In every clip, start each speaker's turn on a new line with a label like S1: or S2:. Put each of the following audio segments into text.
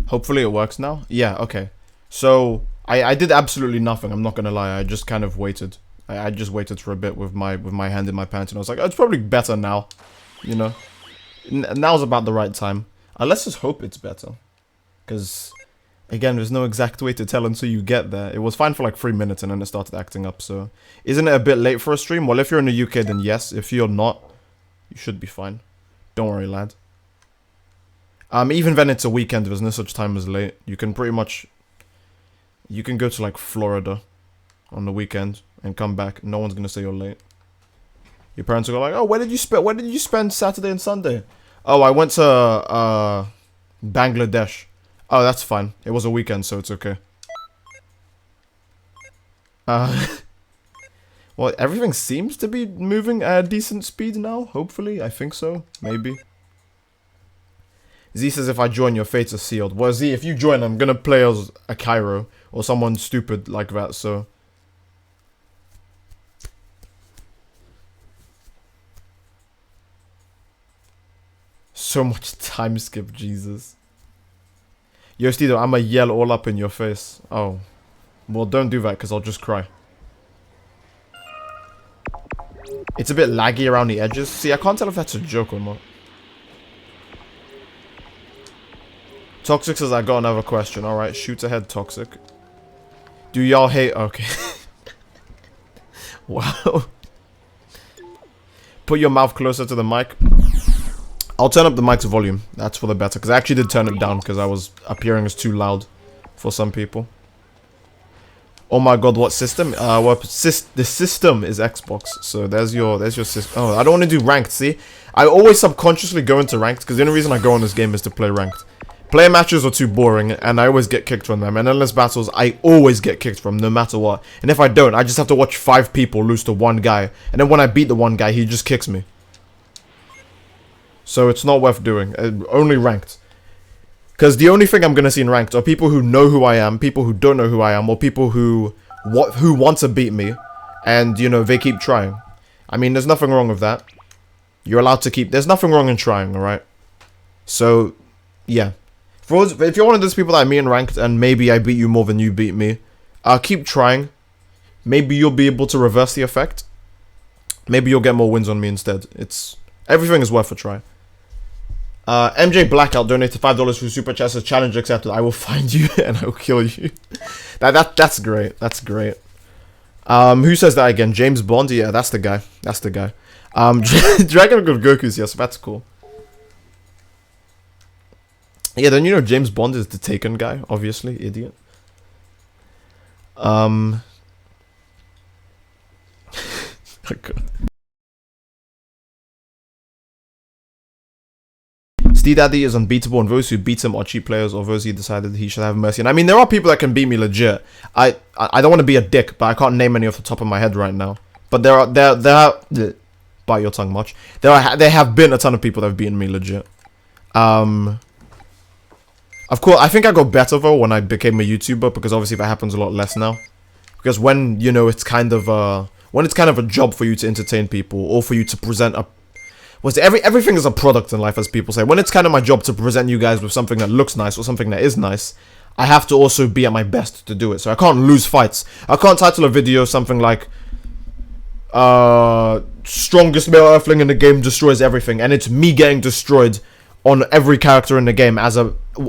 S1: Hopefully it works now. Yeah, okay. So, I did absolutely nothing, I'm not gonna lie. I just kind of waited. I just waited for a bit with my hand in my pants, and I was like, oh, it's probably better now. You know? Now's about the right time. Let's just hope it's better. Because, again, there's no exact way to tell until you get there. It was fine for like 3 minutes, and then it started acting up, so... Isn't it a bit late for a stream? Well, if you're in the UK, then yes. If you're not, you should be fine. Don't worry, lad. Even then it's a weekend, there's no such time as late. You can pretty much... You can go to, like, Florida on the weekend and come back. No one's gonna say you're late. Your parents will go like, oh, where did you spend Saturday and Sunday? Oh, I went to, Bangladesh. Oh, that's fine. It was a weekend, so it's okay. Well, everything seems to be moving at a decent speed now, hopefully. I think so. Maybe. Z says if I join, your fates are sealed. Well, Z, if you join, I'm gonna play as a Cairo or someone stupid like that, so... So much time skip, Jesus. Yo, Steedoj, I'ma yell all up in your face. Oh. Well, don't do that, because I'll just cry. It's a bit laggy around the edges. See, I can't tell if that's a joke or not. Toxic says, I got another question. Alright, shoot ahead, Toxic. Do y'all hate... Okay. Wow. Put your mouth closer to the mic. I'll turn up the mic's volume. That's for the better. Because I actually did turn it down because I was appearing as too loud for some people. Oh my god, what system? The system is Xbox. So there's your system. Oh, I don't want to do ranked, see? I always subconsciously go into ranked because the only reason I go on this game is to play ranked. Player matches are too boring and I always get kicked from them. And endless battles, I always get kicked from no matter what. And if I don't, I just have to watch 5 people lose to one guy. And then when I beat the one guy, he just kicks me. So it's not worth doing. Only ranked. Because the only thing I'm going to see in ranked are people who know who I am, people who don't know who I am, or people who want to beat me. And, you know, they keep trying. I mean, there's nothing wrong with that. You're allowed to keep... There's nothing wrong in trying, alright? So, yeah. If you're one of those people that I meet in ranked, and maybe I beat you more than you beat me, keep trying. Maybe you'll be able to reverse the effect. Maybe you'll get more wins on me instead. Everything is worth a try. MJ Blackout donated $5 for Super Chat, says challenge accepted. I will find you and I will kill you. That's great. That's great. Who says that again? James Bond? Yeah, that's the guy. That's the guy. Dragon of Goku's, yes, that's cool. Yeah, then you know James Bond is the Taken guy, obviously, idiot. Daddy is unbeatable, and those who beat him are cheap players, or those he decided he should have mercy. And I mean, there are people that can beat me legit. I don't want to be a dick, but I can't name any off the top of my head right now. But there are bite your tongue much. There have been a ton of people that have beaten me legit. Of course, I think I got better though when I became a YouTuber, because obviously that happens a lot less now. Because when, you know, it's kind of a job for you to entertain people, or for you to present a... Everything is a product in life, as people say. When it's kind of my job to present you guys with something that looks nice, or something that is nice, I have to also be at my best to do it. So I can't lose fights. I can't title a video something like... strongest male earthling in the game destroys everything, and it's me getting destroyed on every character in the game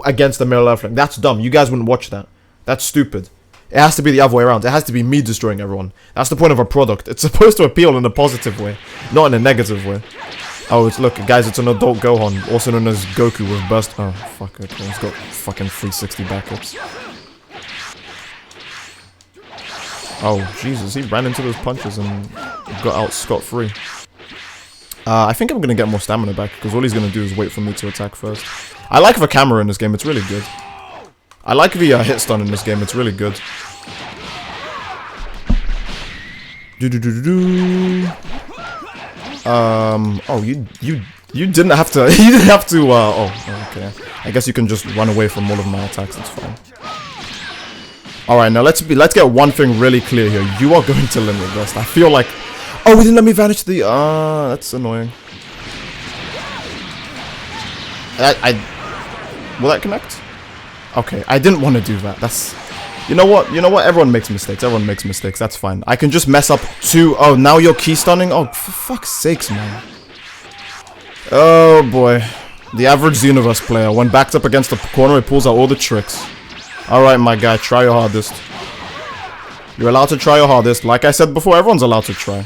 S1: against the male earthling. That's dumb. You guys wouldn't watch that. That's stupid. It has to be the other way around. It has to be me destroying everyone. That's the point of a product. It's supposed to appeal in a positive way, not in a negative way. Oh, look, guys, it's an adult Gohan, also known as Goku with burst. Oh, fuck it. He's got fucking 360 backups. Oh, Jesus, he ran into those punches and got out scot-free. I think I'm gonna get more stamina back, because all he's gonna do is wait for me to attack first. I like the camera in this game, it's really good. I like the hit stun in this game, it's really good. Oh, you didn't have to, oh, okay. I guess you can just run away from all of my attacks, it's fine. Alright, now let's get one thing really clear here. You are going to limit burst. I feel like... Oh, we didn't let me vanish the... that's annoying. Will that connect? Okay, I didn't want to do that. That's... You know what? You know what? Everyone makes mistakes. Everyone makes mistakes. That's fine. I can just mess up too. Oh, now you're key stunning? Oh, for fuck's sakes, man. Oh, boy. The average Xenoverse player, when backed up against the corner, it pulls out all the tricks. Alright, my guy. Try your hardest. You're allowed to try your hardest. Like I said before, everyone's allowed to try.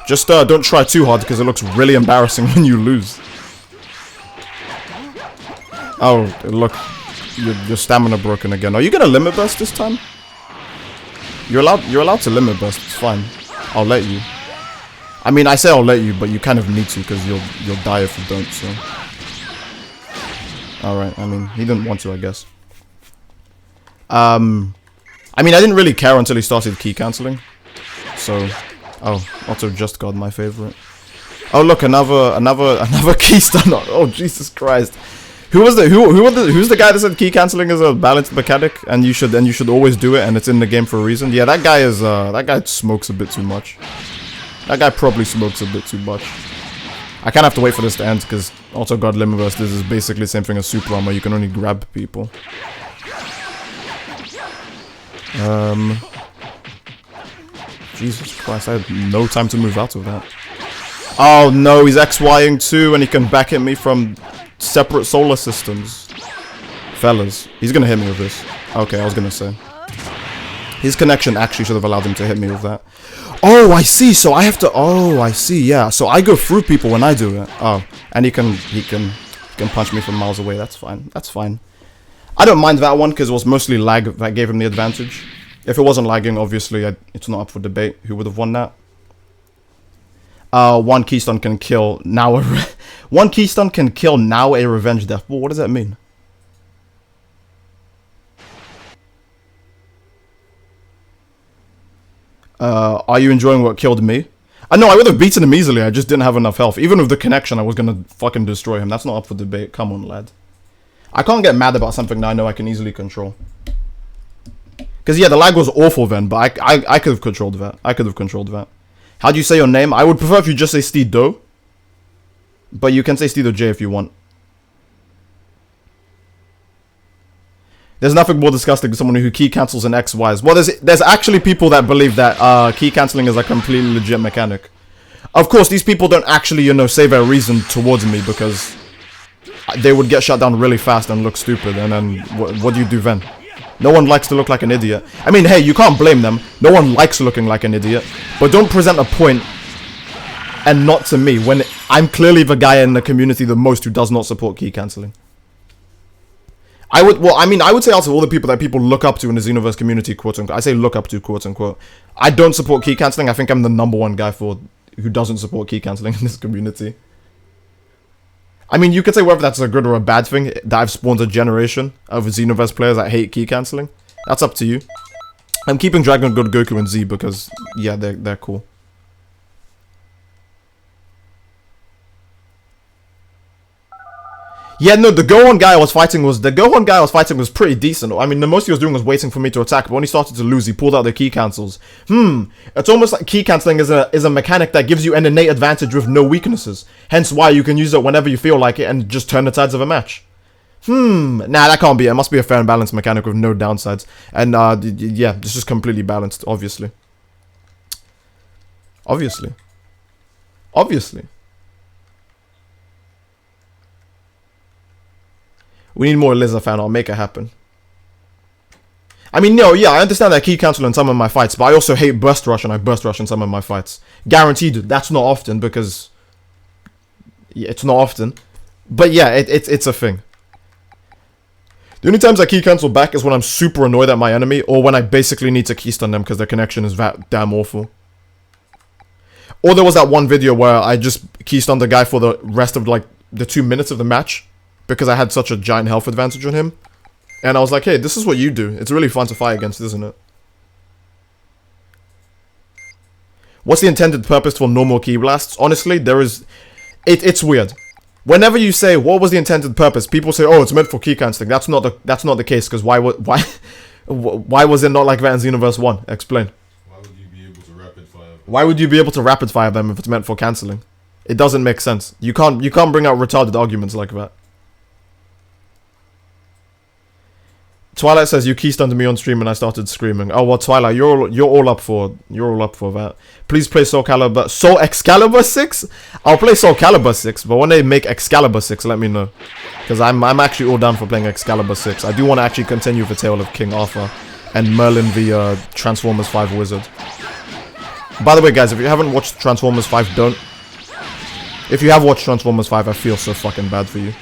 S1: Just don't try too hard because it looks really embarrassing when you lose. Oh, look. Your stamina broken again. Are you gonna limit burst this time? You're allowed to limit burst. It's fine. I'll let you. I mean, I say I'll let you, but you kind of need to because you'll die if you don't. So, all right. I mean, he didn't want to, I guess. I mean, I didn't really care until he started key cancelling. So, oh, also Just God, my favorite. Oh, look, another key stun. Oh, Jesus Christ. Who's the guy that said key cancelling is a balanced mechanic and you should always do it and it's in the game for a reason? Yeah, that guy smokes a bit too much. That guy probably smokes a bit too much. I kind of have to wait for this to end because also God Xenoverse, this is basically the same thing as Super Armor. You can only grab people. Jesus Christ, I had no time to move out of that. Oh no, he's XYing too and he can back hit me from separate solar systems. Fellas, he's gonna hit me with this. Okay, I was gonna say. His connection actually should have allowed him to hit me with that. Oh, I see. So I have to... Oh, I see. Yeah. So I go through people when I do it. Oh, and he can punch me from miles away. That's fine. That's fine. I don't mind that one because it was mostly lag that gave him the advantage. If it wasn't lagging, obviously, it's not up for debate who would have won that. One keystone can kill now. One keystone can kill now a revenge death. Well, what does that mean? Are you enjoying what killed me? No, I would have beaten him easily. I just didn't have enough health. Even with the connection, I was gonna fucking destroy him. That's not up for debate. Come on, lad. I can't get mad about something that I know I can easily control. Because, yeah, the lag was awful then, but I could have controlled that. I could have controlled that. How do you say your name? I would prefer if you just say Steedoj. But you can say Steedoj if you want. There's nothing more disgusting than someone who key cancels in XYs. Well, there's actually people that believe that key cancelling is a completely legit mechanic. Of course, these people don't actually, you know, say their reason towards me because they would get shut down really fast and look stupid. And then what do you do then? No one likes to look like an idiot. I mean, hey, you can't blame them. No one likes looking like an idiot. But don't present a point and not to me when I'm clearly the guy in the community the most who does not support key cancelling. I would say out of all the people that people look up to in the Xenoverse community, quote unquote, I say look up to, quote unquote, I don't support key cancelling. I think I'm the #1 guy who doesn't support key cancelling in this community. I mean, you could say whether that's a good or a bad thing, that I've spawned a generation of Xenoverse players that hate key cancelling. That's up to you. I'm keeping Dragon God, Goku, and Z because, yeah, they're cool. Yeah, no, the Gohan guy I was fighting was pretty decent. I mean, the most he was doing was waiting for me to attack, but when he started to lose, he pulled out the key cancels. It's almost like key cancelling is a mechanic that gives you an innate advantage with no weaknesses. Hence why you can use it whenever you feel like it and just turn the tides of a match. Nah, that can't be it. It must be a fair and balanced mechanic with no downsides. And, yeah, it's just completely balanced, obviously. Obviously. We need more Liza fan. I'll make it happen. I mean, no, yeah, I understand that I key cancel in some of my fights, but I also hate burst rush and I burst rush in some of my fights. Guaranteed, that's not often because... Yeah, it's not often. But yeah, it's a thing. The only times I key cancel back is when I'm super annoyed at my enemy or when I basically need to key stun them because their connection is that damn awful. Or there was that one video where I just key stunned the guy for the rest of like the 2 minutes of the match. Because I had such a giant health advantage on him. And I was like, hey, this is what you do. It's really fun to fight against, isn't it? What's the intended purpose for normal key blasts? Honestly, there is... It's weird. Whenever you say, what was the intended purpose? People say, oh, it's meant for key cancelling. That's not the case, because why was it not like that in Xenoverse 1? Explain.
S2: Why would you be able to rapid fire?
S1: Why would you be able to rapid fire them if it's meant for cancelling? It doesn't make sense. You can't bring out retarded arguments like that. Twilight says you keystunned me on stream and I started screaming. Oh well, Twilight, you're all up for that. Please play Soul Excalibur 6. I'll play Soul Calibur 6, but when they make Excalibur 6, let me know, because I'm actually all down for playing Excalibur 6. I do want to actually continue the tale of King Arthur and Merlin the Transformers 5 wizard. By the way, guys, if you haven't watched Transformers 5, don't. If you have watched Transformers 5, I feel so fucking bad for you.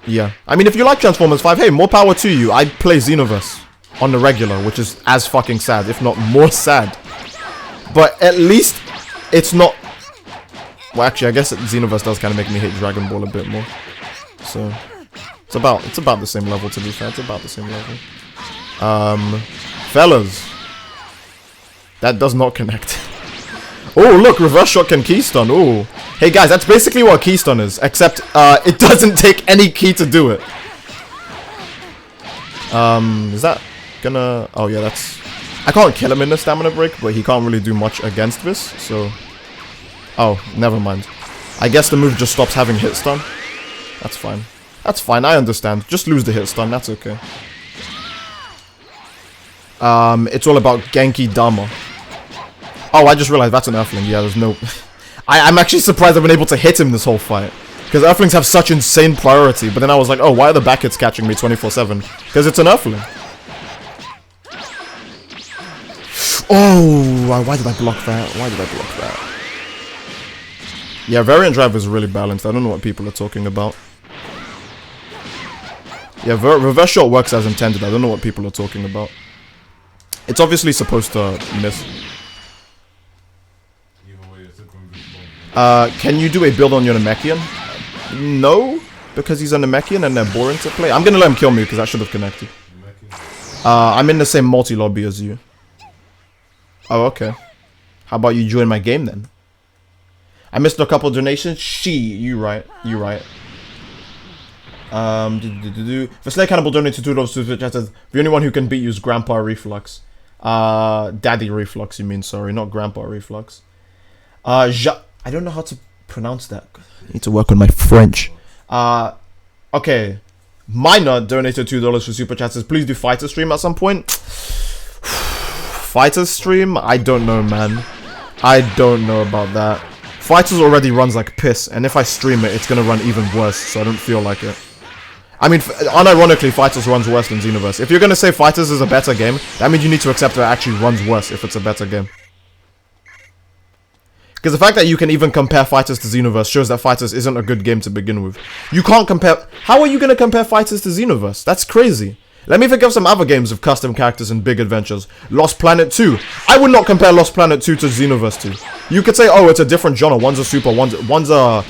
S1: Yeah. I mean, if you like Transformers 5, hey, more power to you. I play Xenoverse on the regular, which is as fucking sad, if not more sad. But at least it's not... Well, actually, I guess Xenoverse does kind of make me hate Dragon Ball a bit more. So, it's about the same level, to be fair. It's about the same level. Fellas. That does not connect. Oh, look, reverse shot can keystun. Oh. Hey, guys, that's basically what a keystun is, except it doesn't take any key to do it. Is that gonna... Oh, yeah, that's... I can't kill him in the stamina break, but he can't really do much against this, so... Oh, never mind. I guess the move just stops having hit stun. That's fine. That's fine, I understand. Just lose the hit stun, that's okay. It's all about Genki Dama. Oh, I just realized that's an Earthling. Yeah, there's no... I'm actually surprised I've been able to hit him this whole fight. Because Earthlings have such insane priority. But then I was like, oh, why are the back hits catching me 24/7? Because it's an Earthling. Oh, why did I block that? Why did I block that? Yeah, Variant Drive is really balanced. I don't know what people are talking about. Yeah, reverse shot works as intended. I don't know what people are talking about. It's obviously supposed to miss. Can you do a build on your Namekian? No, because he's a Namekian and they're boring to play. I'm gonna let him kill me because I should have connected. I'm in the same multi-lobby as you. Oh, okay. How about you join my game then? I missed a couple donations. You right. You right. For Slay Cannibal donated $2 to Twitch. The only one who can beat you is Grandpa Reflux. Daddy Reflux, you mean, sorry, not Grandpa Reflux. I don't know how to pronounce that. I need to work on my French. Okay. Minor donated $2 for Super Chatters. Please do Fighter stream at some point. Fighter stream? I don't know, man. I don't know about that. Fighters already runs like piss, and if I stream it, it's gonna run even worse, so I don't feel like it. I mean, unironically, Fighters runs worse than Xenoverse. If you're gonna say Fighters is a better game, that means you need to accept that it actually runs worse if it's a better game. Because the fact that you can even compare Fighters to Xenoverse shows that Fighters isn't a good game to begin with. You can't compare... How are you going to compare Fighters to Xenoverse? That's crazy. Let me think of some other games with custom characters and big adventures. Lost Planet 2. I would not compare Lost Planet 2 to Xenoverse 2. You could say, oh, it's a different genre. One's a super, one's a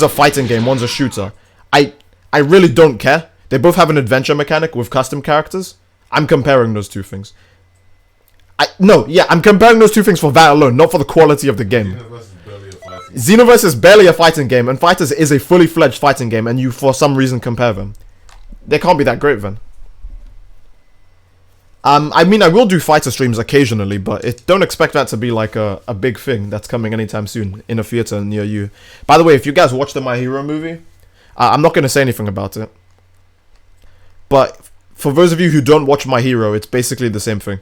S1: fighting game, one's a shooter. I really don't care. They both have an adventure mechanic with custom characters. I'm comparing those two things. I'm comparing those two things for that alone, not for the quality of the game. Xenoverse is barely a fighting game, and Fighters is a fully fledged fighting game, and you for some reason compare them. They can't be that great then. I mean, I will do Fighter streams occasionally, but don't expect that to be like a big thing that's coming anytime soon in a theater near you. By the way, if you guys watch the My Hero movie, I'm not going to say anything about it. But for those of you who don't watch My Hero, it's basically the same thing.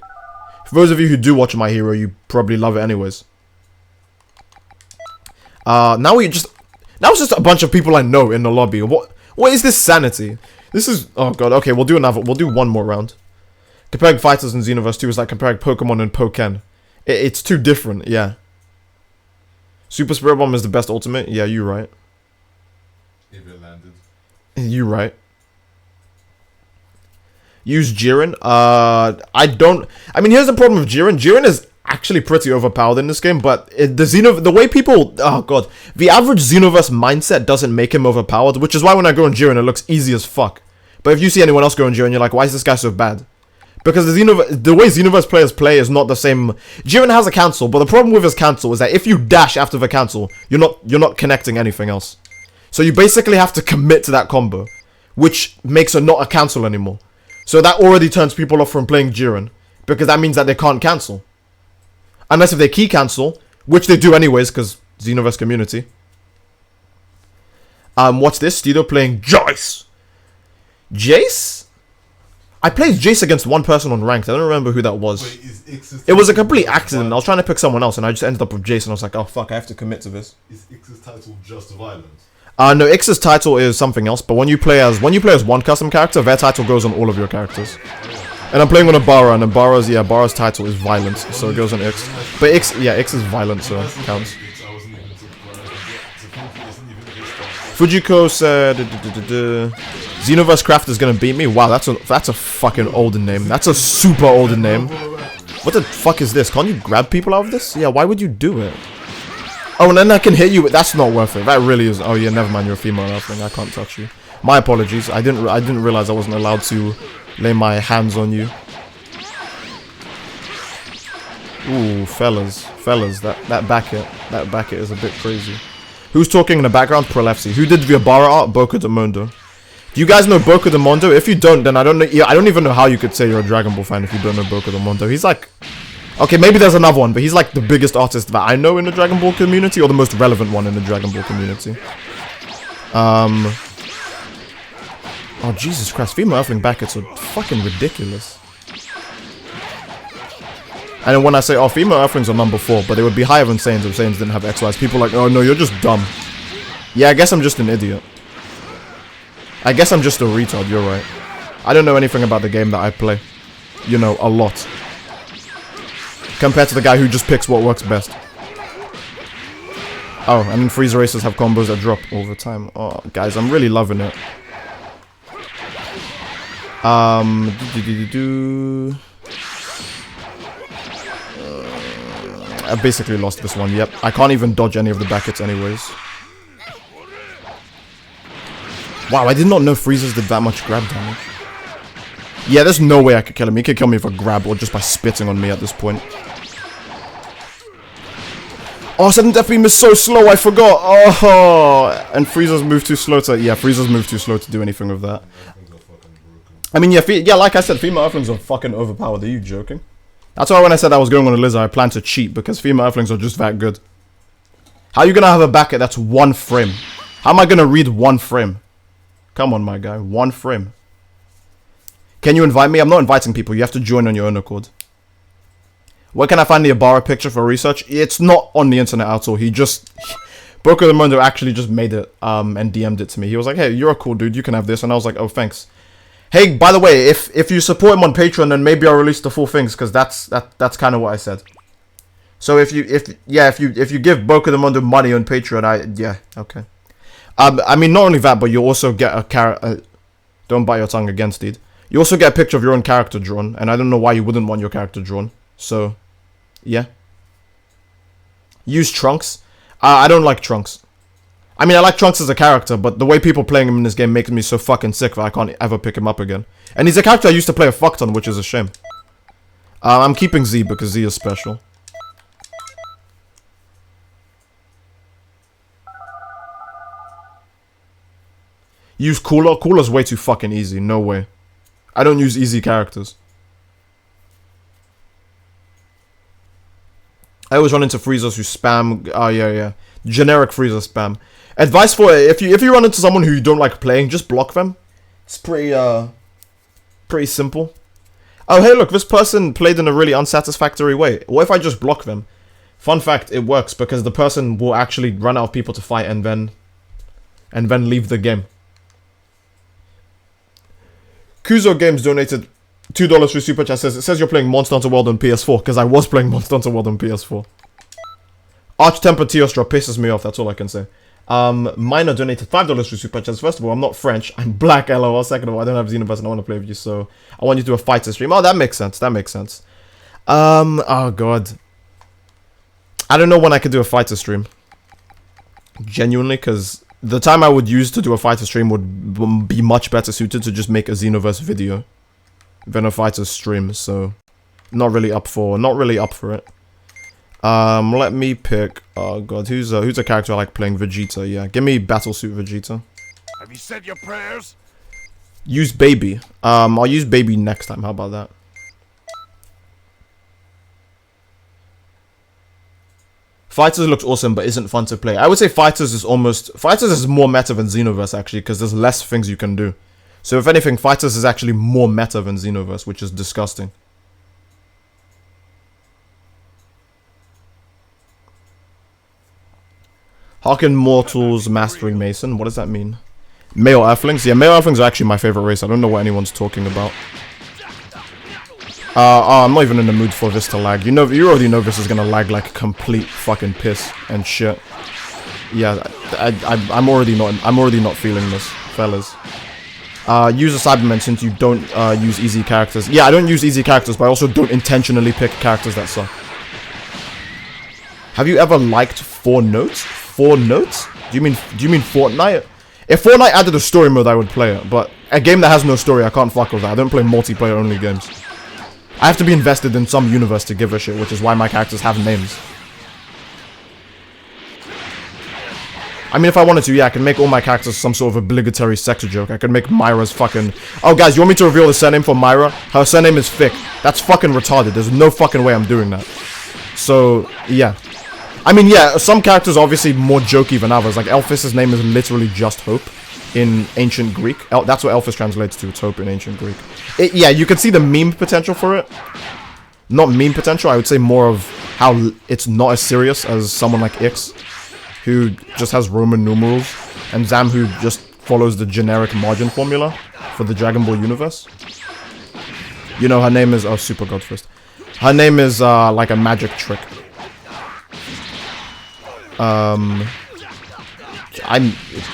S1: For those of you who do watch My Hero, you probably love it anyways. Now it's just a bunch of people I know in the lobby. What is this sanity? This is... Oh god, okay, we'll do one more round. Comparing Fighters and Xenoverse 2 is like comparing Pokemon and Pokken. It's too different, yeah. Super Spirit Bomb is the best ultimate? Yeah, you right.
S2: If it landed.
S1: You right. Use Jiren. I mean, here's the problem with Jiren. Jiren is actually pretty overpowered in this game, but the way people... Oh, God. The average Xenoverse mindset doesn't make him overpowered, which is why when I go on Jiren, it looks easy as fuck. But if you see anyone else go on Jiren, you're like, why is this guy so bad? Because the way Xenoverse players play is not the same. Jiren has a cancel, but the problem with his cancel is that if you dash after the cancel, you're not connecting anything else. So you basically have to commit to that combo, which makes it not a cancel anymore. So that already turns people off from playing Jiren, because that means that they can't cancel. Unless if they key cancel, which they do anyways, because Xenoverse community. What's this? Steedoj playing Joyce. Jace? I played Jace against one person on ranked. I don't remember who that was.
S2: Wait, is X's
S1: It was a complete accident. I was trying to pick someone else and I just ended up with Jace and I was like, oh fuck, I have to commit to this.
S2: Is X's title just violent?
S1: No, X's title is something else, but when you play as one custom character, their title goes on all of your characters. And I'm playing on a Bara, and Bara's title is violent, so it goes on X. But X is violent, so it counts. Fujiko said, Xenoverse Craft is gonna beat me. Wow, that's a fucking olden name. That's a super olden name. What the fuck is this? Can't you grab people out of this? Yeah, why would you do it? Oh, and then I can hit you. That's not worth it. That really is. Oh yeah, never mind. You're a female earthling. I can't touch you. My apologies. I didn't realize I wasn't allowed to lay my hands on you. Ooh, fellas, that back hit is a bit crazy. Who's talking in the background? Prolefsi. Who did the Bara art? Boca de Mondo. Do you guys know Boca de Mondo? If you don't, then I don't know. Yeah, I don't even know how you could say you're a Dragon Ball fan if you don't know Boca de Mondo. He's like, okay, maybe there's another one, but he's like the biggest artist that I know in the Dragon Ball community, or the most relevant one in the Dragon Ball community. Oh Jesus Christ, female earthling backets are fucking ridiculous. And then when I say, oh, female earthlings are number 4, but they would be higher than Saiyans if Saiyans didn't have XYs. People are like, oh no, you're just dumb. Yeah, I guess I'm just an idiot. I guess I'm just a retard, you're right. I don't know anything about the game that I play. You know, a lot. Compared to the guy who just picks what works best. Oh, and then Freeze Racers have combos that drop all the time. Oh, guys, I'm really loving it. I basically lost this one, yep. I can't even dodge any of the back hits anyways. Wow, I did not know freezers did that much grab damage. Yeah, there's no way I could kill him. He could kill me for grab or just by spitting on me at this point. Oh, sudden death beam is so slow, I forgot. Oh, and freezers move too slow to... Yeah, freezers move too slow to do anything with that. I mean, yeah, like I said, female earthlings are fucking overpowered. Are you joking? That's why when I said I was going on a lizard, I planned to cheat, because female earthlings are just that good. How are you gonna have a backer that's 1 frame? How am I gonna read 1 frame? Come on, my guy. 1 frame. Can you invite me? I'm not inviting people. You have to join on your own accord. Where can I find the Ibarra picture for research? It's not on the internet at all. He just... Boca de Mondo actually just made it and DM'd it to me. He was like, hey, you're a cool dude. You can have this. And I was like, oh, thanks. Hey, by the way, if you support him on Patreon, then maybe I'll release the full things, because that's kind of what I said. So if you give Boca de Mondo money on Patreon, yeah, okay. I mean, not only that, but you also get a don't bite your tongue again, Steed. You also get a picture of your own character drawn, and I don't know why you wouldn't want your character drawn. So, yeah. Use Trunks. I don't like Trunks. I mean, I like Trunks as a character, but the way people playing him in this game makes me so fucking sick that I can't ever pick him up again. And he's a character I used to play a fuck ton, which is a shame. I'm keeping Z because Z is special. Use Cooler? Cooler's way too fucking easy, no way. I don't use easy characters. I always run into freezers who spam. Oh, yeah. Generic freezer spam. Advice for if you run into someone who you don't like playing, just block them. It's pretty simple. Oh, hey, look, this person played in a really unsatisfactory way. What if I just block them? Fun fact, it works because the person will actually run out of people to fight and then leave the game. Kuzo Games donated $2 for Super Chat. It says you're playing Monster Hunter World on PS4, because I was playing Monster Hunter World on PS4. Arch-Tempered Teostra pisses me off, that's all I can say. Minor donated $5 for Super Chats. First of all, I'm not French, I'm black, lol. Second of all, I don't have Xenoverse and I want to play with you, so I want you to do a fighter stream. Oh, that makes sense, oh god. I don't know when I could do a fighter stream. Genuinely, because the time I would use to do a fighter stream would be much better suited to just make a Xenoverse video than a fighter stream, so not really up for it. Let me pick. Oh god, who's a character I like playing? Vegeta. Yeah, give me Battlesuit Vegeta.
S3: Have you said your prayers?
S1: Use Baby. I'll use Baby next time. How about that? Fighters looks awesome, but isn't fun to play. I would say Fighters is more meta than Xenoverse actually, because there's less things you can do. So if anything, Fighters is actually more meta than Xenoverse, which is disgusting. Harken Mortals Mastering Mason. What does that mean? Male Earthlings? Yeah, male Earthlings are actually my favorite race. I don't know what anyone's talking about. I'm not even in the mood for this to lag. You already know this is gonna lag like complete fucking piss and shit. Yeah, I'm already not feeling this, fellas. Use a Cyberman since you don't use easy characters. Yeah, I don't use easy characters, but I also don't intentionally pick characters that suck. Have you ever liked 4 Notes? 4 Notes? Do you mean Fortnite? If Fortnite added a story mode, I would play it. But a game that has no story, I can't fuck with that. I don't play multiplayer only games. I have to be invested in some universe to give a shit, which is why my characters have names. I mean, if I wanted to, yeah, I can make all my characters some sort of obligatory sex joke. I could make Myra's fucking... Oh, guys, you want me to reveal the surname for Myra? Her surname is Fick. That's fucking retarded. There's no fucking way I'm doing that. So, yeah. I mean, yeah, some characters are obviously more jokey than others. Like, Elphys' name is literally just Hope in Ancient Greek. That's what Elphys translates to. It's Hope in Ancient Greek. Yeah, you can see the meme potential for it. Not meme potential, I would say more of how it's not as serious as someone like Ix, who just has Roman numerals, and Zam, who just follows the generic margin formula for the Dragon Ball universe. You know, her name is... Oh, Super God first. Her name is, like a magic trick. I'm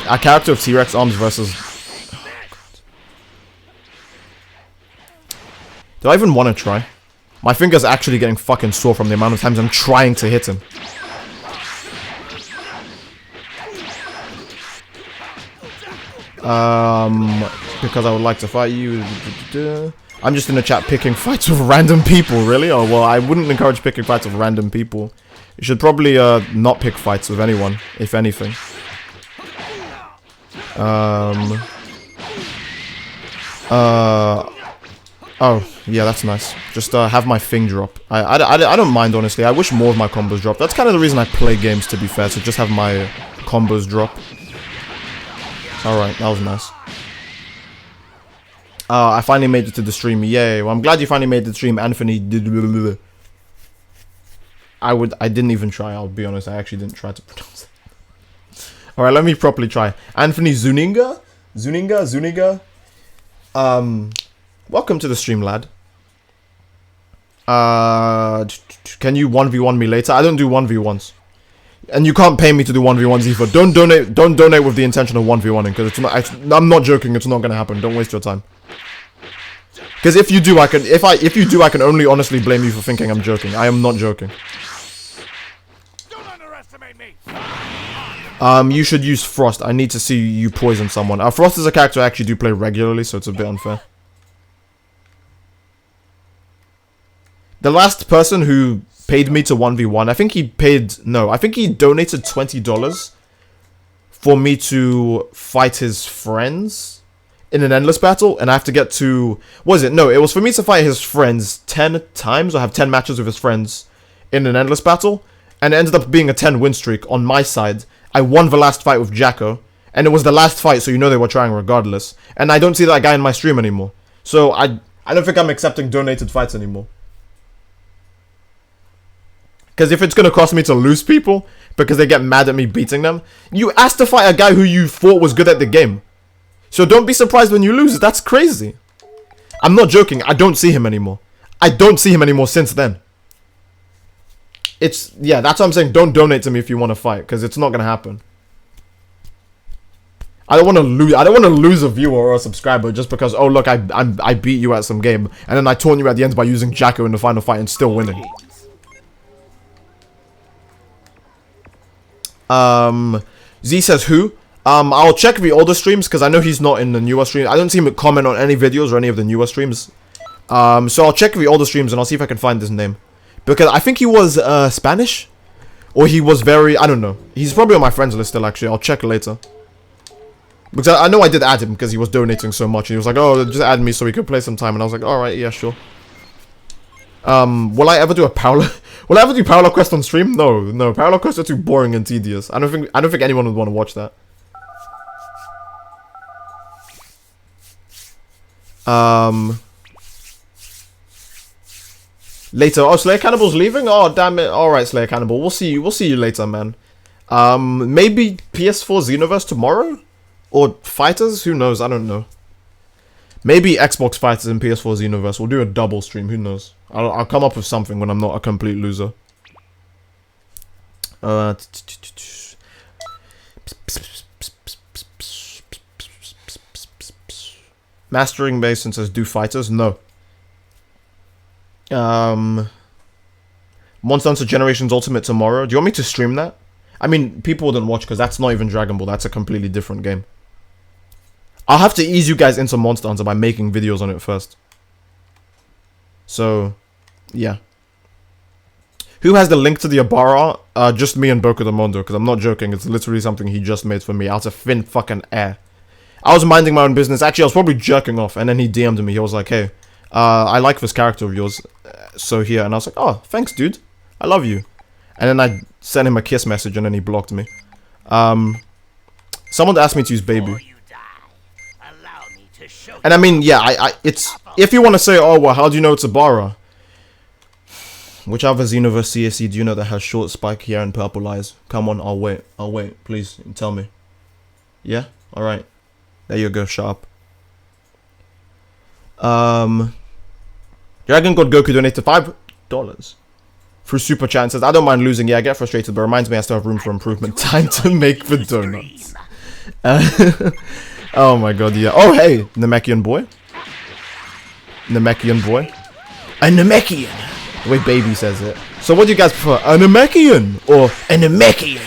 S1: a character of T-Rex arms versus... Oh, do I even want to try? My finger's actually getting fucking sore from the amount of times I'm trying to hit him. Because I would like to fight you. I'm just in the chat picking fights with random people, really? Oh, well, I wouldn't encourage picking fights with random people. You should probably not pick fights with anyone, if anything. Oh, yeah, that's nice. Just have my thing drop. I don't mind, honestly. I wish more of my combos drop. That's kind of the reason I play games, to be fair, to just have my combos drop. Alright, that was nice. I finally made it to the stream. Yay. Well, I'm glad you finally made the stream, Anthony. I didn't even try, I'll be honest. I actually didn't try to pronounce it. Alright, let me properly try. Anthony Zuniga? Zuniga? Welcome to the stream, lad. Can you 1v1 me later? I don't do 1v1s. And you can't pay me to do 1v1s either. Don't donate with the intention of 1v1ing, because it's not... I'm not joking, it's not gonna happen. Don't waste your time. Because if you do, I can only honestly blame you for thinking I'm joking. I am not joking.
S3: Don't underestimate me.
S1: You should use Frost. I need to see you poison someone. Frost is a character I actually do play regularly, so it's a bit unfair. The last person who paid me to 1v1, I think he paid... No, I think he donated $20 for me to fight his friends in an endless battle, and I have to get to... What was it? No, it was for me to fight his friends 10 times, or have 10 matches with his friends in an endless battle, and it ended up being a 10 win streak on my side. I won the last fight with Jacko, and it was the last fight, so you know they were trying regardless. And I don't see that guy in my stream anymore. So I don't think I'm accepting donated fights anymore. Because if it's going to cost me to lose people because they get mad at me beating them, you asked to fight a guy who you thought was good at the game. So don't be surprised when you lose. That's crazy. I'm not joking. I don't see him anymore. I don't see him anymore since then. It's... Yeah, that's what I'm saying. Don't donate to me if you want to fight, because it's not going to happen. I don't want to lose. I don't want to lose a viewer or a subscriber just because, oh look, I beat you at some game, and then I taunt you at the end by using Jacko in the final fight and still winning. Z says who? I'll check the older streams because I know he's not in the newer streams. I don't see him comment on any videos or any of the newer streams. So I'll check the older streams and I'll see if I can find his name. Because I think he was Spanish, or he was very... I don't know. He's probably on my friends list still, actually. I'll check later. Because I know I did add him because he was donating so much. And he was like, oh, just add me so we could play some time. And I was like, alright, yeah, sure. Will I ever do a Paolo... Will I ever do Paolo Quest on stream? No. Paolo Quest are too boring and tedious. I don't think anyone would want to watch that. Later. Oh, Slayer Cannibal's leaving? Oh, damn it. Alright, Slayer Cannibal. We'll see you. We'll see you later, man. Maybe PS4 Xenoverse tomorrow? Or Fighters? Who knows? I don't know. Maybe Xbox Fighters and PS4 Xenoverse. We'll do a double stream. Who knows? I'll come up with something when I'm not a complete loser. Mastering Mason says, do Fighters? No. Monster Hunter Generations Ultimate tomorrow. Do you want me to stream that? I mean, people wouldn't watch because that's not even Dragon Ball. That's a completely different game. I'll have to ease you guys into Monster Hunter by making videos on it first. So, yeah. Who has the link to the Abara? Just me and Boku the Mondo, because I'm not joking. It's literally something he just made for me out of thin fucking air. I was minding my own business. Actually, I was probably jerking off, and then he DM'd me. He was like, hey, I like this character of yours, so here. And I was like, oh, thanks, dude. I love you. And then I sent him a kiss message, and then he blocked me. Someone asked me to use baby. And I mean, yeah, it's, if you want to say, oh, well, how do you know it's Abara? Which other Xenoverse CSE do you know that has short spike hair and purple eyes? Come on, I'll wait, please, tell me. Yeah? Alright. There you go, shut up. Dragon God Goku donated $5 through Super Chat and says, I don't mind losing, yeah, I get frustrated, but reminds me I still have room for improvement. Time to make the donuts. Oh my god, yeah. Oh, hey, Namekian boy. Namekian boy. A Namekian. The way baby says it. So what do you guys prefer? A Namekian or a Namekian?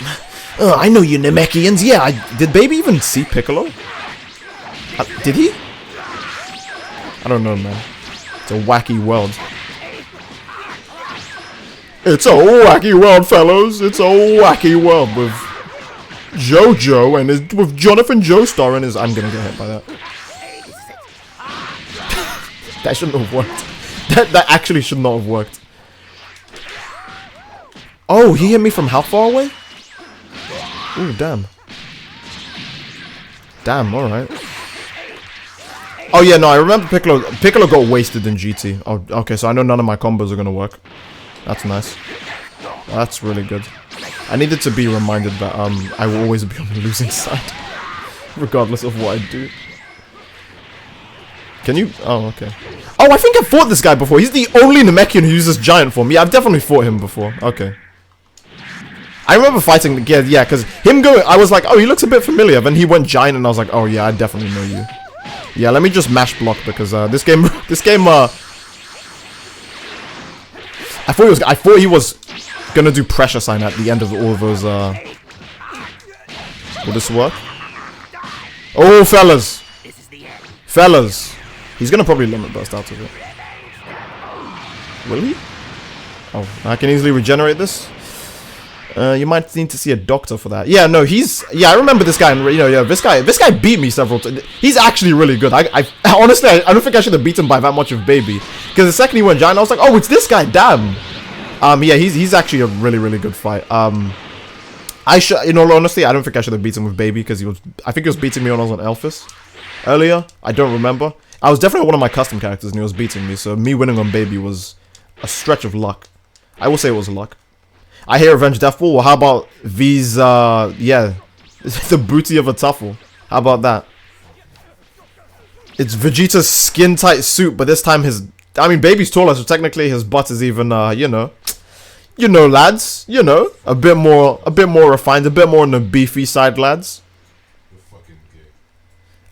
S1: Oh, I know you Namekians. Yeah, did baby even see Piccolo? Did he? I don't know, man. It's a wacky world. It's a wacky world, fellows. It's a wacky world with JoJo and with Jonathan Joestar and his. I'm gonna get hit by that. That shouldn't have worked. That actually should not have worked. Oh, he hit me from how far away? Ooh, damn. Damn, alright. Oh yeah, no, I remember Piccolo got wasted in GT. Oh, okay, so I know none of my combos are gonna work. That's nice. That's really good. I needed to be reminded that I will always be on the losing side. Regardless of what I do. Can you? Oh, okay. Oh, I think I fought this guy before. He's the only Namekian who uses giant form. Yeah, I've definitely fought him before. Okay. I remember fighting, yeah, because him going, I was like, oh, he looks a bit familiar. Then he went giant and I was like, oh yeah, I definitely know you. Yeah, let me just mash block because this game, I thought he was gonna do pressure sign at the end of all of those, will this work? Oh, fellas. Fellas. He's gonna probably limit burst out of it. Will he? Oh, I can easily regenerate this. You might need to see a doctor for that. Yeah, no, yeah, I remember this guy, and you know, yeah, this guy beat me several times. He's actually really good. I honestly, I don't think I should have beaten by that much of baby. Because the second he went giant, I was like, oh, it's this guy, damn. Yeah, he's actually a really, really good fight. In all honesty, I don't think I should have beaten with baby, because I think he was beating me when I was on Elphys earlier. I don't remember. I was definitely one of my custom characters, and he was beating me, so me winning on baby was a stretch of luck. I will say it was luck. I hear Revenge Deathfall. Well, how about these, yeah, the booty of a Tuffle. How about that? It's Vegeta's skin-tight suit, but this time baby's taller, so technically his butt is even, you know, lads, you know, a bit more refined, a bit more on the beefy side, lads.
S2: You're fucking gay.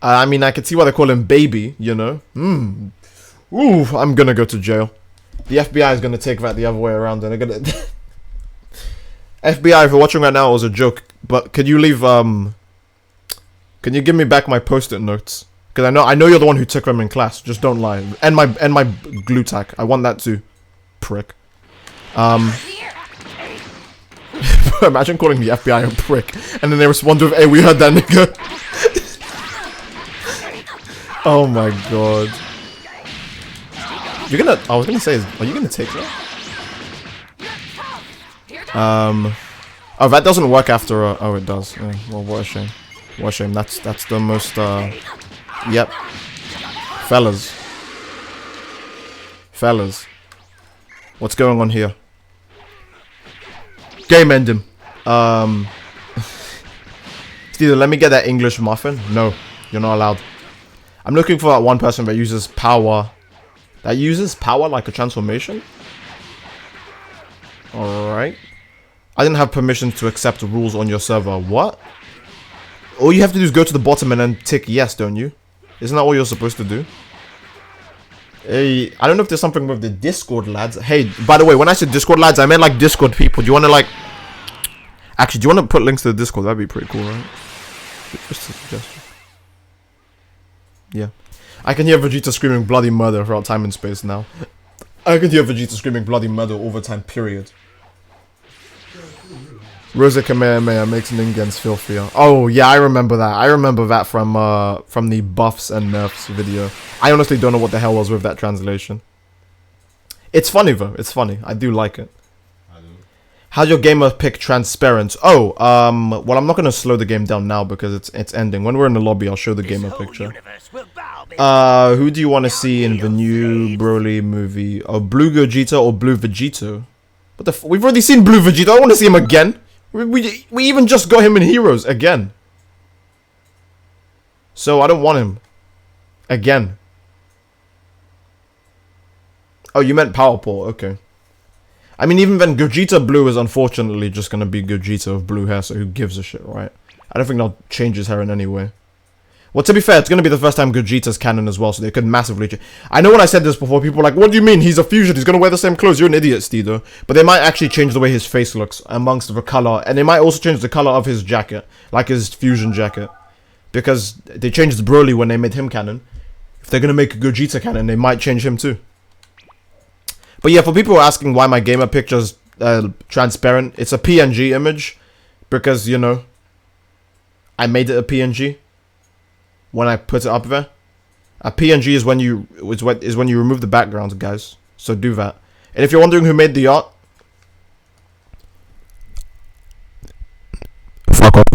S1: I mean, I can see why they call him baby, you know. Ooh, I'm gonna go to jail. The FBI is gonna take that the other way around, and they're gonna. FBI, if you're watching right now, it was a joke. But could you leave? Can you give me back my post-it notes? Because I know you're the one who took them in class. Just don't lie. And my glue tack. I want that too. Prick. Imagine calling the FBI a prick, and then they respond with, "Hey, we heard that nigga." Oh my god. I was gonna say, are you gonna take that? Oh, that doesn't work after, oh, it does. Well, what a shame. What a shame. That's the most, yep. Fellas. fellas. What's going on here? Game ending. Steedoj, let me get that English muffin. No, you're not allowed. I'm looking for that one person that uses power. That uses power like a transformation? Alright. I didn't have permission to accept rules on your server. What? All you have to do is go to the bottom and then tick yes, don't you? Isn't that all you're supposed to do? Hey, I don't know if there's something with the Discord lads. Hey, by the way, when I said Discord lads, I meant like Discord people. Do you want to like... Actually, do you want to put links to the Discord? That'd be pretty cool, right? Just a suggestion. Yeah. I can hear Vegeta screaming bloody murder throughout time and space now. I can hear Vegeta screaming bloody murder over time, period. Rosa Kamehameha makes Ningens filthier. Oh, yeah, I remember that. I remember that from the Buffs and Nerfs video. I honestly don't know what the hell was with that translation. It's funny, though. It's funny. I do like it. How's your gamer pick transparent? Oh, well, I'm not going to slow the game down now because it's ending. When we're in the lobby, I'll show the gamer picture. Who do you want to see in the new Broly movie? Oh, Blue Gogeta or Blue Vegito? What the we've already seen Blue Vegeta. I want to see him again. We even just got him in Heroes again. So I don't want him again. Oh, you meant Power Pole. Okay. I mean, even then, Gogeta Blue is unfortunately just going to be Gogeta of blue hair, so who gives a shit, right? I don't think they'll change his hair in any way. Well, to be fair, it's going to be the first time Gogeta's canon as well, so they could massively change. I know when I said this before, people were like, what do you mean? He's a fusion. He's going to wear the same clothes. You're an idiot, Steedoj. But they might actually change the way his face looks amongst the color, and they might also change the color of his jacket, like his fusion jacket. Because they changed Broly when they made him canon. If they're going to make Gogeta canon, they might change him too. But yeah, for people who are asking why my gamer picture's transparent, it's a PNG image because, you know, I made it a PNG when I put it up there. A PNG is when you remove the background, guys. So do that. And if you're wondering who made the art, fuck off.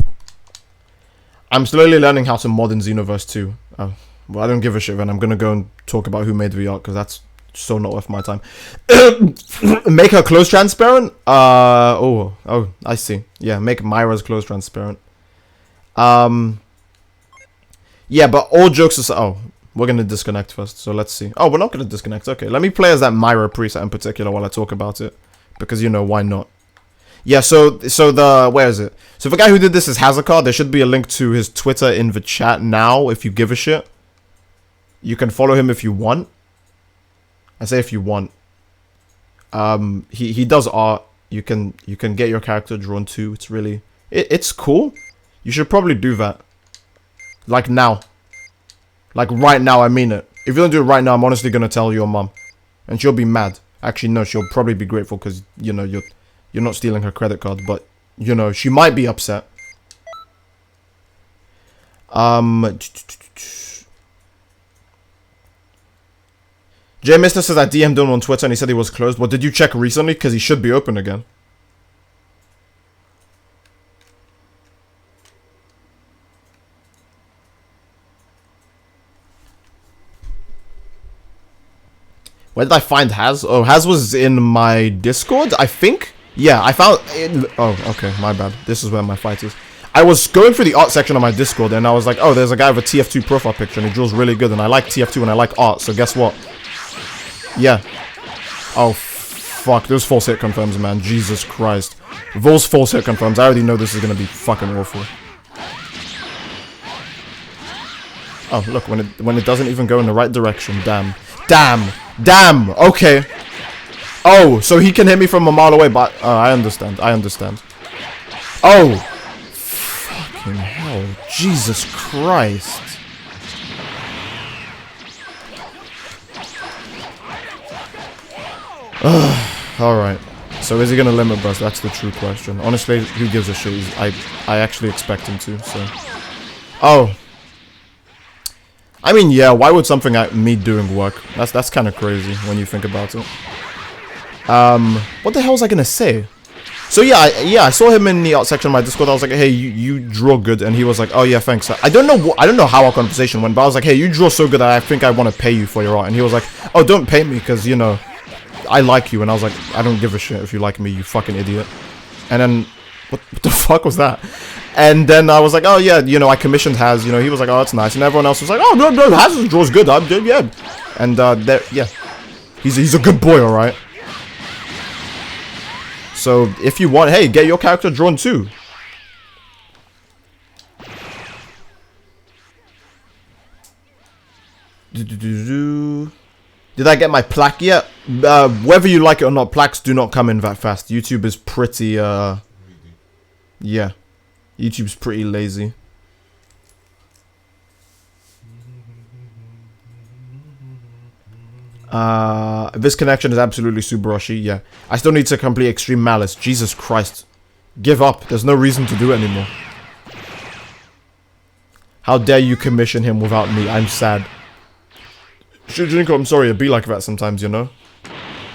S1: I'm slowly learning how to mod in Xenoverse 2. Well, I don't give a shit, then I'm gonna go and talk about who made the art because that's so not worth my time. Make her clothes transparent? Oh, I see. Yeah, make Myra's clothes transparent. Yeah, but all jokes aside, oh, we're gonna disconnect first, so let's see. Oh, we're not gonna disconnect. Okay, let me play as that Myra preset in particular while I talk about it, because you know why not. Yeah, so the where is it? So the guy who did this is Hazakar. There should be a link to his Twitter in the chat now if you give a shit. You can follow him if you want. I say if you want. He does art. You can get your character drawn too. It's really it's cool. You should probably do that. Like now. Like right now, I mean it. If you don't do it right now, I'm honestly gonna tell your mom. And she'll be mad. Actually, no, she'll probably be grateful because, you know, you're not stealing her credit card, but you know, she might be upset. J Mister says I DM'd him on Twitter and he said he was closed. Well, did you check recently? Because he should be open again. Where did I find Haz? Oh, Haz was in my Discord, I think. Yeah, I found it. Oh, okay, my bad. This is where my fight is. I was going through the art section of my Discord and I was like, oh, there's a guy with a TF2 profile picture and he draws really good and I like TF2 and I like art, so guess what? Yeah. Oh, fuck. Those false hit confirms, man. Jesus Christ. Those false hit confirms. I already know this is going to be fucking awful. Oh, look. When it doesn't even go in the right direction. Damn. Damn. Damn. Okay. Oh, so he can hit me from a mile away, but... I understand. I understand. Oh. Fucking hell. Jesus Christ. Alright. So is he gonna limit burst? That's the true question. Honestly, who gives a shit? I actually expect him to, so. Oh. I mean, yeah, why would something like me doing work? That's kind of crazy when you think about it. What the hell was I gonna say? So yeah, I saw him in the art section of my Discord. I was like, hey, you draw good, and he was like, oh yeah, thanks. I don't know how our conversation went, but I was like, hey, you draw so good that I think I want to pay you for your art. And he was like, oh, don't pay me, because you know, I like you. And I was like, I don't give a shit if you like me, you fucking idiot. And then, what the fuck was that? And then I was like, oh yeah, you know, I commissioned Haz. You know, he was like, oh, that's nice. And everyone else was like, oh, no, Haz's draw's good. Yeah. And, yeah. He's a good boy, alright? So, if you want, hey, get your character drawn too. Did I get my plaque yet? Whether you like it or not, plaques do not come in that fast. YouTube is pretty, yeah. YouTube's pretty lazy. This connection is absolutely Subarashi, yeah. I still need to complete Extreme Malice. Jesus Christ. Give up. There's no reason to do it anymore. How dare you commission him without me? I'm sad. Shujinko, I'm sorry, it'd be like that sometimes, you know?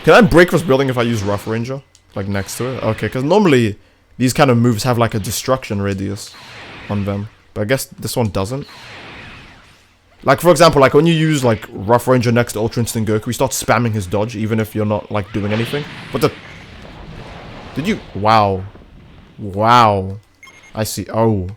S1: Can I break this building if I use Rough Ranger? Like next to it? Okay, because normally these kind of moves have like a destruction radius on them. But I guess this one doesn't. Like, for example, like when you use like Rough Ranger next to Ultra Instinct Goku, he starts spamming his dodge even if you're not like doing anything. What the... Did you... Wow. Wow. I see. Oh.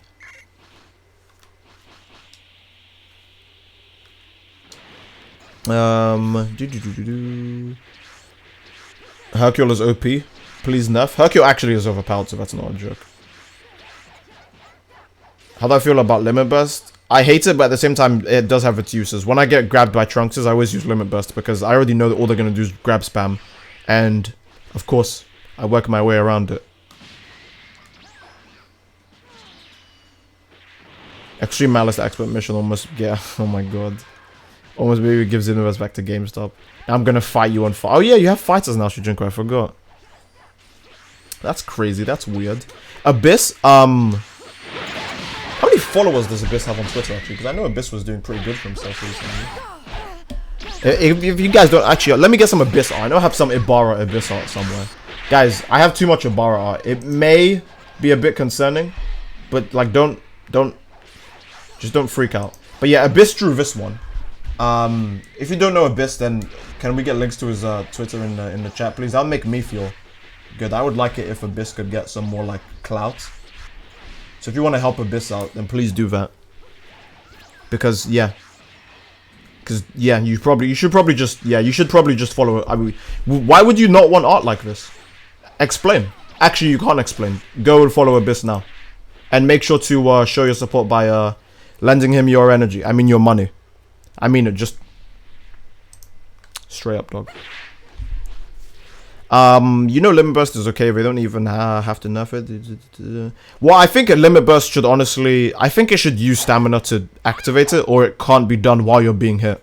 S1: Hercule is OP. Please nerf. Hercule actually is overpowered, so that's not a joke. How do I feel about Limit Burst? I hate it, but at the same time, it does have its uses. When I get grabbed by Trunks, I always use Limit Burst because I already know that all they're going to do is grab spam. And, of course, I work my way around it. Extreme Malice Expert Mission almost... Yeah, oh my god. Almost maybe gives Xenoverse back to GameStop. Now I'm gonna fight you on Oh yeah, you have fighters now, Shujinko, I forgot. That's crazy, that's weird. Abyss, how many followers does Abyss have on Twitter actually? Because I know Abyss was doing pretty good for himself recently. If you guys don't actually, let me get some Abyss art. I know I have some Ibarra Abyss art somewhere. Guys, I have too much Ibarra art. It may be a bit concerning, but like just don't freak out. But yeah, Abyss drew this one. If you don't know Abyss, then can we get links to his Twitter in the chat, please? That'll make me feel good. I would like it if Abyss could get some more like clout. So if you want to help Abyss out, then please do that. Because yeah, you should probably just follow it. I mean, why would you not want art like this? Explain. Actually, you can't explain. Go and follow Abyss now, and make sure to show your support by lending him your energy. I mean your money. I mean it, just straight up, dog. You know Limit Burst is okay. They don't even have to nerf it. Well, I think a Limit Burst should honestly... I think it should use stamina to activate it, or it can't be done while you're being hit.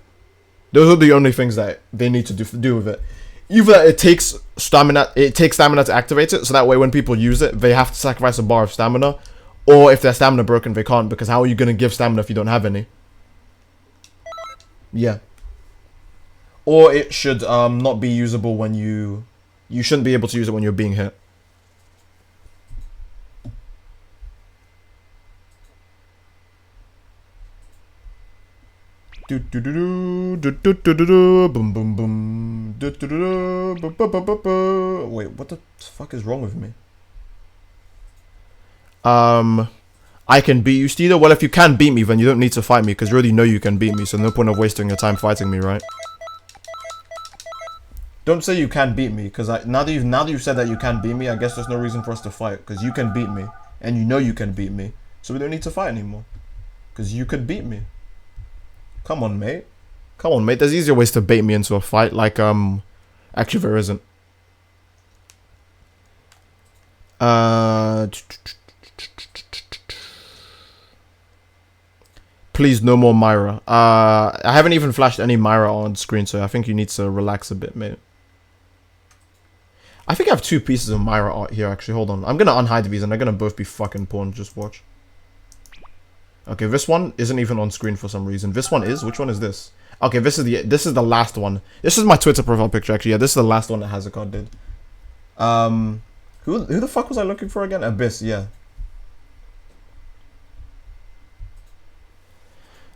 S1: Those are the only things that they need to do with it. Either it takes stamina to activate it, so that way when people use it, they have to sacrifice a bar of stamina. Or if their stamina broken, they can't, because how are you going to give stamina if you don't have any? Yeah. Or it should not be usable when you shouldn't be able to use it when you're being hit. Wait, what the fuck is wrong with me? I can beat you, Steedoj. Well, if you can beat me, then you don't need to fight me, because you already know you can beat me, so no point of wasting your time fighting me, right? Don't say you can beat me, because now that you've said that you can beat me, I guess there's no reason for us to fight, because you can beat me, and you know you can beat me, so we don't need to fight anymore, because you could beat me. Come on, mate. Come on, mate. There's easier ways to bait me into a fight, like, actually there isn't. Please, no more Myra. I haven't even flashed any Myra on screen, so I think you need to relax a bit, mate. I think I have 2 pieces of Myra art here, actually. Hold on. I'm gonna unhide these, and they're gonna both be fucking porn. Just watch. Okay, this one isn't even on screen for some reason. This one is? Which one is this? Okay, this is the last one. This is my Twitter profile picture, actually. Yeah, this is the last one that Hazard did. Who the fuck was I looking for again? Abyss, yeah.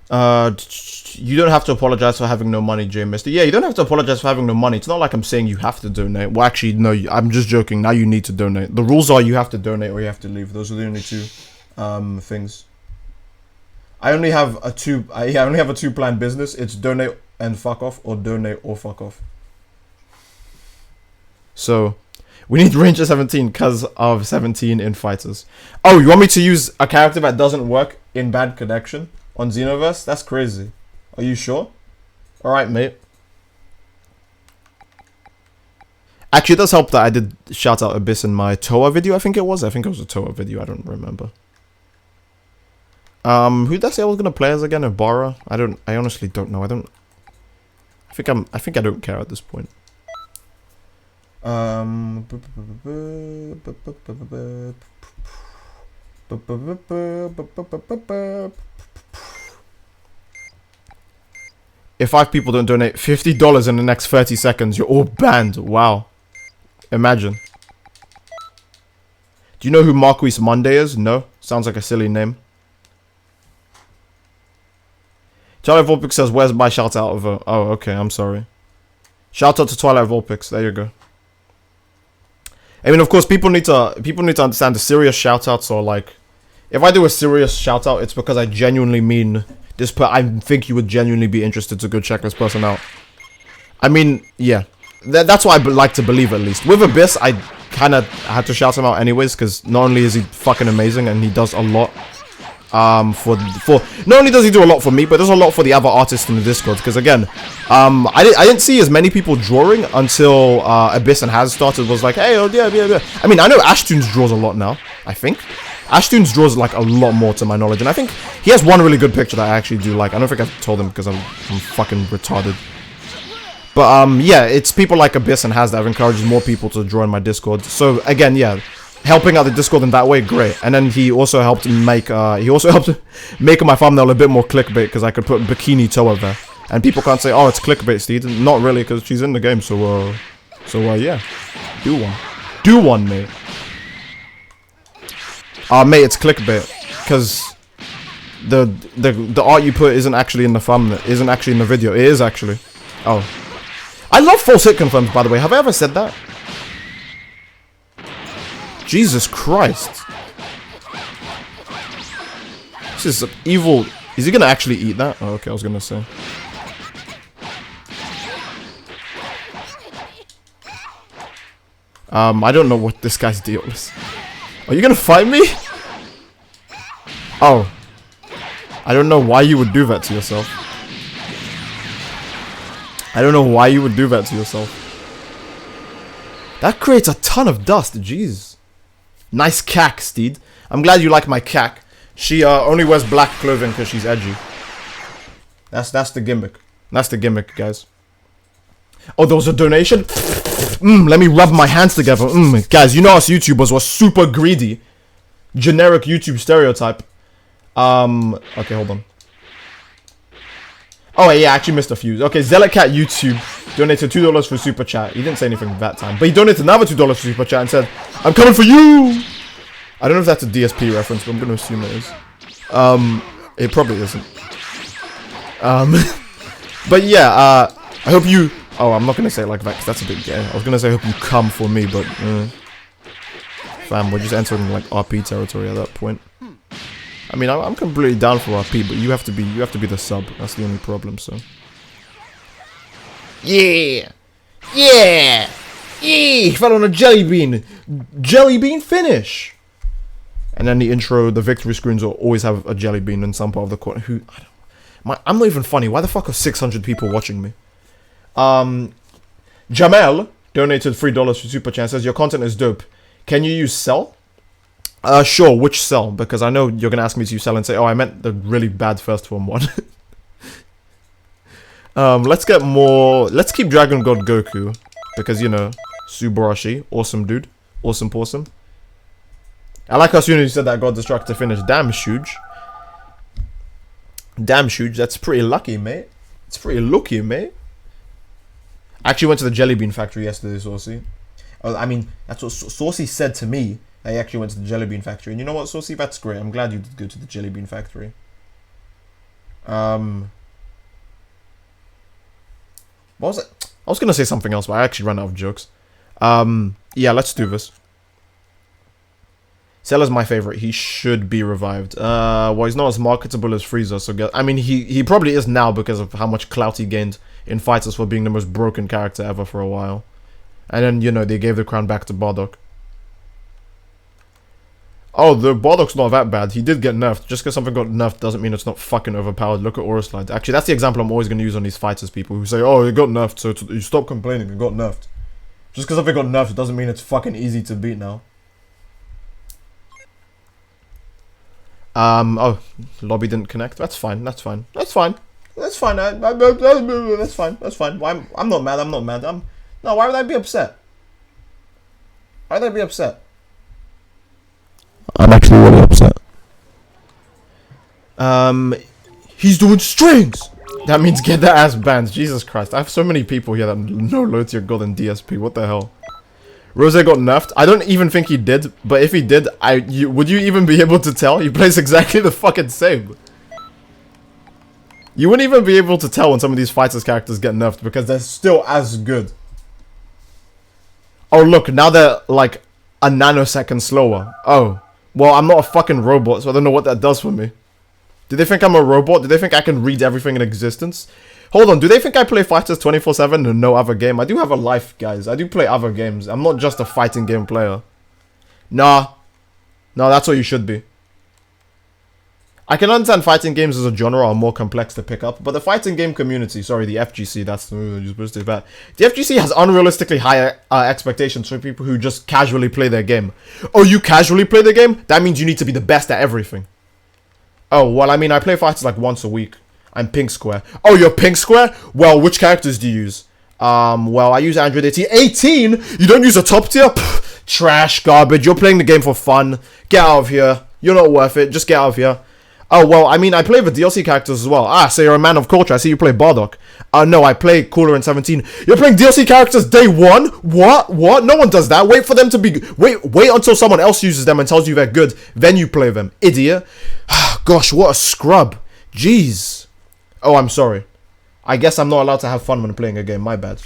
S1: You don't have to apologize for having no money, J Mister. Yeah, you don't have to apologize for having no money. It's not like I'm saying you have to donate. Well, actually, no, I'm just joking. Now you need to donate. The rules are you have to donate or you have to leave. Those are the only two things. I only have a two-plan business. It's donate and fuck off, or donate or fuck off. So, we need Ranger 17 because of 17 in fighters. Oh, you want me to use a character that doesn't work in bad connection on Xenoverse? That's crazy. Are you sure? Alright, mate. Actually, it does help that I did shout out Abyss in my Toa video, I think it was. I think it was a Toa video, I don't remember. Who did I say I was gonna play as again? Ibarra? I honestly don't know. I think I don't care at this point. If 5 people don't donate $50 in the next 30 seconds, you're all banned. Wow. Imagine. Do you know who Marquise Monday is? No? Sounds like a silly name. Twilight Vulpix says, where's my shout out of her? Oh, okay, I'm sorry. Shout out to Twilight Vulpix. There you go. I mean, of course, people need to understand the serious shout outs are like, if I do a serious shout out, it's because I genuinely mean this. I think you would genuinely be interested to go check this person out. I mean, yeah, that's what I like to believe at least. With Abyss, I kind of had to shout him out anyways because not only is he fucking amazing and he does a lot. For not only does he do a lot for me, but does a lot for the other artists in the Discord. Because again, I didn't see as many people drawing until Abyss and Has started. Was like, hey, oh yeah. I mean, I know Ashtoons draws a lot now. I think Ashtoons draws like a lot more to my knowledge, and I think he has one really good picture that I actually do like. I don't think I've told him because I'm fucking retarded. But yeah, it's people like Abyss and Has that have encouraged more people to draw in my Discord. So again, yeah. Helping out the Discord in that way, great. And then he also helped make my thumbnail a bit more clickbait because I could put Bikini Toa there, and people can't say, "Oh, it's clickbait, Steed." Not really, because she's in the game. So yeah, do one, mate. Mate, it's clickbait because the art you put isn't actually in the thumbnail, isn't actually in the video. It is actually. Oh, I love false hit confirms. By the way, have I ever said that? Jesus Christ. This is evil. Is he gonna actually eat that? Oh, okay, I was gonna say. I don't know what this guy's deal is. Are you gonna fight me? Oh. I don't know why you would do that to yourself. I don't know why you would do that to yourself. That creates a ton of dust, jeez. Nice cack, Steed. I'm glad you like my cack. She only wears black clothing because she's edgy. That's the gimmick. That's the gimmick, guys. Oh, there was a donation? Let me rub my hands together. Guys, you know us YouTubers were super greedy. Generic YouTube stereotype. Okay, hold on. Oh, yeah, I actually missed a few. Okay, Zealotcat YouTube donated $2 for Super Chat. He didn't say anything that time. But he donated another $2 for Super Chat and said, I'm coming for you! I don't know if that's a DSP reference, but I'm going to assume it is. It probably isn't. But yeah, I hope you... Oh, I'm not going to say it like that because that's a bit gay. I was going to say I hope you come for me, but... fam, we're just entering like RP territory at that point. I mean, I'm completely down for RP, but you have to be the sub. That's the only problem. So. Yeah, yeah, he fell on a jelly bean finish. And then the intro, the victory screens will always have a jelly bean in some part of the corner. I'm not even funny. Why the fuck are 600 people watching me? Jamel donated $3 for Super Chat. Says your content is dope. Can you use cell? Sure, which cell? Because I know you're gonna ask me to use cell and say, oh, I meant the really bad first form one. Let's keep Dragon God Goku. Because, you know, Subarashi, awesome dude. Awesome pawsome. I like how soon as you said that God Destructor finish. Damn, Shuge. Damn, Shuge, that's pretty lucky, mate. It's pretty lucky, mate. I actually went to the Jelly Bean Factory yesterday, Saucy. I mean, that's what Saucy said to me. I actually went to the Jelly Bean Factory. And you know what, Saucy? That's great. I'm glad you did go to the Jelly Bean Factory. What was it? I was gonna say something else, but I actually ran out of jokes. Yeah, let's do this. Cell's my favorite. He should be revived. Well, he's not as marketable as Frieza, so I mean, he probably is now because of how much clout he gained in Fighters for being the most broken character ever for a while. And then, you know, they gave the crown back to Bardock. Oh, the Bardock's not that bad. He did get nerfed. Just because something got nerfed doesn't mean it's not fucking overpowered. Look at Aura Slide. Actually, that's the example I'm always going to use on these Fighters people who say, oh, it got nerfed, so you stop complaining, it got nerfed. Just because something got nerfed doesn't mean it's fucking easy to beat now. Oh, lobby didn't connect. That's fine. That's fine. That's fine. That's fine. That's fine. That's fine. I'm not mad. I'm not mad. No, why would I be upset? Why would I be upset? I'm actually really upset. He's doing strings! That means get that ass banned. Jesus Christ. I have so many people here that know low tier god and DSP. What the hell? Rose got nerfed. I don't even think he did, but if he did, would you even be able to tell? He plays exactly the fucking same. You wouldn't even be able to tell when some of these fighters characters get nerfed because they're still as good. Oh look, now they're like a nanosecond slower. Oh. Well, I'm not a fucking robot, so I don't know what that does for me. Do they think I'm a robot? Do they think I can read everything in existence? Hold on, do they think I play Fighters 24/7 and no other game? I do have a life, guys. I do play other games. I'm not just a fighting game player. Nah. No, that's what you should be. I can understand fighting games as a genre are more complex to pick up, but the fighting game community, sorry, the FGC, that's you're supposed to say that. The FGC has unrealistically high expectations for people who just casually play their game. Oh, you casually play the game? That means you need to be the best at everything. Oh, well, I mean, I play fighters like once a week. I'm pink square. Oh, you're pink square? Well, which characters do you use? Well, I use Android 18. 18? You don't use a top tier? Pfft, trash, garbage. You're playing the game for fun. Get out of here. You're not worth it. Just get out of here. Oh, well, I mean, I play the DLC characters as well. Ah, so you're a man of culture. I see you play Bardock. No, I play Cooler in 17. You're playing DLC characters day one? What? What? No one does that. Wait for them to be... Wait until someone else uses them and tells you they're good. Then you play them. Idiot. Gosh, what a scrub. Jeez. Oh, I'm sorry. I guess I'm not allowed to have fun when playing a game. My bad.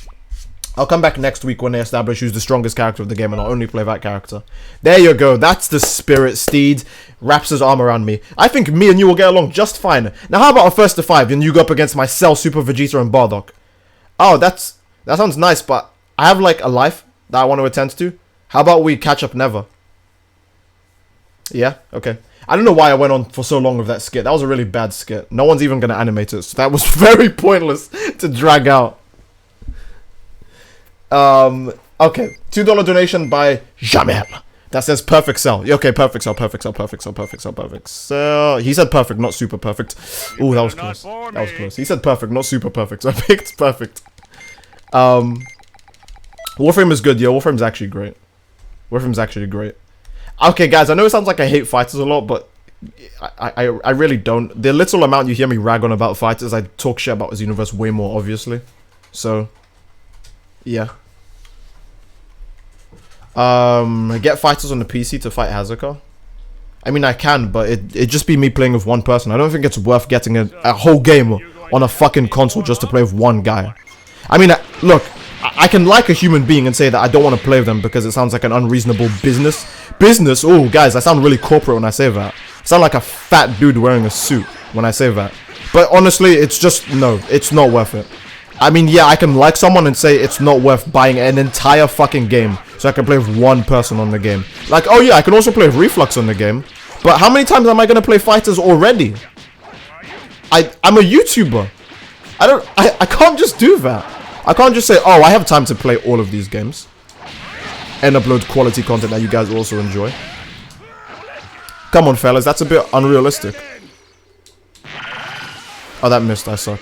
S1: I'll come back next week when they establish who's the strongest character of the game and I'll only play that character. There you go. That's the spirit, Steed. Wraps his arm around me. I think me and you will get along just fine. Now, how about a first to 5 and you go up against my Cell, Super Vegeta, and Bardock? Oh, that sounds nice, but I have, like, a life that I want to attend to. How about we catch up never? Yeah? Okay. I don't know why I went on for so long with that skit. That was a really bad skit. No one's even going to animate it, so that was very pointless to drag out. Okay, $2 donation by Jamel. That says perfect cell. Okay, perfect cell, perfect cell, perfect cell, perfect cell, perfect cell. He said perfect, not super perfect. Ooh, that was close. That was close. He said perfect, not super perfect. So I picked perfect. Warframe is good. Yeah, Warframe's actually great. Warframe's actually great. Okay, guys, I know it sounds like I hate fighters a lot, but I really don't. The little amount you hear me rag on about fighters, I talk shit about Xenoverse way more, obviously. So, yeah. Get fighters on the PC to fight Hazuka. I mean, I can, but it'd just be me playing with one person. I don't think it's worth getting a whole game on a fucking console just to play with one guy. I mean, look, I can like a human being and say that I don't want to play with them because it sounds like an unreasonable business. Business? Oh, guys, I sound really corporate when I say that. I sound like a fat dude wearing a suit when I say that. But honestly, it's just, no, it's not worth it. I mean, yeah, I can like someone and say it's not worth buying an entire fucking game so I can play with one person on the game. Like, oh yeah, I can also play with Reflux on the game. But how many times am I going to play fighters already? I'm a YouTuber. I can't just do that. I can't just say, oh, I have time to play all of these games and upload quality content that you guys also enjoy. Come on, fellas, that's a bit unrealistic. Oh, that missed. I suck.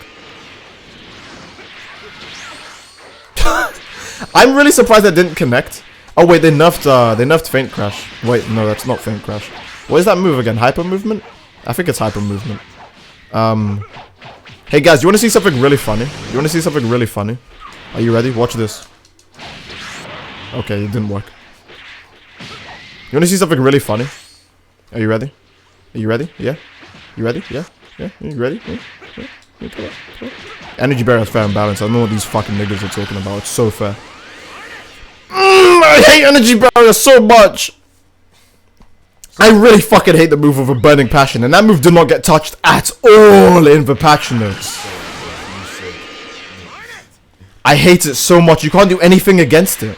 S1: I'm really surprised that didn't connect. Oh wait, they nerfed Faint Crash. Wait, no, that's not Faint Crash. What is that move again? Hyper movement? I think it's hyper movement. Hey guys, you want to see something really funny? You want to see something really funny? Are you ready? Watch this. Okay, it didn't work. You want to see something really funny? Are you ready? Are you ready? Yeah? You ready? Yeah? Yeah? Are you ready? Yeah? Energy barrier is fair and balanced. I know what these fucking niggas are talking about. It's so fair. I hate energy barrier so much. I really fucking hate the move of a burning passion, and that move did not get touched at all in the patch notes. I hate it so much. You can't do anything against it.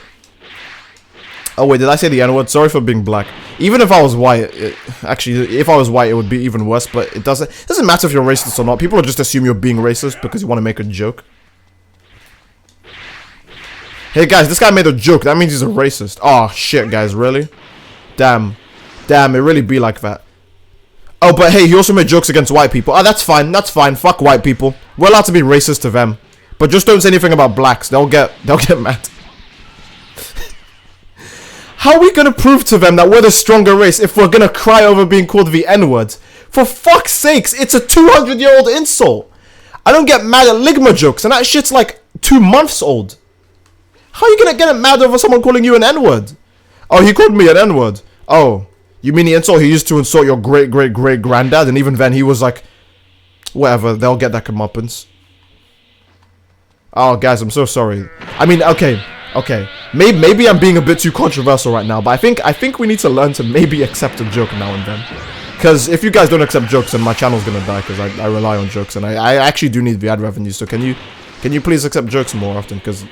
S1: Oh wait, did I say the N-word? Sorry for being black. Even if I was white, actually, if I was white, it would be even worse. But it doesn't matter if you're racist or not. People will just assume you're being racist because you want to make a joke. Hey guys, this guy made a joke. That means he's a racist. Oh shit, guys, really? Damn, it really be like that. Oh, but hey, he also made jokes against white people. Oh, that's fine. That's fine. Fuck white people. We're allowed to be racist to them, but just don't say anything about blacks. They'll get mad. How are we gonna prove to them that we're the stronger race if we're gonna cry over being called the N-word? For fuck's sakes, it's a 200-year-old insult. I don't get mad at Ligma jokes, and that shit's like 2 months old. How are you gonna get mad over someone calling you an N-word? Oh, he called me an N-word. Oh, you mean the insult he used to insult your great-great-great-granddad, and even then he was like, whatever, they'll get that comeuppance. Oh, guys, I'm so sorry. I mean, okay. Maybe I'm being a bit too controversial right now, but I think we need to learn to maybe accept a joke now and then. Because if you guys don't accept jokes, then my channel's gonna die, because I rely on jokes, and I actually do need the ad revenue, so can you please accept jokes more often? Because,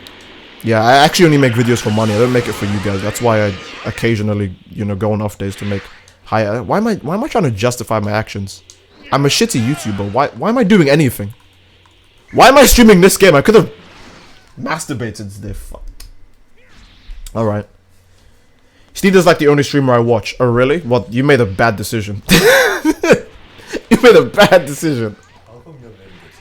S1: yeah, I actually only make videos for money. I don't make it for you guys. That's why I occasionally, you know, go on off days to make higher. Why am I trying to justify my actions? I'm a shitty YouTuber. Why am I doing anything? Why am I streaming this game? I could have masturbated today. Fuck. Alright. Steedoj's like the only streamer I watch. Oh, really? What? You made a bad decision. You made a bad decision.
S2: How come your name gets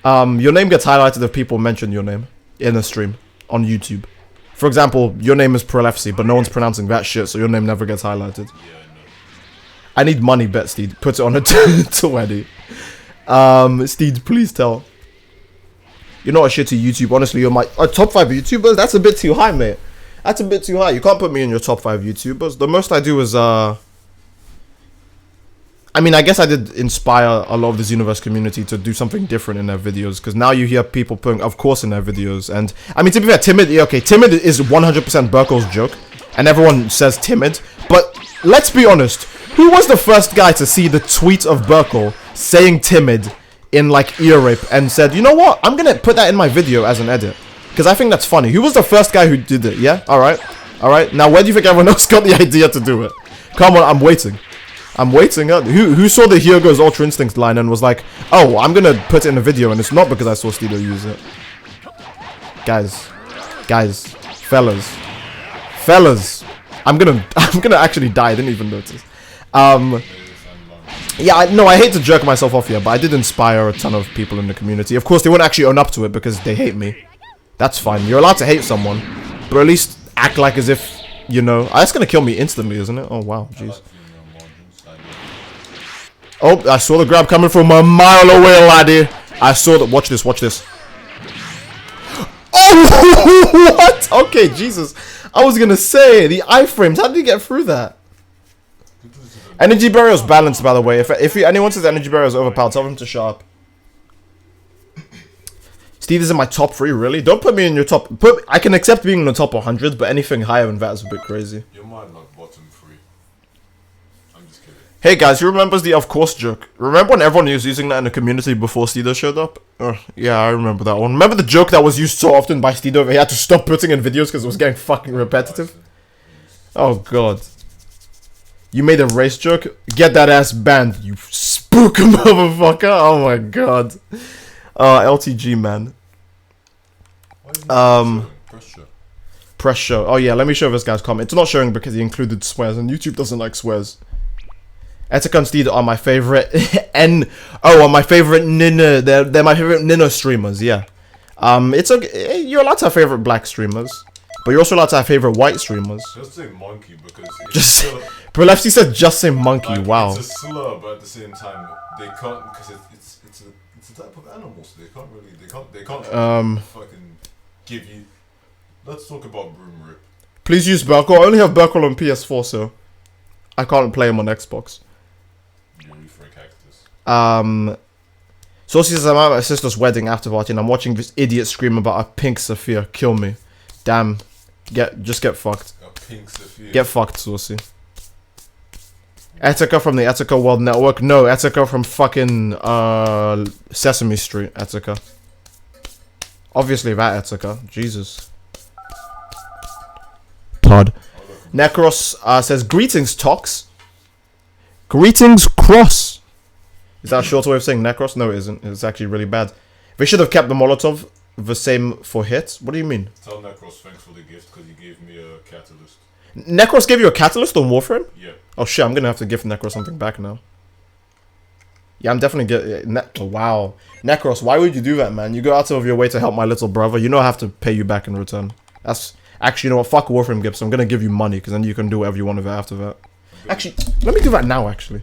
S2: highlighted?
S1: Your name gets highlighted if people mention your name in a stream on YouTube. For example, your name is Prolefsy, but no one's pronouncing that shit, so your name never gets highlighted.
S2: Yeah, I know.
S1: I need money, bet Steed. Put it on a 20. Steed, please tell. You're not a shitty YouTube. Honestly, you're my top 5 YouTubers. That's a bit too high, mate. That's a bit too high. You can't put me in your top 5 YouTubers. The most I do is I mean, I guess I did inspire a lot of the Xenoverse community to do something different in their videos, because now you hear people putting of course in their videos. And I mean, to be fair, timid, yeah, okay, timid is 100% Burkle's joke, and everyone says timid, but let's be honest, who was the first guy to see the tweet of Burkle saying timid in like ear rape and said, you know what, I'm gonna put that in my video as an edit, because I think that's funny? Who was the first guy who did it? Yeah, alright, now where do you think everyone else got the idea to do it? Come on, I'm waiting. Who saw the Here Goes Ultra Instinct line and was like, oh, I'm gonna put it in a video, and it's not because I saw Steedoj use it. Guys, fellas, I'm gonna actually die. I didn't even notice. Yeah, I hate to jerk myself off here, but I did inspire a ton of people in the community. Of course, they won't actually own up to it because they hate me. That's fine. You're allowed to hate someone, but at least act like as if, you know. That's gonna kill me instantly, isn't it? Oh wow, jeez. Oh, I saw the grab coming from a mile away, laddie. I saw that. Watch this. Oh, what? Okay, Jesus. I was gonna say the iframes. How did he get through that? Energy barrier's balanced, by the way. If anyone says energy barrier is overpowered, tell them to shut up. Steve is in my top 3, really? Don't put me in your top. I can accept being in the top 100, but anything higher than that is a bit crazy.
S2: You might like bottom 3. I'm just kidding.
S1: Hey guys, who remembers the of course joke? Remember when everyone was using that in the community before Steedoj showed up? Yeah, I remember that one. Remember the joke that was used so often by Steedoj? He had to stop putting in videos because it was getting fucking repetitive. Oh god. You made a race joke? Get that ass banned, you spook motherfucker. Oh my god. LTG, man. Press show. Oh yeah, let me show this guy's comment. It's not showing because he included swears, and YouTube doesn't like swears. Etika and Steedoj are my favorite are my favorite Nina. They're my favorite Nina streamers. Yeah. It's okay. You're allowed to have favorite black streamers, but you're also allowed to have favorite white streamers.
S2: Just say monkey because
S1: just Prolefsy said just say monkey.
S2: Like,
S1: wow.
S2: It's a slur, but at the same time they can't, because it's a type of animal, so they can't fucking give you. Let's talk about Broom Rip.
S1: Please use Burkle. I only have Burkle on PS4, so I can't play him on Xbox.
S2: You for a cactus.
S1: Saucy says, I'm at my sister's wedding after party and I'm watching this idiot scream about a pink Sophia. Kill me. Damn. Just get fucked.
S2: A pink Sophia.
S1: Get fucked, Saucy. Etika from the Etika World Network. No, Etika from fucking Sesame Street. Etika. Obviously that Etika. Jesus. Todd. Necros says, greetings, Tox. Greetings, Cross. Is that a shorter way of saying Necros? No, it isn't. It's actually really bad. They should have kept the Molotov the same for hits. What do you mean?
S2: Tell Necros thanks for the gift because he gave me a catalyst.
S1: Necros gave you a catalyst on Warframe?
S2: Yeah.
S1: Oh shit, I'm gonna have to give Necros something back now. Yeah, I'm definitely getting... wow. Necros, why would you do that, man? You go out of your way to help my little brother. You know I have to pay you back in return. That's... Actually, you know what? Fuck Warframe gifts. I'm gonna give you money, because then you can do whatever you want with it after that. Actually, let me do that now, actually.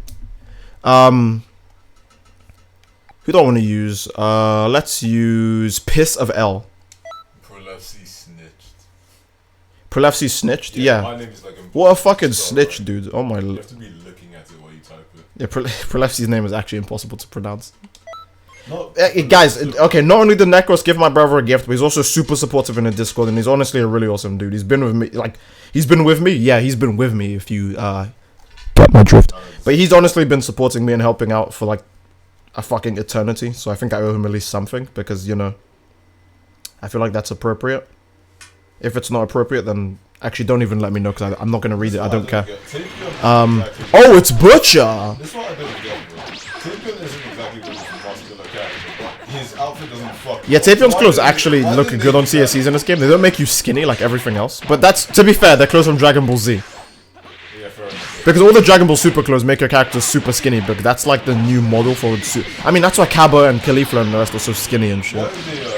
S1: Who do I want to use? Let's use Piss of L.
S2: Prolapsy snitched.
S1: Prolapsy snitched? Yeah.
S2: My name is like
S1: What a fucking snitch, dude. Oh my...
S2: You have to be looking at it while you type it.
S1: Yeah, Prolapsy's name is actually impossible to pronounce. Guys, okay, not only did Necros give my brother a gift, but he's also super supportive in the Discord, and he's honestly a really awesome dude. He's been with me, like, he's been with me? Yeah, he's been with me, if you, get my drift. But he's honestly been supporting me and helping out for, like, a fucking eternity, so I think I owe him at least something, because, you know, I feel like that's appropriate. If it's not appropriate, then actually don't even let me know, because I'm not going to read it, I don't care. Oh, it's Butcher!
S2: This is what I don't get, bro. Tapion isn't exactly the muscular character, but his outfit doesn't fuck.
S1: Yeah, Tapion's clothes actually look good on CSEs in this game. They don't make you skinny like everything else. But that's, to be fair, they're clothes from Dragon Ball Z.
S2: Yeah, fair enough.
S1: Because all the Dragon Ball Super clothes make your characters super skinny, but that's like the new model for the I mean, that's why Kaba and Caulifla and the rest are so skinny and shit.
S2: Why did they give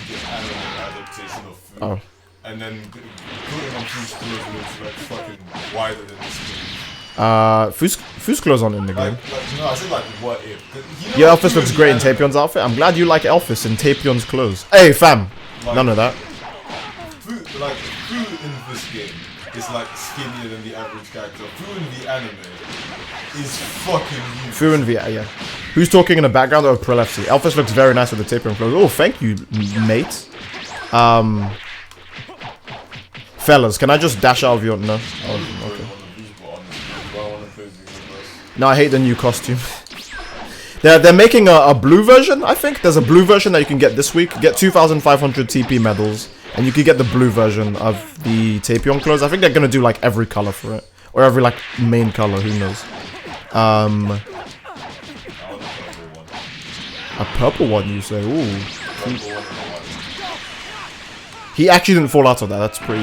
S2: the anime adaptation of food?
S1: Oh.
S2: And then putting on Food's clothes looks like fucking wider than this game.
S1: Foo's clothes aren't in the game.
S2: No, I said like, what if?
S1: Your Elphys looks great in Tapion's outfit. I'm glad you like Elphys in Tapion's clothes. Hey, fam.
S2: Like,
S1: none of that.
S2: Food in this game is like skinnier than the average character. Food in the anime is fucking huge.
S1: Fu and V, yeah. Who's talking in the background? Oh, Prolapsy. Elphys looks very nice with the Tapion clothes. Oh, thank you, mate. Fellas, can I just dash out of your... No? Oh, okay. No, I hate the new costume. They're making a blue version, I think. There's a blue version that you can get this week. Get 2,500 TP medals, and you can get the blue version of the Tapion clothes. I think they're gonna do like every color for it, or every like main color. Who knows? A purple one, you say? Ooh. He actually didn't fall out of that. That's pretty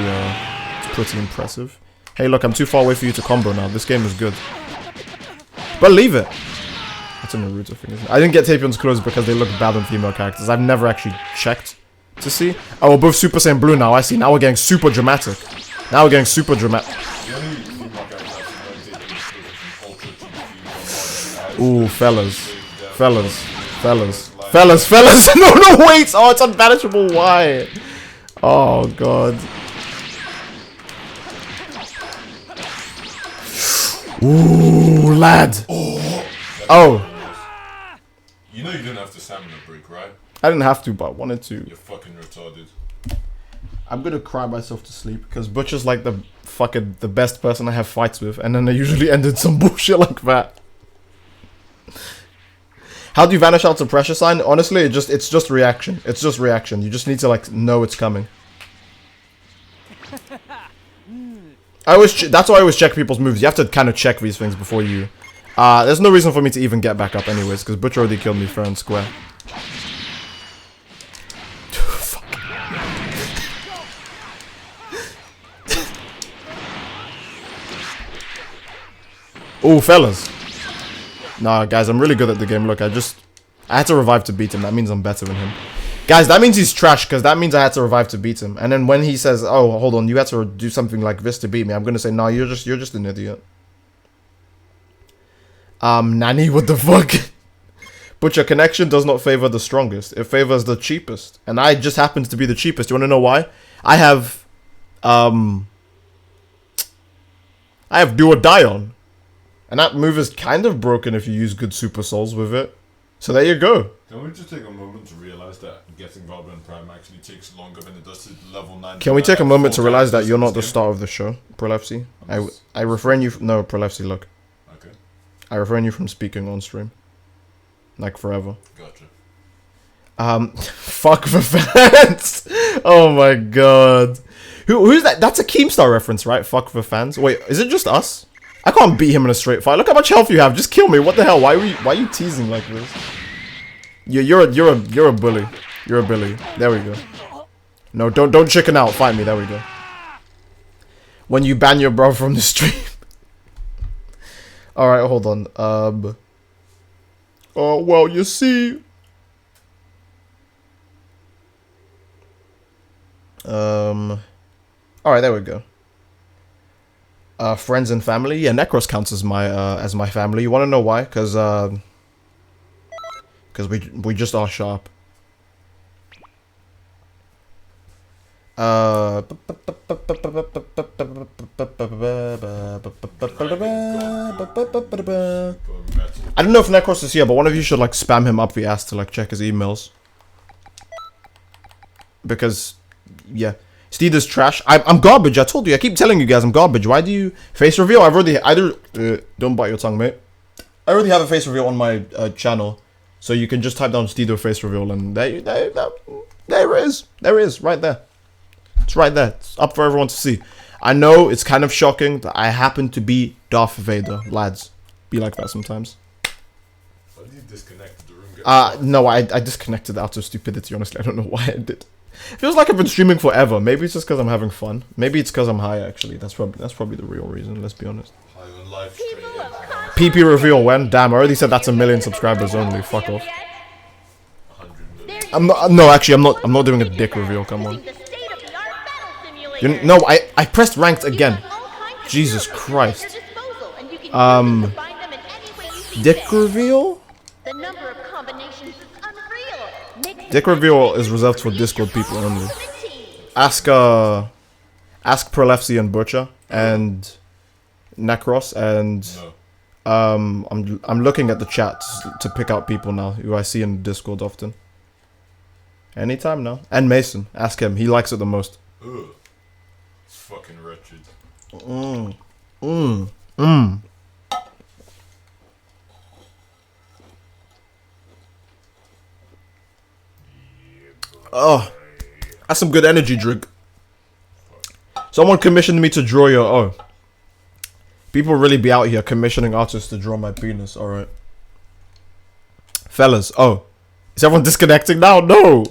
S1: impressive. Hey, look, I'm too far away for you to combo now. This game is good. Believe it. That's a Naruto thing, isn't it? I didn't get Tapion's clothes because they look bad on female characters. I've never actually checked to see. Oh, we're both Super Saiyan Blue now. I see. Now we're getting super dramatic. Now we're getting super dramatic. Ooh, fellas. No, wait. Oh, it's unmanageable. Why? Oh, God. Ooh, lad. Oh.
S2: You know you didn't have to stamina break, right?
S1: I didn't have to, but I wanted to.
S2: You're fucking retarded.
S1: I'm gonna cry myself to sleep because Butcher's like the best person I have fights with, and then they usually end in some bullshit like that. How do you vanish out to pressure sign? Honestly, it's just reaction. It's just reaction. You just need to like know it's coming. That's why I always check people's moves. You have to kind of check these things before you... there's no reason for me to even get back up anyways, because Butcher already killed me fair and square. Fuck. Ooh, fellas. Nah, guys, I'm really good at the game. Look, I had to revive to beat him. That means I'm better than him. Guys, that means he's trash, because that means I had to revive to beat him. And then when he says, oh, hold on, you had to do something like this to beat me, I'm going to say, nah, you're just an idiot. Nanny, what the fuck? Butcher, connection does not favor the strongest. It favors the cheapest. And I just happen to be the cheapest. You want to know why? I have do or die on. And that move is kind of broken if you use good super souls with it. So there you go.
S2: Can we just take a moment to realize that getting Valorant Prime actually takes longer than it does to level 9?
S1: Can we take a moment to realize that you're not the star of the show, Prolefsy? I refrain you from... No, Prolefsy, look.
S2: Okay.
S1: I refrain you from speaking on stream. Like, forever.
S2: Gotcha.
S1: Fuck the fans! Oh my god. Who's that? That's a Keemstar reference, right? Fuck the fans. Wait, is it just us? I can't beat him in a straight fight. Look how much health you have. Just kill me. What the hell? Why are you teasing like this? You're a bully. You're a bully. There we go. No, don't chicken out. Fight me. There we go. When you ban your bro from the stream. All right, hold on. Oh well, you see. All right, there we go. Friends and family. Yeah, Necros counts as my family. You want to know why? Because we just are sharp. I don't know if Necros is here, but one of you should like spam him up the ass to like check his emails. Because, yeah. Steed is trash. I'm garbage. I told you. I keep telling you guys I'm garbage. Why do you face reveal? I've already don't bite your tongue, mate. I already have a face reveal on my channel, so you can just type down Steedoj face reveal, and there it is. There it is, right there. It's right there. It's up for everyone to see. I know it's kind of shocking that I happen to be Darth Vader, lads. Be like that sometimes.
S2: Why did you disconnect the room?
S1: No, I disconnected out of stupidity. Honestly, I don't know why I did. Feels like I've been streaming forever. Maybe it's just because I'm having fun. Maybe it's because I'm high, actually. That's probably the real reason, let's be honest.
S2: High on live stream.
S1: PP reveal when? Damn, I already said that's 1 million subscribers only. Fuck off.
S2: 100 million.
S1: I'm not, no, actually, I'm not doing a dick reveal, come on. No, I pressed ranked again. Jesus Christ. Dick reveal? Dick reveal is reserved for Discord people only. Ask Prolefsy and Butcher and Necros and I'm looking at the chat to pick out people now who I see in Discord often. Anytime now. And Mason, ask him. He likes it the most.
S2: Ugh. It's fucking wretched.
S1: Oh, that's some good energy drink. Someone commissioned me to draw your... Oh. People really be out here commissioning artists to draw my penis. Alright. Fellas. Oh. Is everyone disconnecting now? No.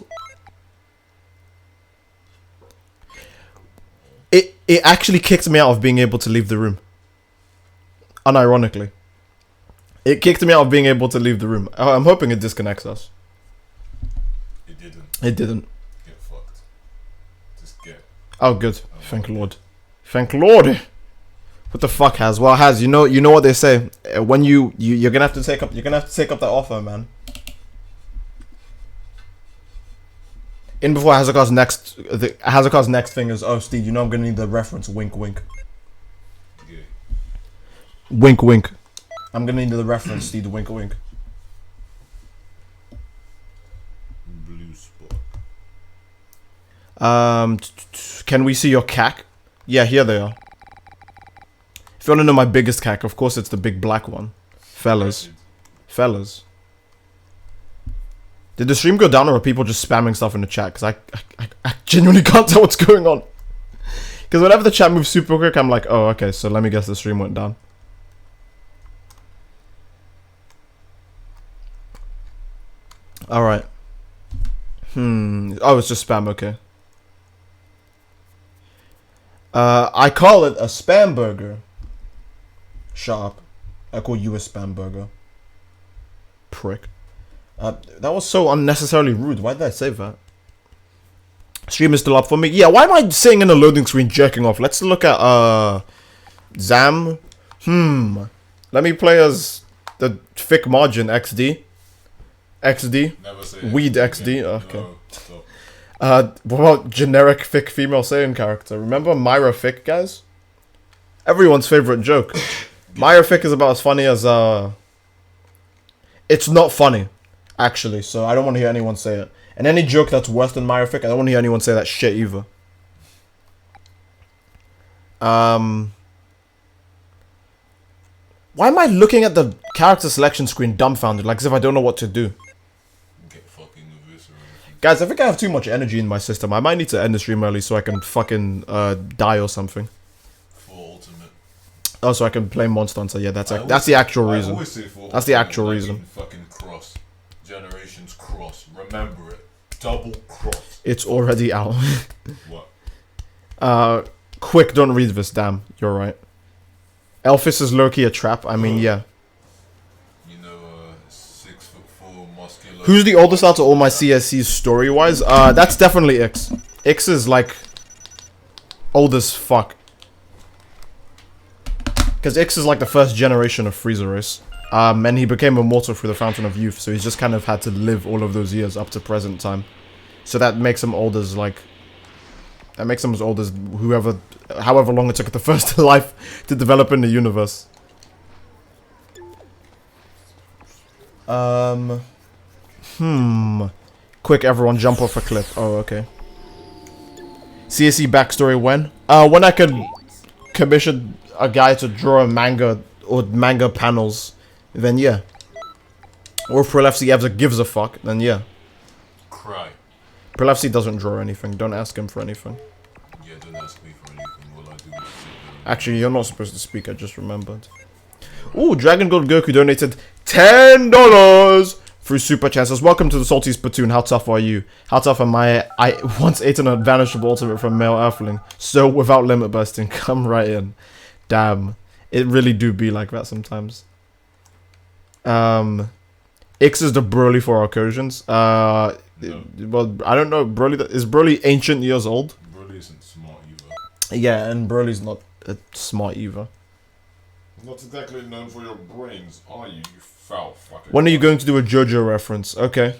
S1: It actually kicked me out of being able to leave the room. Unironically. It kicked me out of being able to leave the room. I'm hoping it disconnects us.
S2: It didn't.
S1: It didn't.
S2: Get fucked. Just get.
S1: Oh, good. Thank Lord. Thank Lord. What the fuck, Haz? Well, Haz, you know what they say. When you're gonna have to take up that offer, man. In before Hazakar's next thing is, oh, Steve, you know I'm gonna need the reference. Wink, wink.
S2: Yeah.
S1: Wink, wink. I'm gonna need the reference, Steve. Wink, wink.
S2: Blue spot.
S1: Can we see your cack? Yeah, here they are. If you want to know my biggest cack, of course it's the big black one. Fellas. Fellas. Did the stream go down or are people just spamming stuff in the chat? Because I genuinely can't tell what's going on. Because whenever the chat moves super quick, I'm like, oh, okay, so let me guess the stream went down. Alright. Oh, it's just spam, okay. I call it a spam burger. Shut up. I call you a spam burger. Prick. That was so unnecessarily rude. Why did I say that? Stream is still up for me. Yeah, why am I sitting in a loading screen jerking off? Let's look at Zam. Let me play as the thick margin XD. Weed XD. Okay.
S2: No,
S1: what about generic thick female Saiyan character? Remember Myra Thick, guys? Everyone's favorite joke. Myra Thick is about as funny as It's not funny. Actually, so I don't want to hear anyone say it. And any joke that's worse than Myofic, I don't want to hear anyone say that shit either. Why am I looking at the character selection screen dumbfounded, like as if I don't know what to do?
S2: Get fucking eviscerated.
S1: Guys, I think I have too much energy in my system. I might need to end the stream early so I can fucking die or something.
S2: For ultimate.
S1: Oh, so I can play Monster Hunter. Yeah, that's the actual reason.
S2: I always say for
S1: That's the actual
S2: ultimate,
S1: reason.
S2: Fucking cross. Generations cross. Remember it. Double cross.
S1: It's already out.
S2: What?
S1: Quick, don't read this. Damn, you're right. Elphys is low-key a trap. I mean, yeah.
S2: You know, 6'4" muscular.
S1: Who's the oldest out of all my CSCs story-wise? That's definitely Ix. Ix is like old as fuck. Because Ix is like the first generation of Freezer race. And he became immortal through the Fountain of Youth, so he's just kind of had to live all of those years up to present time. So that makes him old as like... That makes him as old as however long it took the first life to develop in the universe. Quick, everyone, jump off a cliff. Oh, okay. CSE backstory when? When I could commission a guy to draw a manga or manga panels, then yeah. Or if Prolefsy ever gives a fuck, then yeah.
S2: Cry.
S1: Prolefsy doesn't draw anything. Don't ask him for anything.
S2: Yeah, don't ask me for anything. All I do is sit there.
S1: Actually, you're not supposed to speak. I just remembered. Ooh, Dragon God Goku donated $10 through Super Chances. Welcome to the Salty Splatoon. How tough are you? How tough am I? I once ate an vanishable ultimate from male Earthling. So without limit bursting, come right in. Damn. It really do be like that sometimes. Ix is the Broly for Arcosians.
S2: No.
S1: Well, I don't know. Is Broly ancient years old?
S2: Broly isn't smart either.
S1: Yeah, and Broly's not smart either.
S2: Not exactly known for your brains, are you, you foul fucker?
S1: When are you going to do a JoJo reference? Okay.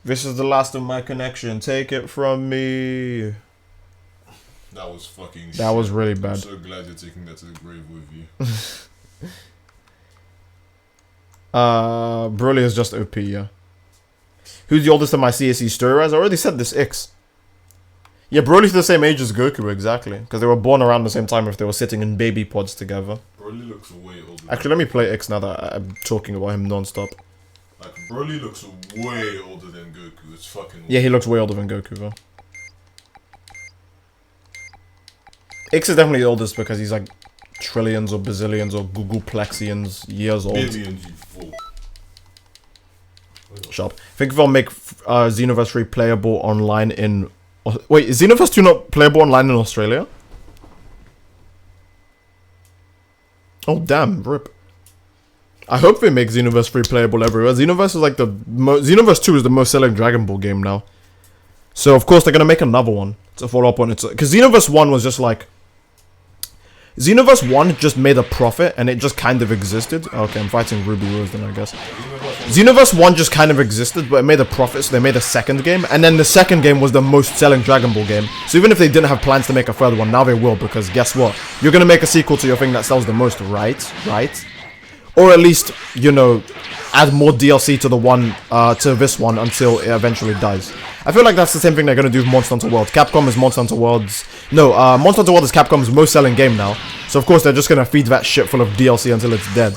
S1: This is the last of my connection. Take it from me.
S2: That was fucking
S1: That was really
S2: I'm
S1: bad.
S2: so glad you're taking that to the grave with you.
S1: Broly is just OP, yeah. Who's the oldest of my CSE story-wise? I already said this, Ix. Yeah, Broly's the same age as Goku, exactly. Because they were born around the same time if they were sitting in baby pods together.
S2: Broly looks way older.
S1: Actually, let me play Ix now that I'm talking about him non-stop.
S2: Like, Broly looks way older than Goku. It's fucking...
S1: Yeah, he looks way older than Goku, though. Ix is definitely the oldest because he's like trillions or bazillions or Googleplexians years old.
S2: Billions, you fool.
S1: Sharp. Think if I'll make Xenoverse 3 playable online in... Wait, is Xenoverse 2 not playable online in Australia? Oh, damn. Rip. I hope they make Xenoverse 3 playable everywhere. Xenoverse is like the... Xenoverse 2 is the most selling Dragon Ball game now. So, of course, they're going to make another one to follow up on it. Because Xenoverse 1 was just like... Xenoverse 1 just made a profit, and it just kind of existed. Okay, I'm fighting Ruby Rose then, I guess. Xenoverse 1 just kind of existed, but it made a profit, so they made a second game. And then the second game was the most selling Dragon Ball game. So even if they didn't have plans to make a third one, now they will, because guess what? You're going to make a sequel to your thing that sells the most, right? Right? Or at least, you know, add more DLC to the one, to this one until it eventually dies. I feel like that's the same thing they're going to do with Monster Hunter World. Capcom is Monster Hunter World's... No, Monster Hunter World is Capcom's most selling game now. So of course they're just going to feed that shit full of DLC until it's dead.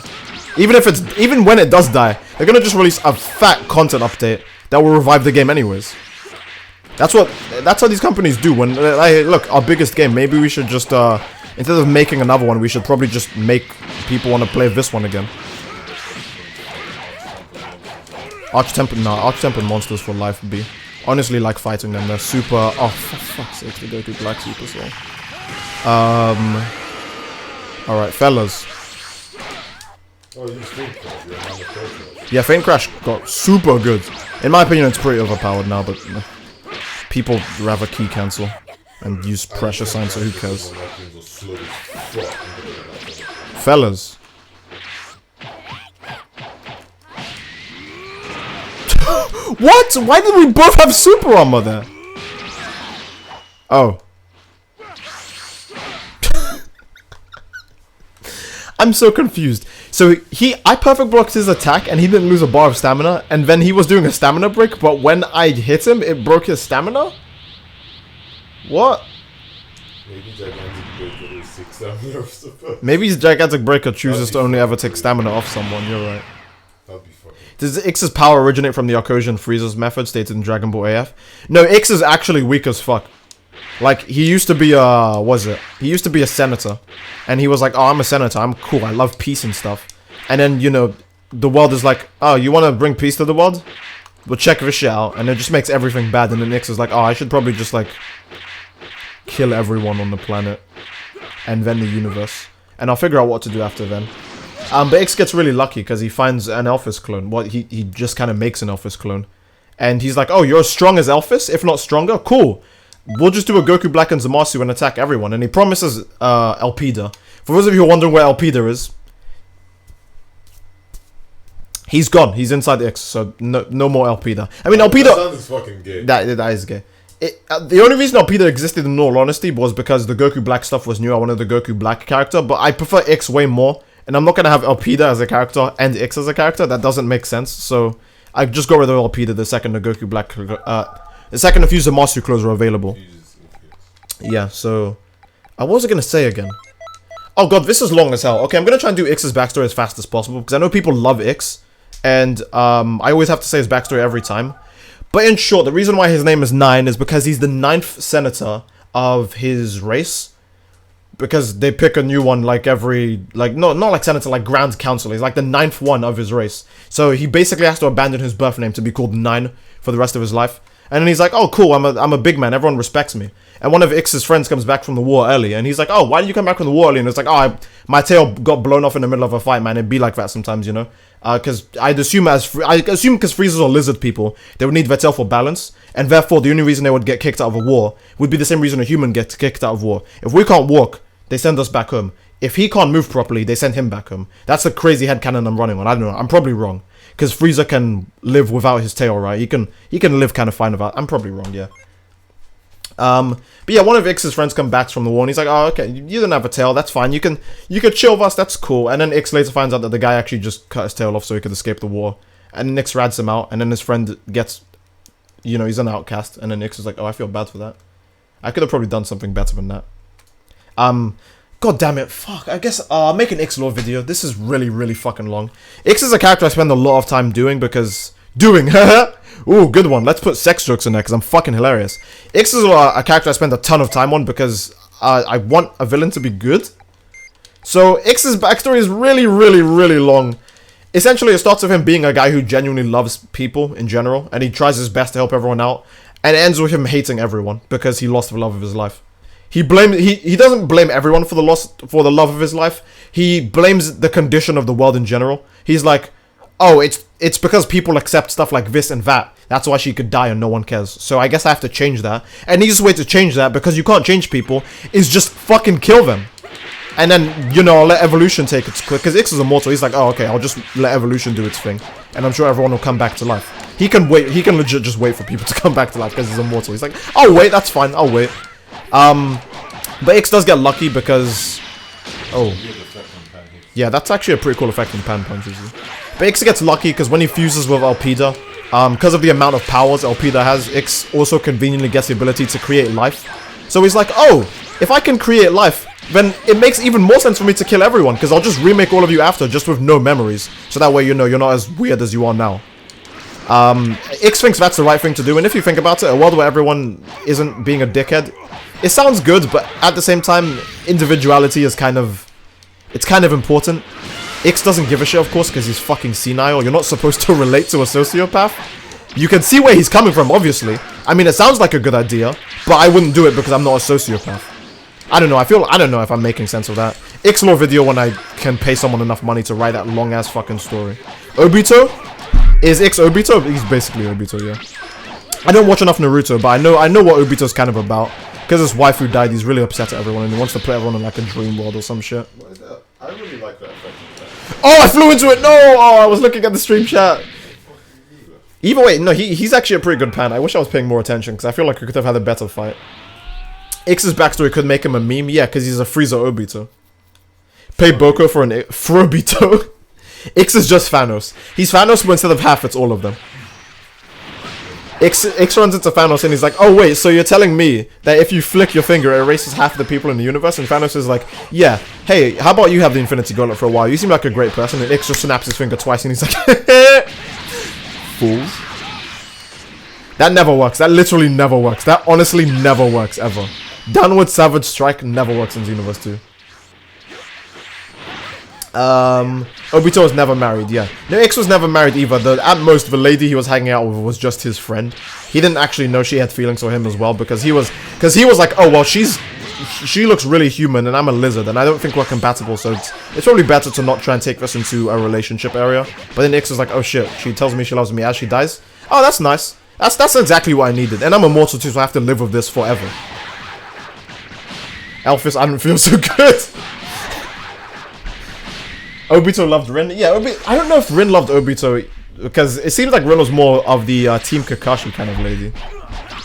S1: Even when it does die, they're going to just release a fat content update that will revive the game anyways. That's how these companies do. When, look, our biggest game, maybe we should just, instead of making another one, we should probably just make people want to play this one again. Arch-Tempered Monsters for life, B. Honestly, like fighting them. They're super... Oh, for fuck's sake, they go to Black Super Soul. Alright, fellas.
S2: Oh, you Feint Crash. You're another Crash.
S1: Yeah, Feint Crash got super good. In my opinion, it's pretty overpowered now, but... people rather key cancel and use pressure sign, so who cares? Fellas. What? Why did we both have super armor there? Oh. I'm so confused. So I perfect blocked his attack and he didn't lose a bar of stamina. And then he was doing a stamina break, but when I hit him, it broke his stamina? What?
S2: Maybe Gigantic Breaker is 6 stamina or something.
S1: Maybe his Gigantic Breaker chooses to only ever take stamina off someone, you're right.
S2: That'd be fucking...
S1: Does X's power originate from the Arcosian Freezer's method stated in Dragon Ball AF? No, X is actually weak as fuck. Like, he used to be he used to be a senator. And he was like, oh, I'm a senator, I'm cool, I love peace and stuff. And then, you know, the world is like, oh, you want to bring peace to the world? Well, check this shit out. And it just makes everything bad. And then X is like, oh, I should probably just, like, kill everyone on the planet. And then the universe. And I'll figure out what to do after then. But X gets really lucky because he finds an Elphys clone. Well, he just kind of makes an Elphys clone. And he's like, oh, you're as strong as Elphys? If not stronger? Cool. We'll just do a Goku Black and Zamasu and attack everyone. And he promises Elpida. For those of you who are wondering where Elpida is, he's gone. He's inside X, so no more Elpida. I mean, Elpida...
S2: That sounds fucking gay.
S1: That is gay. The only reason Elpida existed, in all honesty, was because the Goku Black stuff was new. I wanted the Goku Black character, but I prefer X way more. And I'm not going to have Elpida as a character and X as a character. That doesn't make sense. So I just got rid of Elpida the second the Goku Black... the second a few Zamasu clothes are available. Yeah, so... what was I going to say again? Oh god, this is long as hell. Okay, I'm going to try and do X's backstory as fast as possible. Because I know people love X. And I always have to say his backstory every time. But in short, the reason why his name is 9 is because he's the 9th senator of his race. Because they pick a new one like every... Like, not like senator, like grand council. He's like the 9th one of his race. So he basically has to abandon his birth name to be called 9 for the rest of his life. And then he's like, oh cool, I'm a big man, everyone respects me. And one of X's friends comes back from the war early. And he's like, oh, why did you come back from the war early? And it's like, oh, my tail got blown off in the middle of a fight, man. It'd be like that sometimes, you know. Because I'd assume because freezers are lizard people, they would need their tail for balance. And therefore, the only reason they would get kicked out of a war would be the same reason a human gets kicked out of war. If we can't walk, they send us back home. If he can't move properly, they send him back home. That's the crazy headcanon I'm running on. I don't know. I'm probably wrong. Because Frieza can live without his tail, right? He can live kind of fine without... I'm probably wrong, yeah. But yeah, one of X's friends comes back from the war and he's like, oh, okay, you don't have a tail, that's fine. You can chill with us, that's cool. And then X later finds out that the guy actually just cut his tail off so he could escape the war. And then X rats him out, and then his friend gets... You know, he's an outcast. And then X is like, oh, I feel bad for that. I could have probably done something better than that. God damn it, fuck, I guess I'll make an X lore video. This is really, really fucking long. X is a character I spend a lot of time doing because... Ooh, good one. Let's put sex jokes in there because I'm fucking hilarious. X is a character I spend a ton of time on because I want a villain to be good. So X's backstory is really, really, really long. Essentially, it starts with him being a guy who genuinely loves people in general. And he tries his best to help everyone out. And it ends with him hating everyone because he lost the love of his life. He doesn't blame everyone for the love of his life. He blames the condition of the world in general. He's like, oh, it's because people accept stuff like this and that. That's why she could die and no one cares. So I guess I have to change that. And the easiest way to change that, because you can't change people, is just fucking kill them. And then, you know, I'll let evolution take its click. Because X is immortal. He's like, oh, okay, I'll just let evolution do its thing. And I'm sure everyone will come back to life. He can wait. He can legit just wait for people to come back to life because he's immortal. He's like, oh, wait, that's fine. I'll wait. But X does get lucky because... Oh. Yeah, that's actually a pretty cool effect in Pan Punches. But X gets lucky because when he fuses with Elpida, because of the amount of powers Elpida has, X also conveniently gets the ability to create life. So he's like, oh, if I can create life, then it makes even more sense for me to kill everyone because I'll just remake all of you after just with no memories. So that way, you know, you're not as weird as you are now. X thinks that's the right thing to do, and if you think about it, a world where everyone isn't being a dickhead, it sounds good, but at the same time, individuality is kind of important. X doesn't give a shit, of course, because he's fucking senile. You're not supposed to relate to a sociopath. You can see where he's coming from, obviously. I mean, it sounds like a good idea, but I wouldn't do it because I'm not a sociopath. I don't know, I don't know if I'm making sense of that. X lore video when I can pay someone enough money to write that long-ass fucking story. Obito? Is X Obito? He's basically Obito, yeah. I don't watch enough Naruto, but I know what Obito's kind of about. Because his waifu died, he's really upset at everyone, and he wants to put everyone in like a dream world or some shit.
S2: What is that? I really like that effect.
S1: Oh, I flew into it! No! Oh, I was looking at the stream chat. Either way, no, he's actually a pretty good pan. I wish I was paying more attention, because I feel like we could have had a better fight. X's backstory could make him a meme, yeah, because he's a Frieza Obito. Pay Boko for an Frobito. Ix is just Thanos. He's Thanos, but instead of half, it's all of them. Ix runs into Thanos and he's like, oh wait, so you're telling me that if you flick your finger, it erases half the people in the universe? And Thanos is like, yeah, hey, how about you have the Infinity Gauntlet for a while? You seem like a great person. And Ix just snaps his finger twice and he's like, fools. That never works. That literally never works. That honestly never works, ever. Downward Savage Strike never works in Xenoverse 2. Obito was never married, yeah. No, Ix was never married either. At most, the lady he was hanging out with was just his friend. He didn't actually know she had feelings for him as well, because he was like, oh, well, she looks really human, and I'm a lizard, and I don't think we're compatible, so it's probably better to not try and take this into a relationship area. But then Ix is like, oh shit, she tells me she loves me as she dies. Oh, that's nice. That's exactly what I needed. And I'm immortal too, so I have to live with this forever. Elphys, I don't feel so good. Obito loved Rin. Yeah, I don't know if Rin loved Obito, because it seems like Rin was more of the Team Kakashi kind of lady.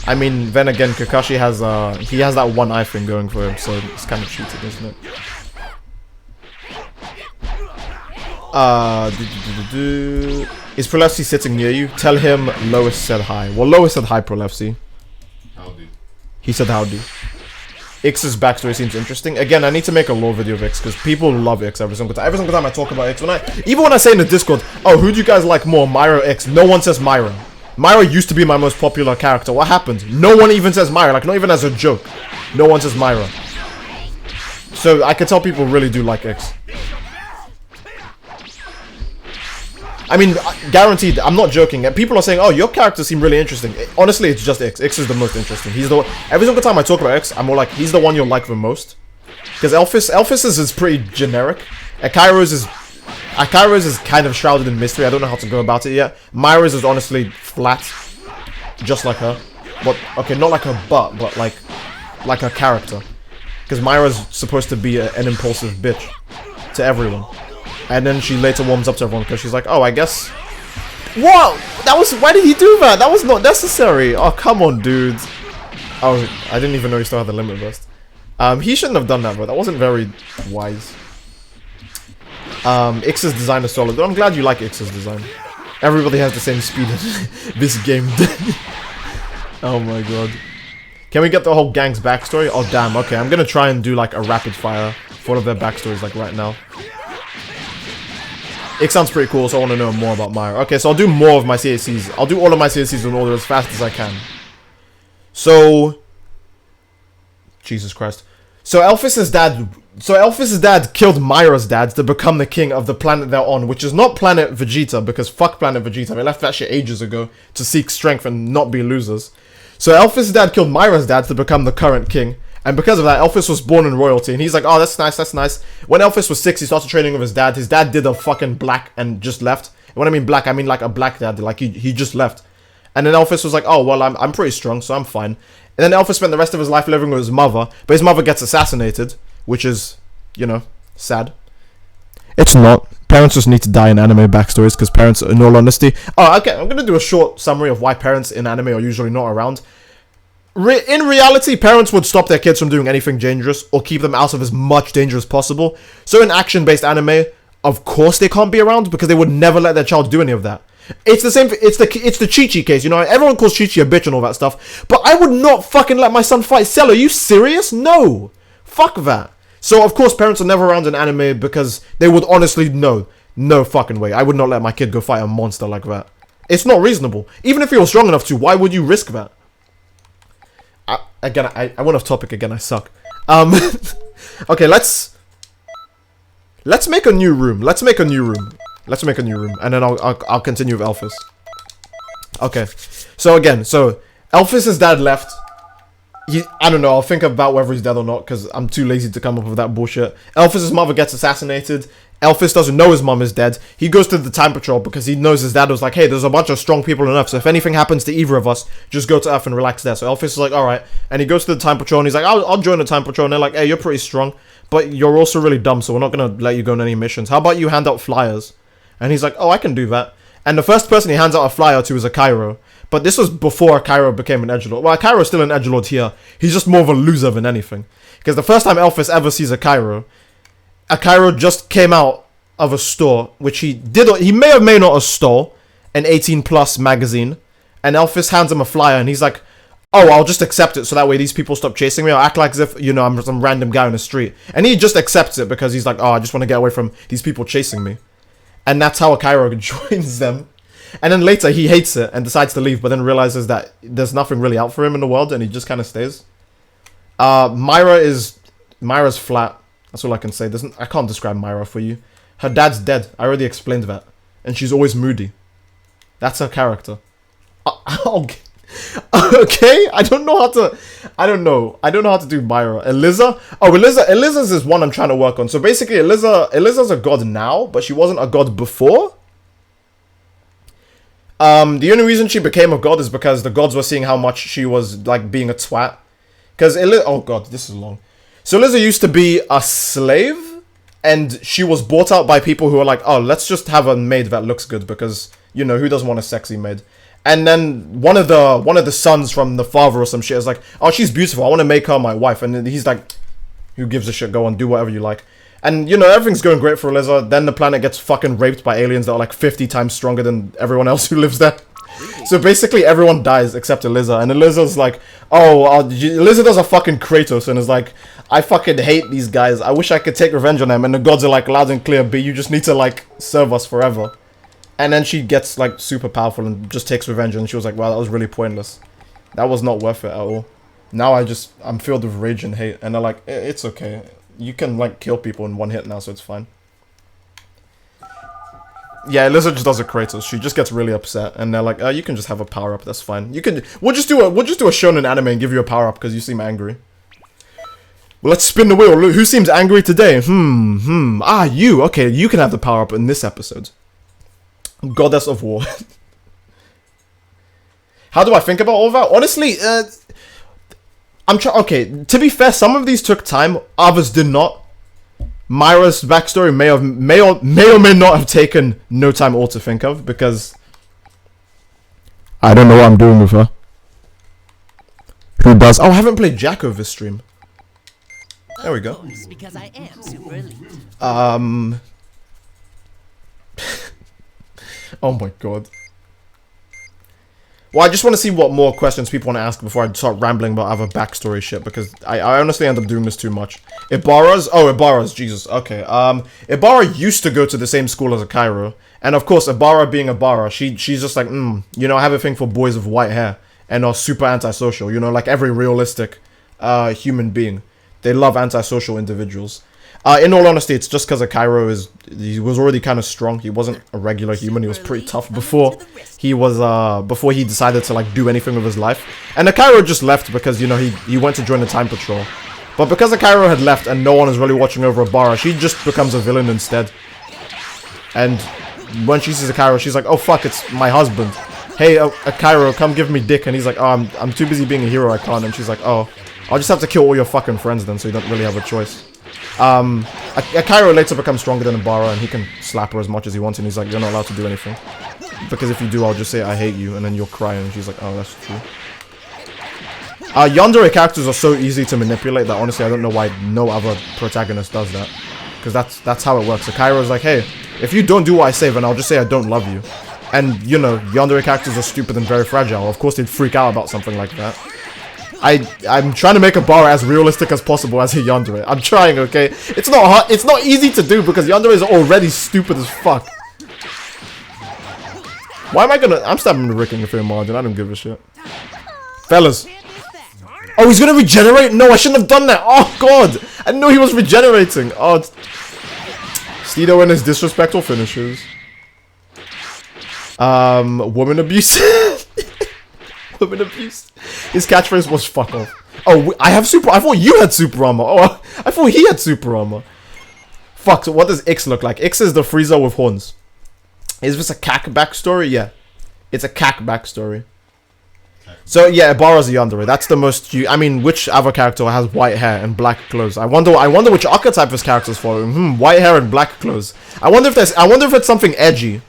S1: I mean, then again, Kakashi has that one eye thing going for him, so it's kind of cheated, isn't it? Is Prolefsy sitting near you? Tell him Lois said hi. Well, Lois said hi, Prolefsy.
S2: Howdy.
S1: He said howdy. Ix's backstory seems interesting. Again, I need to make a lore video of Ix, because people love Ix every single time. Every single time I talk about Ix, even when I say in the Discord, oh, who do you guys like more, Myra or Ix? No one says Myra. Myra used to be my most popular character. What happened? No one even says Myra, like not even as a joke. No one says Myra. So I can tell people really do like Ix. I mean, guaranteed, I'm not joking. People are saying, oh, your characters seem really interesting. Honestly, it's just Ix. Ix is the most interesting. He's the one. Every single time I talk about Ix, I'm more like, he's the one you'll like the most. Because Elphys is pretty generic. Akairo's is kind of shrouded in mystery. I don't know how to go about it yet. Myra's is honestly flat. Just like her. But, okay, not like her butt, but like her character. Because Myra's supposed to be an impulsive bitch. To everyone. And then she later warms up to everyone because she's like, oh, I guess... What? Why did he do that? That was not necessary. Oh, come on, dude. Oh, I didn't even know he still had the limit burst. He shouldn't have done that, but that wasn't very wise. Ix's design is solid. I'm glad you like Ix's design. Everybody has the same speed in this game. Oh my god. Can we get the whole gang's backstory? Oh, damn. Okay, I'm gonna try and do like a rapid fire for all of their backstories like right now. Ix sounds pretty cool, so I want to know more about Myra. Okay, so I'll do more of my CACs. I'll do all of my CACs in order as fast as I can. So... Jesus Christ. So Elphys' dad killed Myra's dad to become the king of the planet they're on, which is not Planet Vegeta, because fuck Planet Vegeta. They left that shit ages ago to seek strength and not be losers. So Elphys' dad killed Myra's dad to become the current king. And because of that, Elphys was born in royalty. And he's like, oh, that's nice, that's nice. When Elphys was 6, he started training with his dad. His dad did a fucking black and just left. And when I mean black, I mean like a black dad. Like, he just left. And then Elphys was like, oh, well, I'm pretty strong, so I'm fine. And then Elphys spent the rest of his life living with his mother. But his mother gets assassinated, which is, you know, sad. It's not. Parents just need to die in anime backstories, because parents, in all honesty... Oh, okay, I'm going to do a short summary of why parents in anime are usually not around. In reality, parents would stop their kids from doing anything dangerous or keep them out of as much danger as possible. So in action-based anime, of course they can't be around because they would never let their child do any of that. It's the same. It's the Chi-Chi case, you know. Everyone calls Chi-Chi a bitch and all that stuff, but I would not fucking let my son fight Cell. Are you serious? No, fuck that. So of course parents are never around in anime because they would honestly no fucking way. I would not let my kid go fight a monster like that. It's not reasonable. Even if he was strong enough to, why would you risk that? I went off topic again. I suck. Okay, let's make a new room. Let's make a new room, and then I'll continue with Elphys. Okay, so Elphys' dad left. I don't know. I'll think about whether he's dead or not because I'm too lazy to come up with that bullshit. Elphys' mother gets assassinated. Elphys doesn't know his mom is dead. He goes to the time patrol because he knows his dad was like, hey, there's a bunch of strong people on Earth, so if anything happens to either of us, just go to Earth and relax there. So Elphys is like, alright. And he goes to the time patrol and he's like, I'll join the time patrol. And they're like, hey, you're pretty strong, but you're also really dumb, so we're not going to let you go on any missions. How about you hand out flyers? And he's like, oh, I can do that. And the first person he hands out a flyer to is a Cairo. But this was before Cairo became an edgelord. Well, Cairo's still an edgelord here. He's just more of a loser than anything. Because the first time Elphys ever sees a Cairo just came out of a store, which he may or may not have stole, an 18+ magazine, and Elphys hands him a flyer, and he's like, oh, I'll just accept it so that way these people stop chasing me. I'll act like as if, you know, I'm some random guy on the street. And he just accepts it because he's like, oh, I just want to get away from these people chasing me. And that's how Cairo joins them. And then later he hates it and decides to leave, but then realizes that there's nothing really out for him in the world, and he just kind of stays. Myra's flat. That's all I can say. I can't describe Myra for you. Her dad's dead. I already explained that. And she's always moody. That's her character. Okay. I don't know how to do Myra. Eliza? Oh, Eliza's is one I'm trying to work on. So basically, Eliza's a god now, but she wasn't a god before. The only reason she became a god is because the gods were seeing how much she was, like, being a twat. Because oh god, this is long. So Eliza used to be a slave, and she was bought out by people who were like, oh, let's just have a maid that looks good, because, you know, who doesn't want a sexy maid? And then one of the sons from the father or some shit is like, oh, she's beautiful, I want to make her my wife. And then he's like, who gives a shit, go on, do whatever you like. And, you know, everything's going great for Eliza. Then the planet gets fucking raped by aliens that are like 50 times stronger than everyone else who lives there. So basically everyone dies except Eliza. And Eliza's like, oh, Eliza does a fucking Kratos and is like, I fucking hate these guys, I wish I could take revenge on them. And the gods are like, loud and clear, B, you just need to, like, serve us forever. And then she gets, like, super powerful and just takes revenge. And she was like, wow, that was really pointless. That was not worth it at all. Now I'm filled with rage and hate. And they're like, it's okay. You can, like, kill people in one hit now, so it's fine. Yeah, Eliza just does a Kratos. She just gets really upset. And they're like, you can just have a power-up, that's fine. We'll just do a shonen anime and give you a power-up because you seem angry. Well, let's spin the wheel. Who seems angry today? You. Okay, you can have the power-up in this episode. Goddess of War. How do I think about all that? Honestly, okay, to be fair, some of these took time, others did not. Myra's backstory may or may not have taken no time at all to think of, because I don't know what I'm doing with her. Who does? Oh, I haven't played Jacko this stream. There we go.
S4: Because I am super elite.
S1: Oh my god. Well, I just want to see what more questions people want to ask before I start rambling about other backstory shit, because I honestly end up doing this too much. Ibarra's, Jesus, okay. Ibarra used to go to the same school as Cairo, and of course, Ibarra being Ibarra, she's just like, you know, I have a thing for boys with white hair, and are super antisocial, you know, like every realistic human being. They love antisocial individuals. In all honesty, it's just because Cairo he was already kind of strong. He wasn't a regular human. He was pretty tough before he decided to, like, do anything with his life. And Cairo just left because, you know, he went to join the Time Patrol. But because Cairo had left and no one is really watching over Ibarra, she just becomes a villain instead. And when she sees Cairo, she's like, oh fuck, it's my husband. Hey, Cairo, come give me dick. And he's like, oh, I'm too busy being a hero, I can't. And she's like, oh, I'll just have to kill all your fucking friends then, so you don't really have a choice. Cairo later becomes stronger than Ibarra, and he can slap her as much as he wants, and he's like, you're not allowed to do anything. Because if you do, I'll just say I hate you, and then you'll cry, and she's like, oh, that's true. Yandere characters are so easy to manipulate that honestly I don't know why no other protagonist does that. Because that's how it works. So Cairo's like, hey, if you don't do what I say, then I'll just say I don't love you. And, you know, Yandere characters are stupid and very fragile. Of course they'd freak out about something like that. I'm trying to make a bar as realistic as possible as a Yandere. I'm trying, okay? It's not hard. It's not easy to do because Yandere is already stupid as fuck. Why am I gonna... I'm stabbing the Rick in the fair margin. I don't give a shit. Fellas. Oh, he's gonna regenerate? No, I shouldn't have done that. Oh, God. I didn't know he was regenerating. Oh, Steedoj and his disrespectful finishes. Woman abuse. Woman abuse. His catchphrase was fuck off. Oh, I have super... I thought you had super armor. Oh, I thought he had super armor. Fuck, so what does X look like? X is the Frieza with horns. Is this a cack backstory? Yeah. It's a cack backstory. So, yeah, Ibarra's a Yandere. That's the most... I mean, which other character has white hair and black clothes? I wonder which archetype this character's following. White hair and black clothes. I wonder if it's something edgy.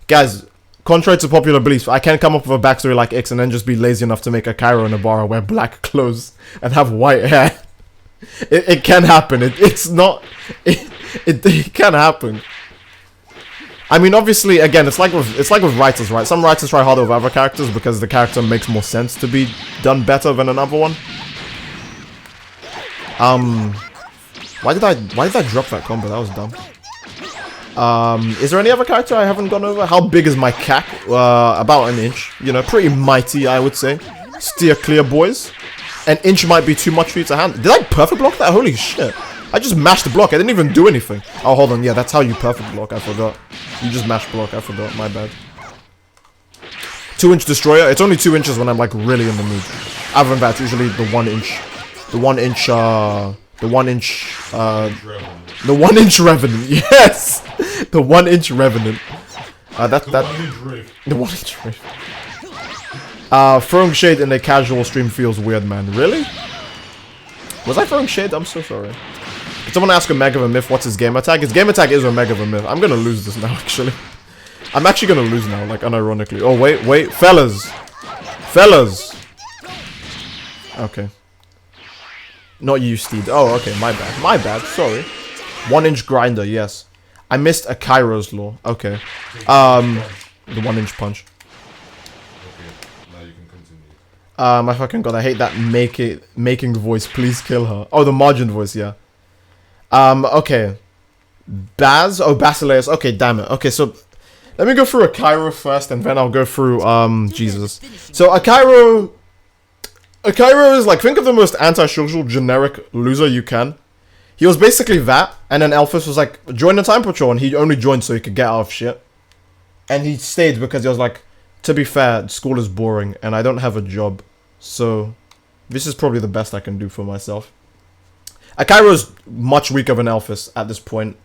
S1: Guys... Contrary to popular beliefs, I can't come up with a backstory like X and then just be lazy enough to make a Cairo and Ibarra wear black clothes and have white hair. It can happen. It can happen. I mean, obviously, again, it's like with writers, right? Some writers try harder with other characters because the character makes more sense to be done better than another one. Why did I drop that combo? That was dumb. Is there any other character I haven't gone over? How big is my cack? About an inch. You know, pretty mighty, I would say. Steer clear, boys. An inch might be too much for you to handle. Did I perfect block that? Holy shit. I just mashed the block. I didn't even do anything. Oh, hold on. Yeah, that's how you perfect block. I forgot. You just mash block. I forgot. My bad. 2-inch destroyer. It's only 2 inches when I'm like really in the mood. Other than that, usually the 1 inch. The 1 inch revenant. Yes! The 1 inch revenant. The 1 inch rift. Throwing shade in a casual stream feels weird, man. Really? Was I throwing shade? I'm so sorry. Did someone ask Omega the Myth what's his gamer tag? His gamer tag is Omega the Myth. I'm gonna lose this now, actually. I'm actually gonna lose now, like, unironically. Oh, wait. Fellas. Okay. Not you, Steed. Oh, okay, my bad. Sorry. 1 inch grinder, yes. I missed a Kairo's law. Okay. The 1 inch punch.
S2: Okay, now you can continue.
S1: My fucking god, I hate that making voice. Please kill her. Oh, the margin voice, yeah. Okay. Baz? Oh, Basileus. Okay, damn it. Okay, so let me go through a Cairo first, and then I'll go through, Jesus. So, a Cairo is like, think of the most antisocial, generic loser you can. He was basically that, and then Elphys was like, join the Time Patrol, and he only joined so he could get out of shit. And he stayed because he was like, to be fair, school is boring, and I don't have a job, so this is probably the best I can do for myself. Akairo's much weaker than Elphys at this point.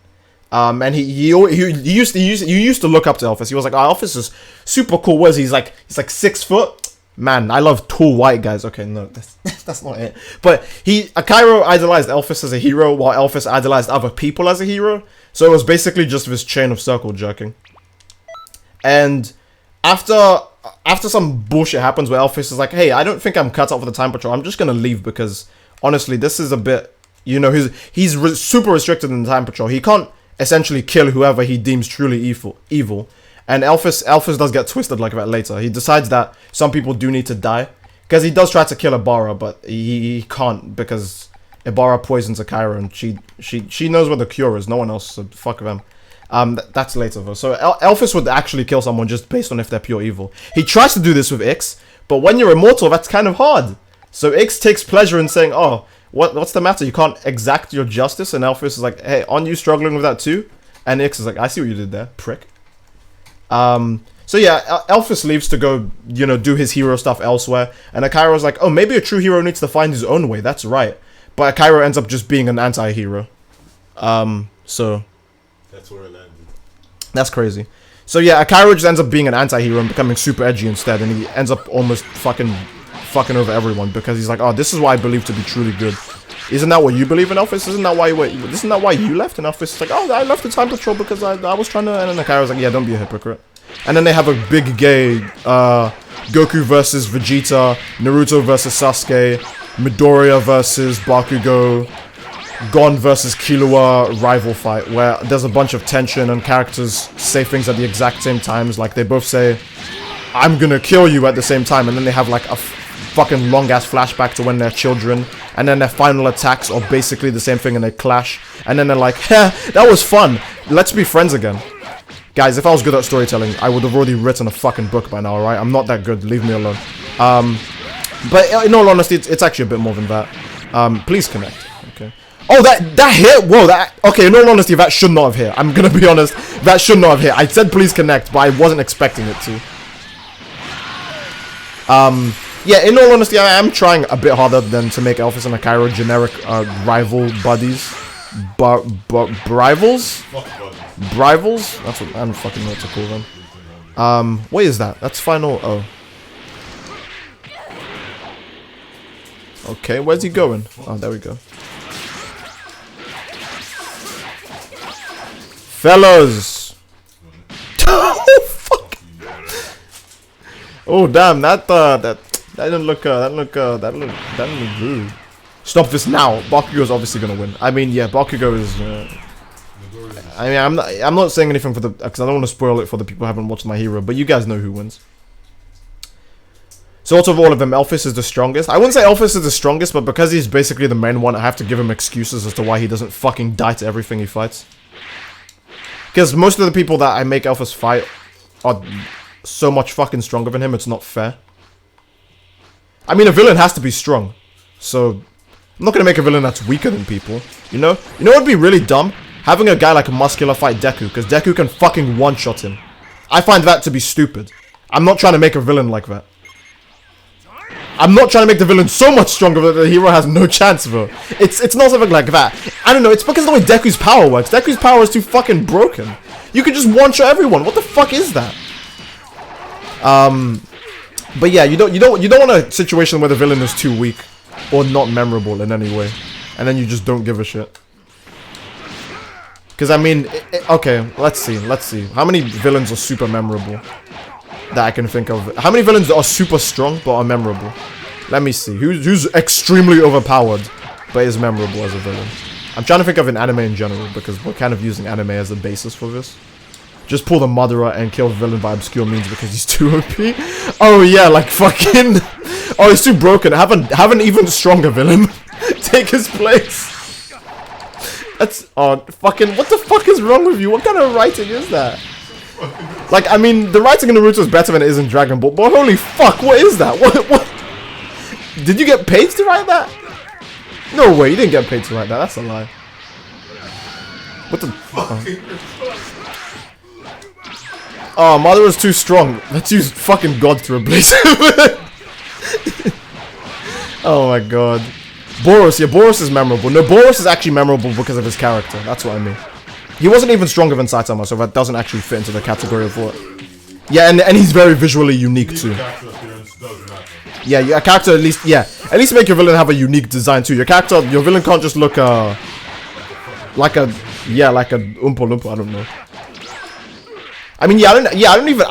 S1: And he used to look up to Elphys. He was like, oh, Elphys is super cool. What is he? He's like 6 foot. Man, I love tall white guys. Okay, no, that's not it. But Akairo idolized Elphys as a hero, while Elphys idolized other people as a hero. So it was basically just this chain of circle jerking. And after some bullshit happens where Elphys is like, hey, I don't think I'm cut out for the Time Patrol. I'm just gonna leave because honestly, this is a bit, you know, he's super restricted in the Time Patrol. He can't essentially kill whoever he deems truly evil. And Elphys does get twisted like that later. He decides that some people do need to die. Because he does try to kill Ibarra, but he can't because Ibarra poisons Akairo and she knows what the cure is. No one else, so fuck them. That's later though. So Elphys would actually kill someone just based on if they're pure evil. He tries to do this with Ix, but when you're immortal, that's kind of hard. So Ix takes pleasure in saying, oh, what's the matter? You can't exact your justice? And Elphys is like, hey, aren't you struggling with that too? And Ix is like, I see what you did there, prick. So yeah, Elphys leaves to go, you know, do his hero stuff elsewhere. And Akairo's like, oh, maybe a true hero needs to find his own way. That's right. But Akairo ends up just being an anti-hero. So
S2: that's where it landed.
S1: That's crazy. So yeah, Akairo just ends up being an anti-hero and becoming super edgy instead. And he ends up almost fucking over everyone because he's like, oh, this is what I believe to be truly good. Isn't that what you believe in, Elphys? Isn't that why you left? And Elphys is like, oh, I left the Time Patrol because I was trying to... And then Akairo's like, yeah, don't be a hypocrite. And then they have a big gay Goku versus Vegeta, Naruto versus Sasuke, Midoriya versus Bakugo, Gon versus Killua rival fight, where there's a bunch of tension and characters say things at the exact same times. Like, they both say, I'm gonna kill you at the same time. And then they have, like, a fucking long-ass flashback to when they're children. And then their final attacks are basically the same thing and they clash. And then they're like, heh, that was fun. Let's be friends again. Guys, if I was good at storytelling, I would have already written a fucking book by now, alright? I'm not that good. Leave me alone. But in all honesty, it's actually a bit more than that. Please connect. Okay. Oh, that hit? Whoa, okay, in all honesty, that should not have hit. I'm gonna be honest. That should not have hit. I said please connect, but I wasn't expecting it to. Yeah, in all honesty, I am trying a bit harder than to make Elphys and Akairo generic rival buddies. Rivals? Rivals? That's what I don't fucking know what to call them. What is that? That's final. Oh. Okay, where's he going? Oh, there we go. Fellas! Oh, fuck! Oh, damn, that didn't look, that didn't look rude. Stop this now. Bakugo's obviously gonna win. I mean, yeah, Bakugo is, I mean, I'm not saying anything for the, because I don't want to spoil it for the people who haven't watched My Hero, but you guys know who wins. So out of all of them, Elphys is the strongest. I wouldn't say Elphys is the strongest, but because he's basically the main one, I have to give him excuses as to why he doesn't fucking die to everything he fights. Because most of the people that I make Elphys fight are so much fucking stronger than him, it's not fair. I mean, a villain has to be strong. So, I'm not going to make a villain that's weaker than people. You know? You know what would be really dumb? Having a guy like Muscular fight Deku, because Deku can fucking one-shot him. I find that to be stupid. I'm not trying to make a villain like that. I'm not trying to make the villain so much stronger that the hero has no chance, bro. It's not something like that. I don't know, it's because of the way Deku's power works. Deku's power is too fucking broken. You can just one-shot everyone. What the fuck is that? But yeah, you don't want a situation where the villain is too weak or not memorable in any way, and then you just don't give a shit. Because I mean, okay, let's see. How many villains are super memorable that I can think of? How many villains are super strong but are memorable? Let me see. Who's extremely overpowered but is memorable as a villain? I'm trying to think of an anime in general because we're kind of using anime as a basis for this. Just pull the Madara and kill the villain by obscure means because he's too OP. Oh yeah, like fucking. Oh, he's too broken. Have an even stronger villain take his place. That's fucking. What the fuck is wrong with you? What kind of writing is that? Like, I mean, the writing in Naruto is better than it is in Dragon Ball, but holy fuck, what is that? What? Did you get paid to write that? No way, you didn't get paid to write that. That's a lie. What the? Oh, Madara's too strong. Let's use fucking God to replace him. Oh my god. Boros, yeah, Boros is memorable. No, Boros is actually memorable because of his character. That's what I mean. He wasn't even stronger than Saitama, so that doesn't actually fit into the category of what. Yeah, and he's very visually unique too. Yeah, your character at least, yeah. At least make your villain have a unique design too. Your villain can't just look like a Oompa Loompa, I don't know. I mean, I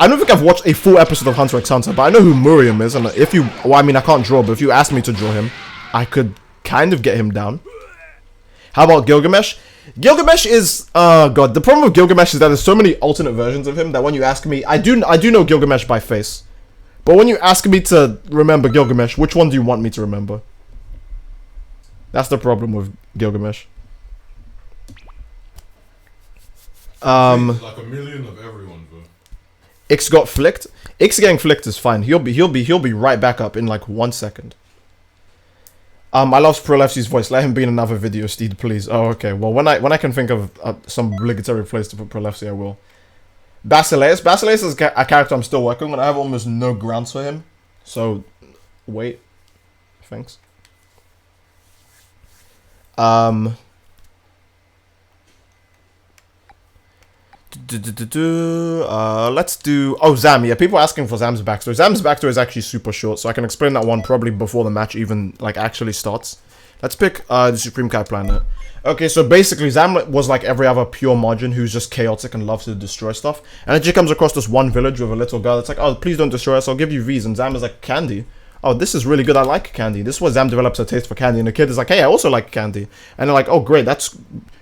S1: don't think I've watched a full episode of Hunter x Hunter, but I know who Muriam is, and if you, well, I mean, I can't draw, but if you asked me to draw him, I could kind of get him down. How about Gilgamesh? Gilgamesh is, god, the problem with Gilgamesh is that there's so many alternate versions of him that when you ask me, I do know Gilgamesh by face, but when you ask me to remember Gilgamesh, which one do you want me to remember? That's the problem with Gilgamesh.
S2: Like a million of everyone, bro.
S1: Ix got flicked. Ix getting flicked is fine. He'll be right back up in like 1 second. I love Prolefsi's voice. Let him be in another video, Steed, please. Oh, okay. Well, when I can think of some obligatory place to put Prolefsi, I will. Basileus. Basileus is a character I'm still working on. I have almost no grounds for him. So, wait. Thanks. Let's do. Oh, Zam. Yeah, people are asking for Zam's backstory. Zam's backstory is actually super short, so I can explain that one probably before the match even like actually starts. Let's pick the Supreme Kai planet. Okay, so basically Zam was like every other pure Majin who's just chaotic and loves to destroy stuff. And then she comes across this one village with a little girl that's like, oh, please don't destroy us, I'll give you these. And Zam is like, candy? Oh, this is really good, I like candy. This is where Zam develops a taste for candy. And the kid is like, hey, I also like candy. And they're like, oh, great,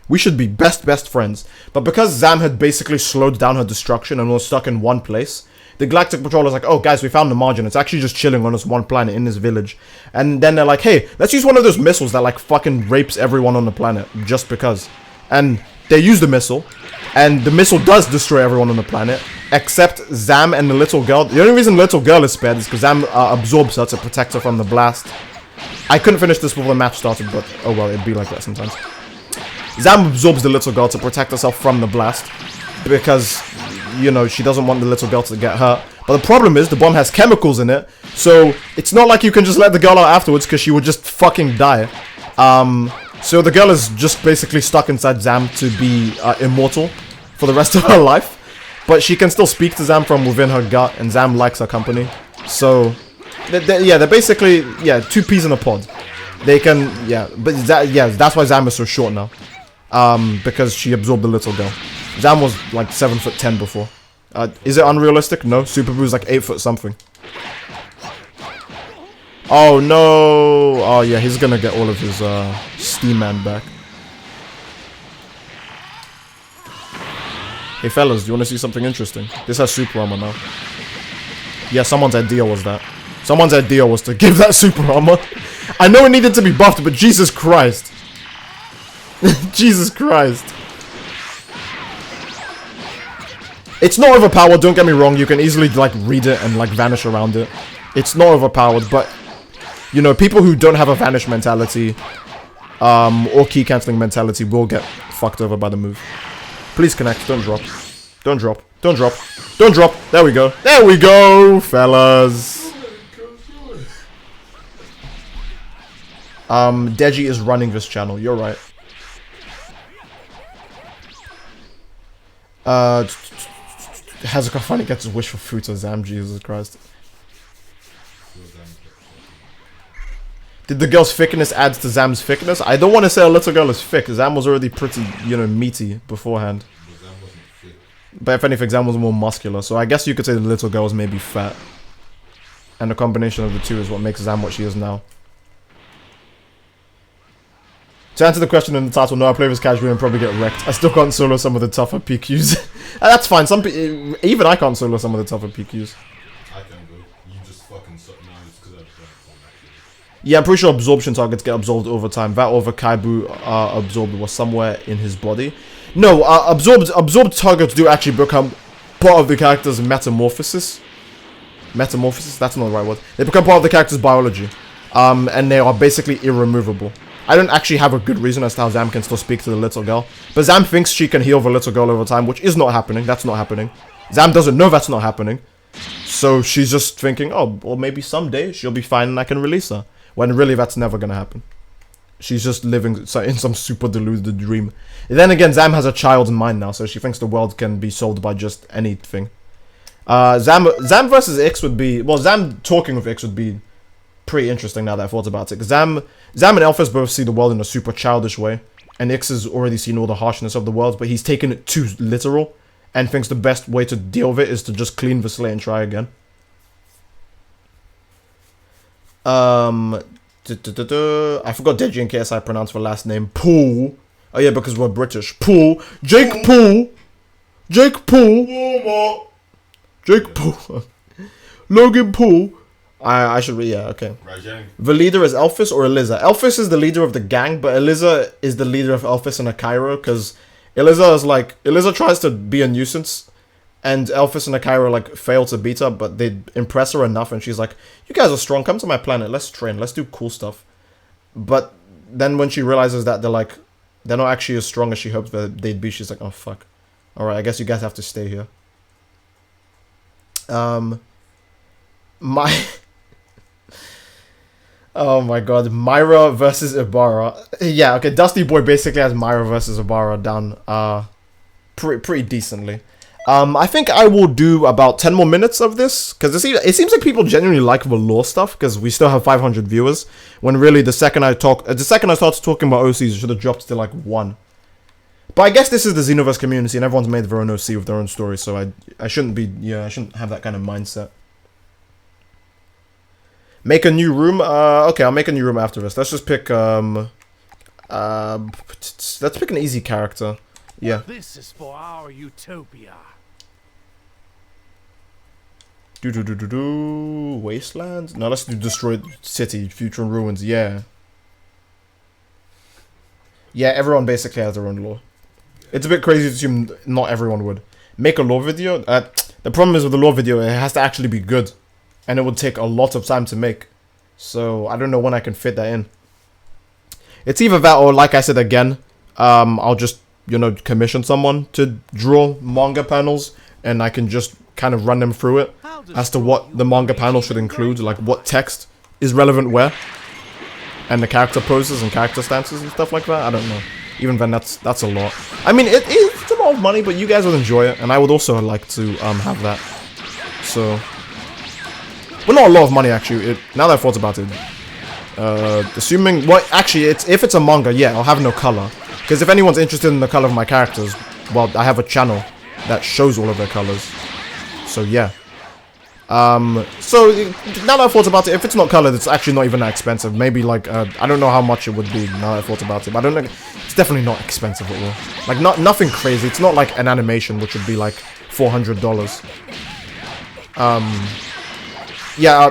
S1: we should be best friends. But because Zam had basically slowed down her destruction and was stuck in one place, the Galactic Patrol is like, oh, guys, we found the margin. It's actually just chilling on this one planet in this village. And then they're like, hey, let's use one of those missiles that, like, fucking rapes everyone on the planet just because. And they use the missile. And the missile does destroy everyone on the planet, except Zam and the little girl. The only reason the little girl is spared is because Zam absorbs her to protect her from the blast. I couldn't finish this before the match started, but oh well, it'd be like that sometimes. Zam absorbs the little girl to protect herself from the blast because, you know, she doesn't want the little girl to get hurt. But the problem is the bomb has chemicals in it, so it's not like you can just let the girl out afterwards because she would just fucking die. So the girl is just basically stuck inside Zam to be immortal for the rest of her life. But she can still speak to Zam from within her gut, and Zam likes her company. So, they're basically, two peas in a pod. They can, that's why Zam is so short now. Because she absorbed the little girl. Zam was like 7'10" before. Is it unrealistic? No, Super Boo's like 8 foot something. Oh no! Oh yeah, he's gonna get all of his Steam Man back. Hey fellas, do you want to see something interesting? This has super armor now. Yeah, someone's idea was that. Someone's idea was to give that super armor. I know it needed to be buffed, but Jesus Christ. Jesus Christ. It's not overpowered, don't get me wrong. You can easily, like, read it and, like, vanish around it. It's not overpowered, but, you know, people who don't have a vanish mentality, or key cancelling mentality will get fucked over by the move. Please connect, don't drop. Don't drop, don't drop, don't drop. There we go. There we go, fellas. Deji is running this channel, you're right. Hazuka finally gets his wish for food to Zam, Jesus Christ. Did the girl's thickness add to Zam's thickness? I don't want to say a little girl is thick. Zam was already pretty, you know, meaty beforehand. But if anything, Zam was more muscular. So I guess you could say the little girl was maybe fat. And the combination of the two is what makes Zam what she is now. To answer the question in the title, no, I play this casually and probably get wrecked. I still can't solo some of the tougher PQs. That's fine. Even I can't solo some of the tougher PQs.
S2: I can go. You just fucking suck now because I play.
S1: Yeah, I'm pretty sure absorption targets get absorbed over time. That over Kaibu absorbed was somewhere in his body. No, absorbed targets do actually become part of the character's metamorphosis. Metamorphosis? That's not the right word. They become part of the character's biology. And they are basically irremovable. I don't actually have a good reason as to how Zam can still speak to the little girl. But Zam thinks she can heal the little girl over time, which is not happening. That's not happening. Zam doesn't know that's not happening. So she's just thinking, oh, well, maybe someday she'll be fine and I can release her. When really that's never going to happen. She's just living in some super deluded dream. Then again, Zam has a child's mind now, so she thinks the world can be solved by just anything. Zam versus X would be... Well, Zam talking with X would be pretty interesting now that I thought about it. Zam and Elphys both see the world in a super childish way. And X has already seen all the harshness of the world, but he's taken it too literal. And thinks the best way to deal with it is to just clean the slate and try again. I forgot Deji and KSI pronounce the last name. Poole. Oh yeah, because we're British. Poole. Jake Poole. Jake Poole. Jake Poole. Logan Poole. I should read, yeah, okay. The leader is Elphys or Eliza. Elphys is the leader of the gang, but Eliza is the leader of Elphys and Akairo, because Eliza tries to be a nuisance, and Elphys and Akairo, like, fail to beat her, but they impress her enough, and she's like, you guys are strong, come to my planet, let's train, let's do cool stuff. But then when she realizes that they're not actually as strong as she hoped that they'd be, she's like, oh, fuck. Alright, I guess you guys have to stay here. Oh my god, Myra versus Ibarra. Yeah, okay, Dusty Boy basically has Myra versus Ibarra down pretty decently. I think I will do about 10 more minutes of this, because it seems like people genuinely like the lore stuff, because we still have 500 viewers, when really the second I started talking about OCs, it should have dropped to like 1. But I guess this is the Xenoverse community, and everyone's made their own OC with their own story, so I shouldn't have that kind of mindset. Make a new room. Okay, I'll make a new room after this. Let's just pick let's pick an easy character. Yeah.
S3: This is for our utopia.
S1: Wasteland? No, let's do Destroyed City, Future and Ruins. Yeah. Yeah, everyone basically has their own lore. It's a bit crazy to assume not everyone would. Make a lore video? The problem is with the lore video, it has to actually be good. And it would take a lot of time to make. So, I don't know when I can fit that in. It's either that or, like I said again, I'll just, you know, commission someone to draw manga panels. And I can just kind of run them through it. As to what the manga panel should include. Like, what text is relevant where. And the character poses and character stances and stuff like that. I don't know. Even then, that's a lot. I mean, it's a lot of money, but you guys would enjoy it. And I would also like to have that. So... Well, not a lot of money, actually. Now that I thought about it. Assuming... Well, actually, if it's a manga, yeah, I'll have no color. Because if anyone's interested in the color of my characters, well, I have a channel that shows all of their colors. So, yeah. So now that I thought about it, if it's not colored, it's actually not even that expensive. Maybe like I don't know how much it would be now that I thought about it, but I don't know. It's definitely not expensive at all. Like nothing crazy. It's not like an animation, which would be like $400. Yeah.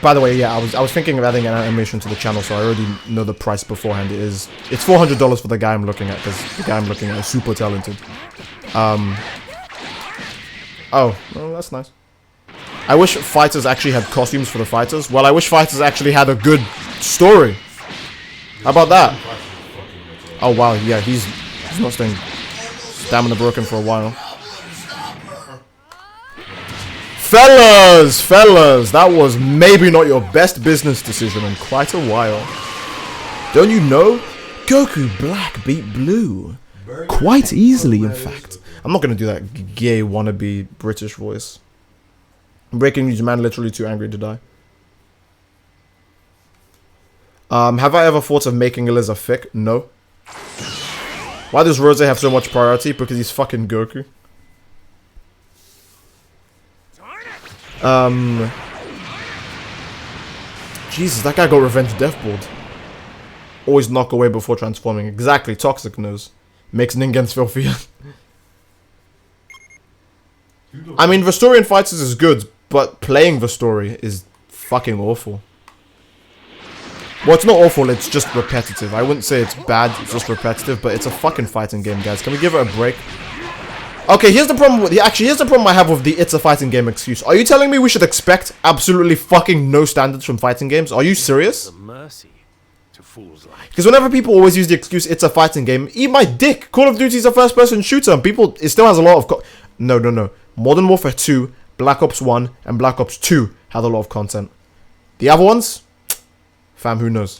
S1: By the way, yeah, I was thinking of adding an animation to the channel, so I already know the price beforehand. It's $400 for the guy I'm looking at, because the guy I'm looking at is super talented. Oh, well, that's nice. I wish fighters actually had costumes for the fighters. Well, I wish fighters actually had a good story. How about that? Oh wow, yeah, he's not staying stamina broken for a while. Fellas, that was maybe not your best business decision in quite a while. Don't you know? Goku Black beat Blue. Quite easily, in fact. I'm not gonna do that gay wannabe British voice. Breaking news, man literally too angry to die. Have I ever thought of making Eliza fic? No. Why does Rose have so much priority? Because he's fucking Goku. Jesus, that guy got revenge deathboard. Always knock away before transforming. Exactly, toxic nose. Makes Ningens filthier. I mean, the story in Fighters is good, but playing the story is fucking awful. Well, it's not awful, it's just repetitive. I wouldn't say it's bad, it's just repetitive, but it's a fucking fighting game, guys. Can we give it a break? Okay, here's the problem with here's the problem I have with the it's a fighting game excuse. Are you telling me we should expect absolutely fucking no standards from fighting games? Are you serious? Because whenever people always use the excuse it's a fighting game, eat my dick. Call of Duty's a first-person shooter, and it still has a lot of no. Modern Warfare 2, Black Ops 1, and Black Ops 2 had a lot of content. The other ones? Fam, who knows?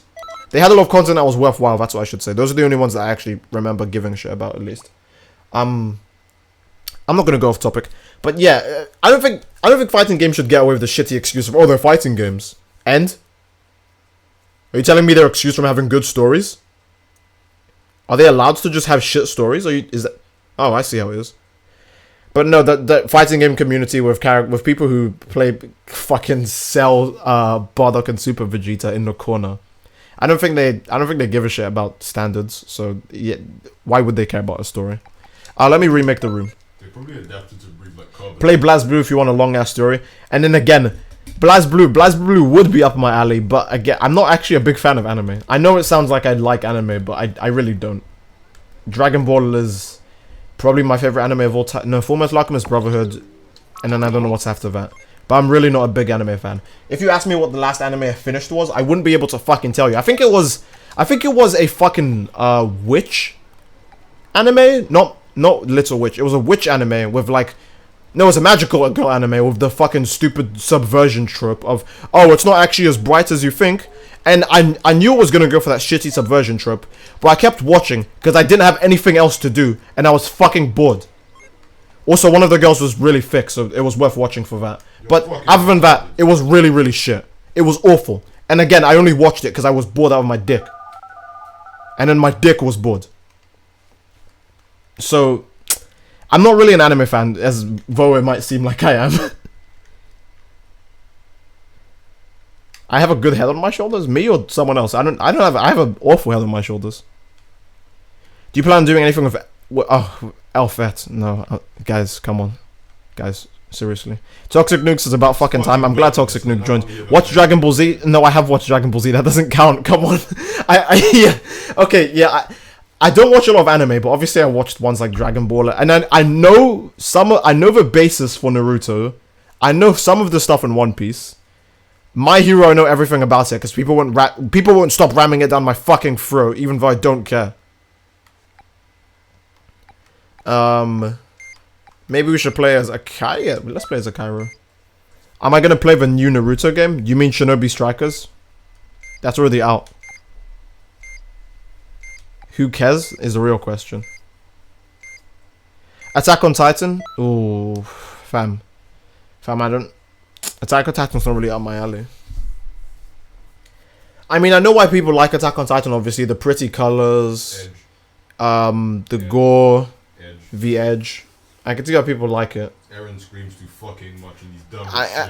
S1: They had a lot of content that was worthwhile, that's what I should say. Those are the only ones that I actually remember giving a shit about, at least. I'm not gonna go off topic. But yeah, I don't think fighting games should get away with the shitty excuse of, oh, they're fighting games. And? Are you telling me they're excused from having good stories? Are they allowed to just have shit stories? Oh, I see how it is. But no, the fighting game community with people who play fucking Cell, Bardock, and Super Vegeta in the corner. I don't think they give a shit about standards. So yeah, why would they care about a story? Let me remake the room.
S2: They probably adapted to breed like carbon.
S1: Play BlazBlue if you want a long ass story. And then again, BlazBlue would be up my alley. But again, I'm not actually a big fan of anime. I know it sounds like I like anime, but I really don't. Dragon Ball is probably my favorite anime of all time. No, Fullmetal Alchemist Brotherhood, and then I don't know what's after that. But I'm really not a big anime fan. If you ask me what the last anime I finished was, I wouldn't be able to fucking tell you. I think it was a fucking witch anime, not Little Witch. It was a witch anime with like, no, it's a magical girl anime with the fucking stupid subversion trope of, oh, it's not actually as bright as you think. And I knew it was going to go for that shitty subversion trope, but I kept watching because I didn't have anything else to do, and I was fucking bored. Also, one of the girls was really thick, so it was worth watching for that. But other than that, it was really, really shit. It was awful. And again, I only watched it because I was bored out of my dick. And then my dick was bored. So, I'm not really an anime fan, as though it might seem like I am. I have a good head on my shoulders? Me or someone else? I have an awful head on my shoulders. Do you plan on doing anything with... Oh, Elfet. No. Guys, come on. Guys, seriously. Toxic Nukes is about fucking time. I'm glad Toxic Nuke joined. Watch Dragon Ball Z. No, I have watched Dragon Ball Z. That doesn't count. Come on. Yeah. Okay, yeah. I don't watch a lot of anime, but obviously I watched ones like Dragon Ball. And I know the basis for Naruto. I know some of the stuff in One Piece. My Hero, I know everything about it because people won't stop ramming it down my fucking throat, even though I don't care. Maybe we should play as Akai. Yeah, let's play as Akairo. Am I gonna play the new Naruto game? You mean Shinobi Strikers? That's already out. Who cares is the real question. Attack on Titan? Ooh, fam, I don't. Attack on Titan's not really up my alley. I mean, I know why people like Attack on Titan, obviously. The pretty colors, the gore, the edge. I can see how people like it.
S2: Eren screams too fucking much and he's dumb.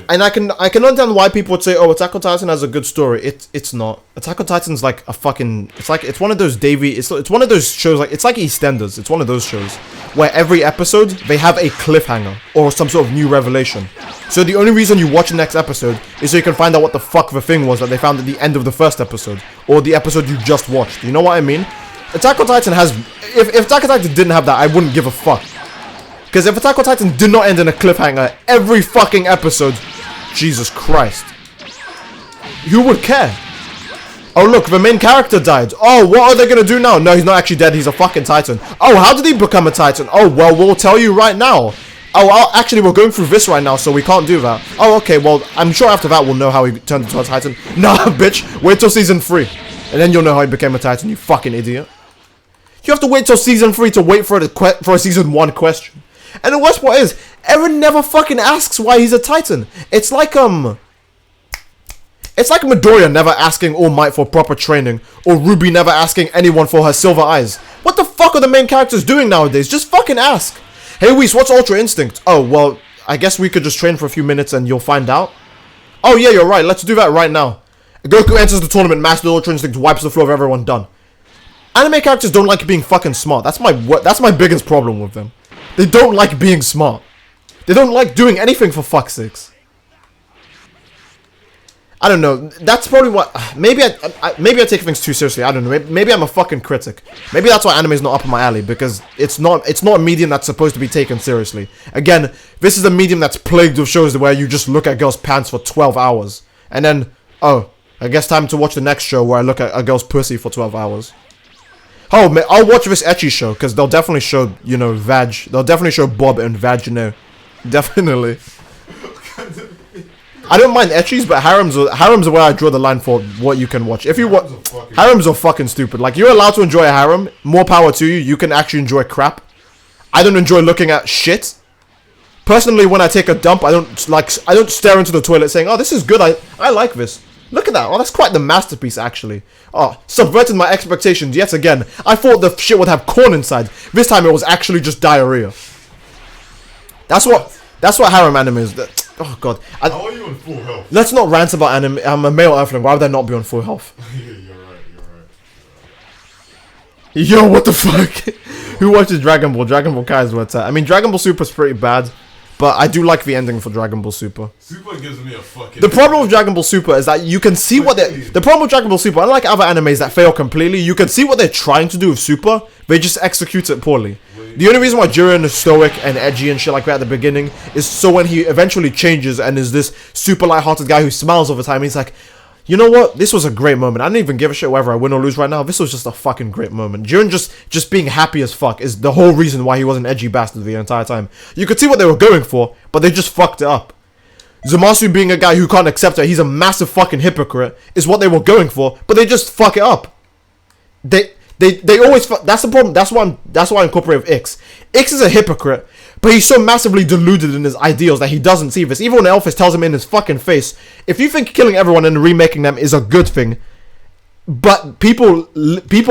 S1: And I can understand why people would say, oh, Attack on Titan has a good story. It's not. Attack on Titan's like a fucking. It's one of those it's one of those shows like it's like EastEnders. It's one of those shows where every episode they have a cliffhanger or some sort of new revelation. So the only reason you watch the next episode is so you can find out what the fuck the thing was that they found at the end of the first episode or the episode you just watched. You know what I mean? Attack on Titan has. If Attack on Titan didn't have that, I wouldn't give a fuck. Because if Attack on Titan did not end in a cliffhanger every fucking episode, Jesus Christ, who would care? Oh look, the main character died. Oh, what are they gonna do now? No, he's not actually dead, he's a fucking Titan. Oh, how did he become a Titan? Oh, well, we'll tell you right now. Oh, actually, we're going through this right now, so we can't do that. Oh, okay, well, I'm sure after that we'll know how he turned into a Titan. Nah, bitch, wait till season 3. And then you'll know how he became a Titan, you fucking idiot. You have to wait till season 3 to wait for a season 1 question. And the worst part is, Eren never fucking asks why he's a Titan. It's like Midoriya never asking All Might for proper training, or Ruby never asking anyone for her silver eyes. What the fuck are the main characters doing nowadays? Just fucking ask. Hey Whis, what's Ultra Instinct? Oh, well, I guess we could just train for a few minutes and you'll find out. Oh yeah, you're right, let's do that right now. Goku enters the tournament, masters Ultra Instinct, wipes the floor of everyone, done. Anime characters don't like being fucking smart. That's my biggest problem with them. They don't like being smart. They don't like doing anything for fuck's sakes. I don't know. That's probably what. Maybe I take things too seriously. I don't know. Maybe I'm a fucking critic. Maybe that's why anime is not up my alley, because it's not a medium that's supposed to be taken seriously. Again, this is a medium that's plagued with shows where you just look at girls' pants for 12 hours and then I guess time to watch the next show where I look at a girl's pussy for 12 hours. Oh, man, I'll watch this ecchi show, because they'll definitely show, you know, vag. They'll definitely show Bob and Vagino. Definitely. I don't mind ecchis, but harems are where I draw the line for what you can watch. If you watch... Harems are fucking stupid. Like, you're allowed to enjoy a harem. More power to you. You can actually enjoy crap. I don't enjoy looking at shit. Personally, when I take a dump, I don't stare into the toilet saying, oh, this is good. I like this. Look at that. Oh, that's quite the masterpiece, actually. Oh, subverted my expectations yet again. I thought the shit would have corn inside. This time it was actually just diarrhea. That's what harem anime is. Oh, God.
S2: How are you on full health?
S1: Let's not rant about anime. I'm a male earthling. Why would I not be on full health?
S2: You're right.
S1: Yo, what the fuck? Who watches Dragon Ball? Dragon Ball Kai is what's at. I mean, Dragon Ball Super's pretty bad. But I do like the ending for Dragon Ball Super.
S2: Super gives me a fucking...
S1: The problem with Dragon Ball Super is that you can see what they... The problem with Dragon Ball Super, unlike other animes that fail completely, you can see what they're trying to do with Super. They just execute it poorly. The only reason why Jiren is stoic and edgy and shit like that at the beginning is so when he eventually changes and is this super light-hearted guy who smiles all the time, he's like, you know what? This was a great moment. I don't even give a shit whether I win or lose right now. This was just a fucking great moment. Jiren just being happy as fuck is the whole reason why he was an edgy bastard the entire time. You could see what they were going for, but they just fucked it up. Zamasu being a guy who can't accept it, he's a massive fucking hypocrite, is what they were going for, but they just fuck it up. They always that's the problem. That's why I incorporate with Ix. Ix is a hypocrite, but he's so massively deluded in his ideals that he doesn't see this. Even when Elphys tells him in his fucking face, if you think killing everyone and remaking them is a good thing, but people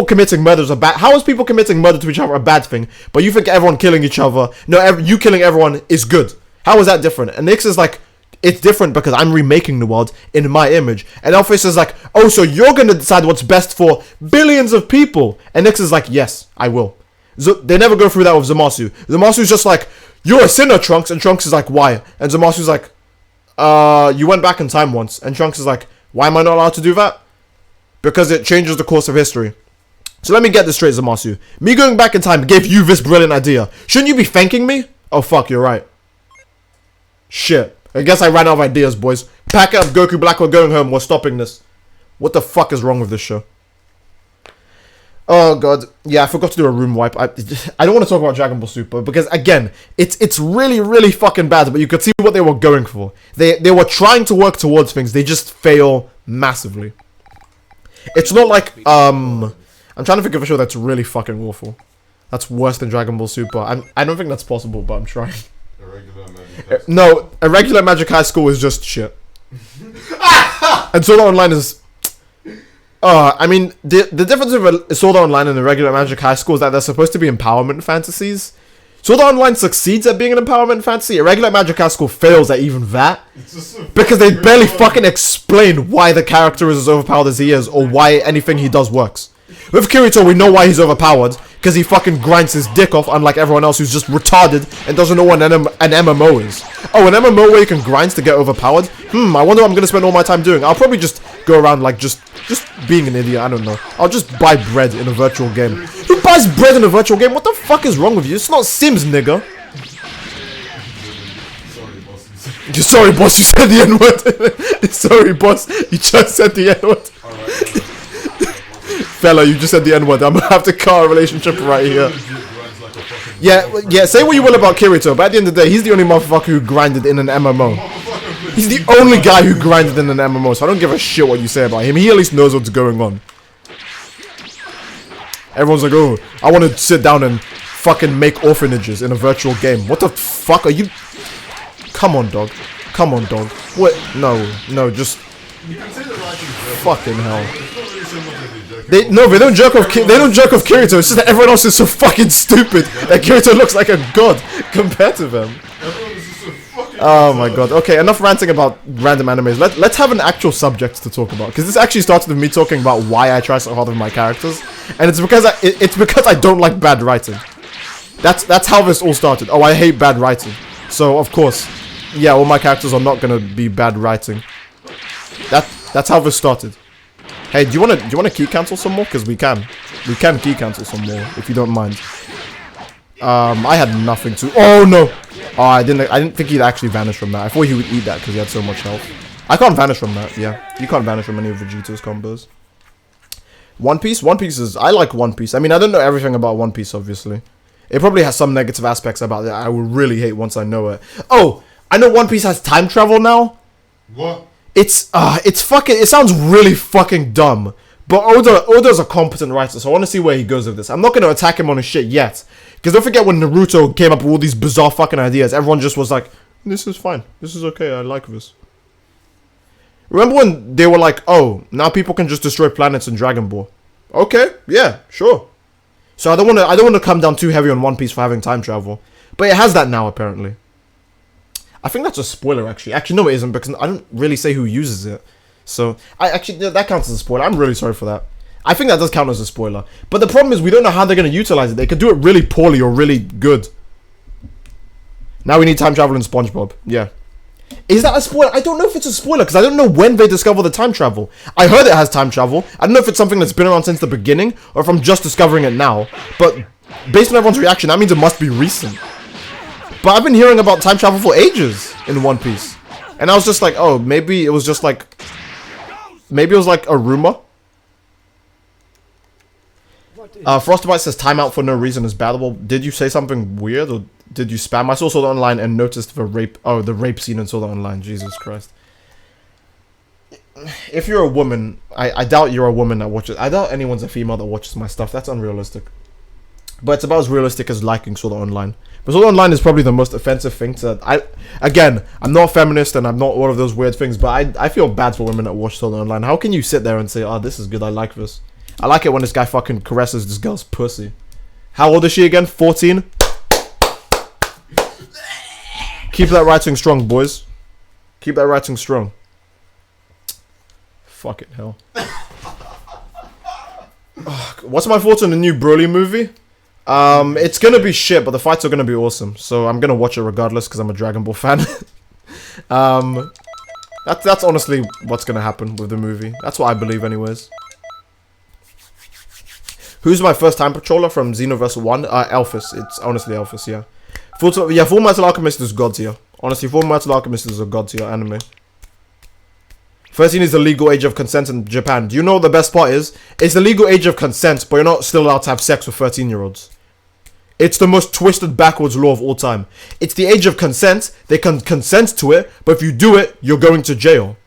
S1: committing murders are bad. How is people committing murder to each other a bad thing, but you think everyone killing each other, you killing everyone is good? How is that different? And Ix is like, it's different because I'm remaking the world in my image. And Elphys is like, oh, so you're gonna decide what's best for billions of people? And Ix is like, yes, I will. They never go through that with Zamasu. Zamasu's just like, you're a sinner, Trunks. And Trunks is like, why? And Zamasu's like, you went back in time once. And Trunks is like, why am I not allowed to do that? Because it changes the course of history. So let me get this straight, Zamasu. Me going back in time gave you this brilliant idea. Shouldn't you be thanking me? Oh, fuck, you're right. Shit. I guess I ran out of ideas, boys. Pack up, Goku Black, we're going home. We're stopping this. What the fuck is wrong with this show? Oh, God. Yeah, I forgot to do a room wipe. I don't want to talk about Dragon Ball Super because, again, it's really, really fucking bad, but you could see what they were going for. They were trying to work towards things. They just fail massively. It's not like, I'm trying to think of a show that's really fucking awful. That's worse than Dragon Ball Super. I don't think that's possible, but I'm trying. No, a regular Magic High School is just shit. And Sword Art Online is... I mean, the difference with Sword Art Online and the regular Magic High School is that they're supposed to be empowerment fantasies. Sword Art Online succeeds at being an empowerment fantasy. A regular Magic High School fails at even that. Because they barely fucking explain why the character is as overpowered as he is, or why anything he does works. With Kirito, we know why he's overpowered, because he fucking grinds his dick off, unlike everyone else who's just retarded and doesn't know what an MMO is. Oh, an MMO where you can grind to get overpowered? I wonder what I'm going to spend all my time doing. I'll probably just go around like just being an idiot, I don't know. I'll just buy bread in a virtual game. Who buys bread in a virtual game? What the fuck is wrong with you? It's not Sims, nigga. Sorry, boss, you said the N-word. Sorry, boss, you just said the N-word. Fella, you just said the N-word. I'm gonna have to cut our relationship right here. Yeah, say what you will about Kirito, but at the end of the day, he's the only motherfucker who grinded in an MMO. He's the only guy who grinded in an MMO, so I don't give a shit what you say about him. He at least knows what's going on. Everyone's like, oh, I want to sit down and fucking make orphanages in a virtual game. What the fuck are you... Come on, dog. Come on, dog. What? No, just... Fucking hell. They don't jerk off Kirito. It's just that everyone else is so fucking stupid that Kirito looks like a god compared to them. Oh my god. Okay, enough ranting about random animes. Let's have an actual subject to talk about, because this actually started with me talking about why I try so hard with my characters, and it's because I don't like bad writing. That's how this all started. Oh, I hate bad writing. So of course, yeah, all my characters are not gonna be bad writing. That's how this started. Hey, do you wanna key cancel some more? Because we can key cancel some more if you don't mind. I had nothing to. Oh no! Oh, I didn't think he'd actually vanish from that. I thought he would eat that because he had so much health. I can't vanish from that. Yeah, you can't vanish from any of Vegeta's combos. One Piece is. I like One Piece. I mean, I don't know everything about One Piece, obviously. It probably has some negative aspects about it I will really hate once I know it. Oh, I know One Piece has time travel now.
S2: What?
S1: It's fucking. It sounds really fucking dumb. But Oda's a competent writer, so I want to see where he goes with this. I'm not going to attack him on his shit yet. Because don't forget when Naruto came up with all these bizarre fucking ideas, everyone just was like, this is fine. This is okay. I like this. Remember when they were like, oh, now people can just destroy planets in Dragon Ball? Okay, yeah, sure. So I don't want to come down too heavy on One Piece for having time travel. But it has that now, apparently. I think that's a spoiler, actually. Actually, no, it isn't, because I don't really say who uses it. So, that counts as a spoiler. I'm really sorry for that. I think that does count as a spoiler. But the problem is we don't know how they're going to utilize it. They could do it really poorly or really good. Now we need time travel in SpongeBob. Yeah. Is that a spoiler? I don't know if it's a spoiler, because I don't know when they discover the time travel. I heard it has time travel. I don't know if it's something that's been around since the beginning, or if I'm just discovering it now. But based on everyone's reaction, that means it must be recent. But I've been hearing about time travel for ages in One Piece. And I was just like, oh, maybe it was just like... Maybe it was like a rumor. Frostbite says timeout for no reason is battable. Did you say something weird or did you spam? I saw Sword Art Online and noticed the rape. Oh, the rape scene in Sword Art Online. Jesus Christ. If you're a woman, I doubt you're a woman that watches. I doubt anyone's a female that watches my stuff. That's unrealistic. But it's about as realistic as liking Sword Art Online. But Sword Art Online is probably the most offensive thing to... Again, I'm not a feminist and I'm not all of those weird things, but I feel bad for women that watch Sword Art Online. How can you sit there and say, oh, this is good, I like this? I like it when this guy fucking caresses this girl's pussy. How old is she again? 14? Keep that writing strong, boys. Keep that writing strong. Fucking hell. What's my thoughts on the new Broly movie? It's gonna be shit, but the fights are gonna be awesome. So I'm gonna watch it regardless because I'm a Dragon Ball fan. That's honestly what's gonna happen with the movie. That's what I believe anyways. Who's my first time patroller from Xenoverse 1? Elphys. It's honestly Elphys, yeah. Full Metal Alchemist is god tier. Honestly, Full Metal Alchemist is a god tier anime. 13 is the legal age of consent in Japan. Do you know what the best part is? It's the legal age of consent, but you're not still allowed to have sex with 13-year-olds. It's the most twisted backwards law of all time. It's the age of consent. They can consent to it, but if you do it, you're going to jail.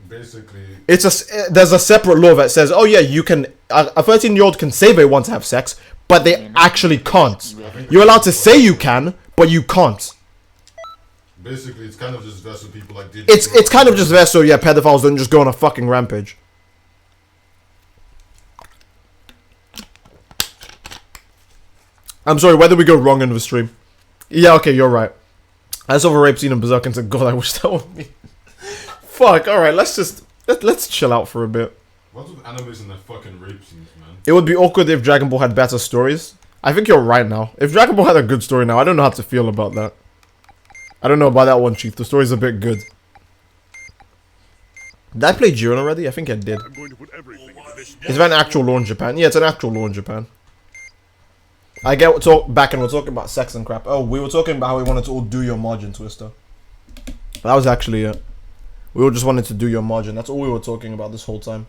S2: Basically,
S1: there's a separate law that says, oh yeah, you can... A 13-year-old can say they want to have sex, but they actually can't. You're allowed to say you can, but you can't.
S2: Basically, it's kind of just there so people like...
S1: It's kind of just there so, yeah, pedophiles don't just go on a fucking rampage. I'm sorry, where did we go wrong in the stream? Yeah, okay, you're right. I saw the rape scene in Berserk and said, God, I wish that was me. Fuck, alright, let's chill out for a bit.
S2: What's with animes and their fucking rape scenes, man?
S1: It would be awkward if Dragon Ball had better stories. I think you're right now. If Dragon Ball had a good story now, I don't know how to feel about that. I don't know about that one, Chief. The story's a bit good. Did I play Jiren already? I think I did. Is that an actual law in Japan? Yeah, it's an actual law in Japan. I get back and we're talking about sex and crap. Oh, we were talking about how we wanted to all do your margin, Twister. That was actually it. We all just wanted to do your margin. That's all we were talking about this whole time.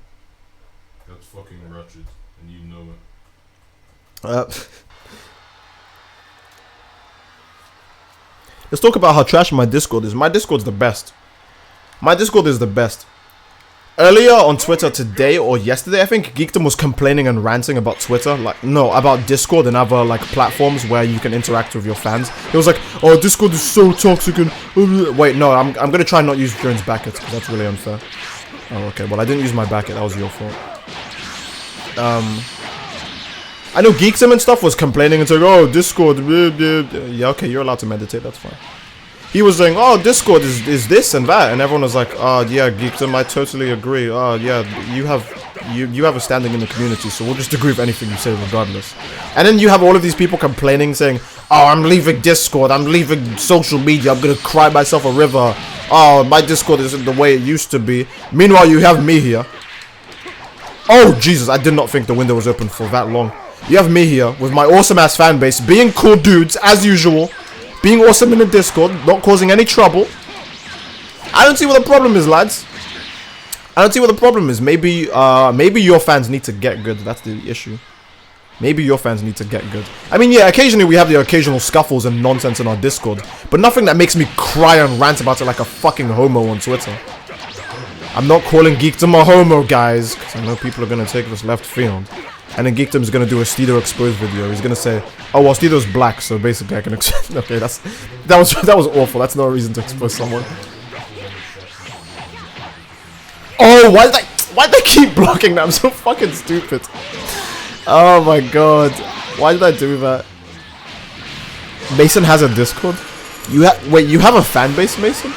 S2: That's fucking wretched, and you know it.
S1: Let's talk about how trash my Discord is. My Discord's the best. My Discord is the best. Earlier on Twitter today or yesterday, I think Geekdom was complaining and ranting about Twitter. Like, no, about Discord and other, like, platforms where you can interact with your fans. He was like, oh, Discord is so toxic and... Wait, no, I'm going to try not use Jiren's backets because that's really unfair. Oh, okay, well, I didn't use my backet. That was your fault. I know Geekdom and stuff was complaining and saying, oh, Discord... Yeah, okay, you're allowed to meditate. That's fine. He was saying, oh, Discord is this and that, and everyone was like, oh, yeah, Geekdom, I totally agree. Oh, yeah, you have a standing in the community, so we'll just agree with anything you say regardless. And then you have all of these people complaining, saying, oh, I'm leaving Discord, I'm leaving social media, I'm gonna cry myself a river. Oh, my Discord isn't the way it used to be. Meanwhile, you have me here. Oh, Jesus, I did not think the window was open for that long. You have me here with my awesome-ass fan base, being cool dudes, as usual. Being awesome in the Discord, not causing any trouble. I don't see what the problem is, lads. I don't see what the problem is. Maybe your fans need to get good. That's the issue. Maybe your fans need to get good. I mean, yeah, occasionally we have the occasional scuffles and nonsense in our Discord, but nothing that makes me cry and rant about it like a fucking homo on Twitter. I'm not calling Geekdom a homo, guys, because I know people are going to take this left field. And then Geekdom's gonna do a Steedoj exposed video. He's gonna say, "Oh well, Steedoj's black, so basically I can." Okay, that was awful. That's no reason to expose someone. Oh, why did I keep blocking that? I'm so fucking stupid. Oh my god, why did I do that? Mason has a Discord. Wait, you have a fan base, Mason?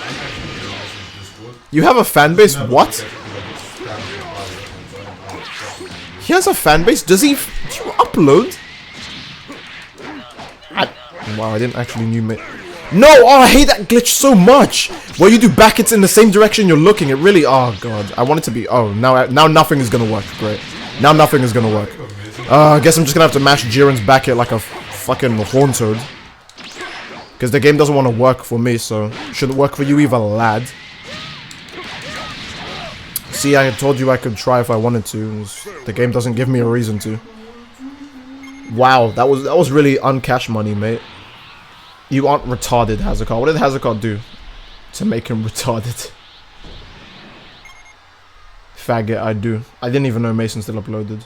S1: You have a fan base? What? He has a fan base? Do you upload? Wow, I didn't actually knew me. No! Oh, I hate that glitch so much! Where you do backets in the same direction you're looking. It really... Oh, God. I want it to be... Oh, now nothing is gonna work. Great. Now nothing is gonna work. I guess I'm just gonna have to mash Jiren's backet like a fucking horn toad. Because the game doesn't want to work for me, so... Shouldn't work for you either, lad. See, I told you I could try if I wanted to. The game doesn't give me a reason to. Wow, that was really uncash money, mate. You aren't retarded, Hazakar. What did Hazakar do to make him retarded? Faggot, I do. I didn't even know Mason still uploaded.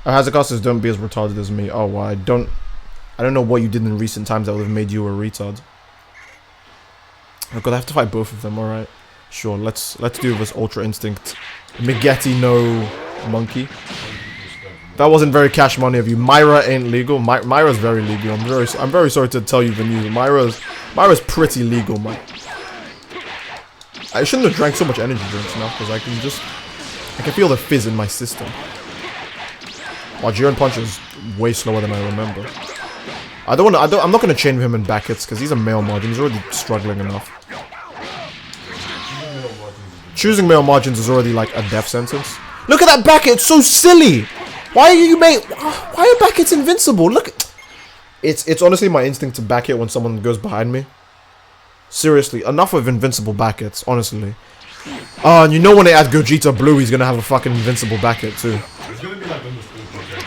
S1: Oh, Hazakar says don't be as retarded as me. Oh, well, I don't know what you did in recent times that would have made you a retard. Oh god, I have to fight both of them, alright. Sure, let's do this Ultra Instinct. Migeti no monkey. That wasn't very cash money of you. Myra ain't legal. Myra's very legal. I'm very sorry to tell you the news. Myra's pretty legal, man. I shouldn't have drank so much energy drinks now because I can feel the fizz in my system. Wow, Jiren Punch is way slower than I remember. I'm not gonna chain him in back hits because he's a male margin. He's already struggling enough. Choosing male margins is already like a death sentence. Look at that back hit, it's so silly! Why are back hits invincible? Look, it's honestly my instinct to back hit when someone goes behind me. Seriously, enough of invincible back hits, honestly. And you know when they add Gogeta Blue, he's gonna have a fucking invincible back hit too.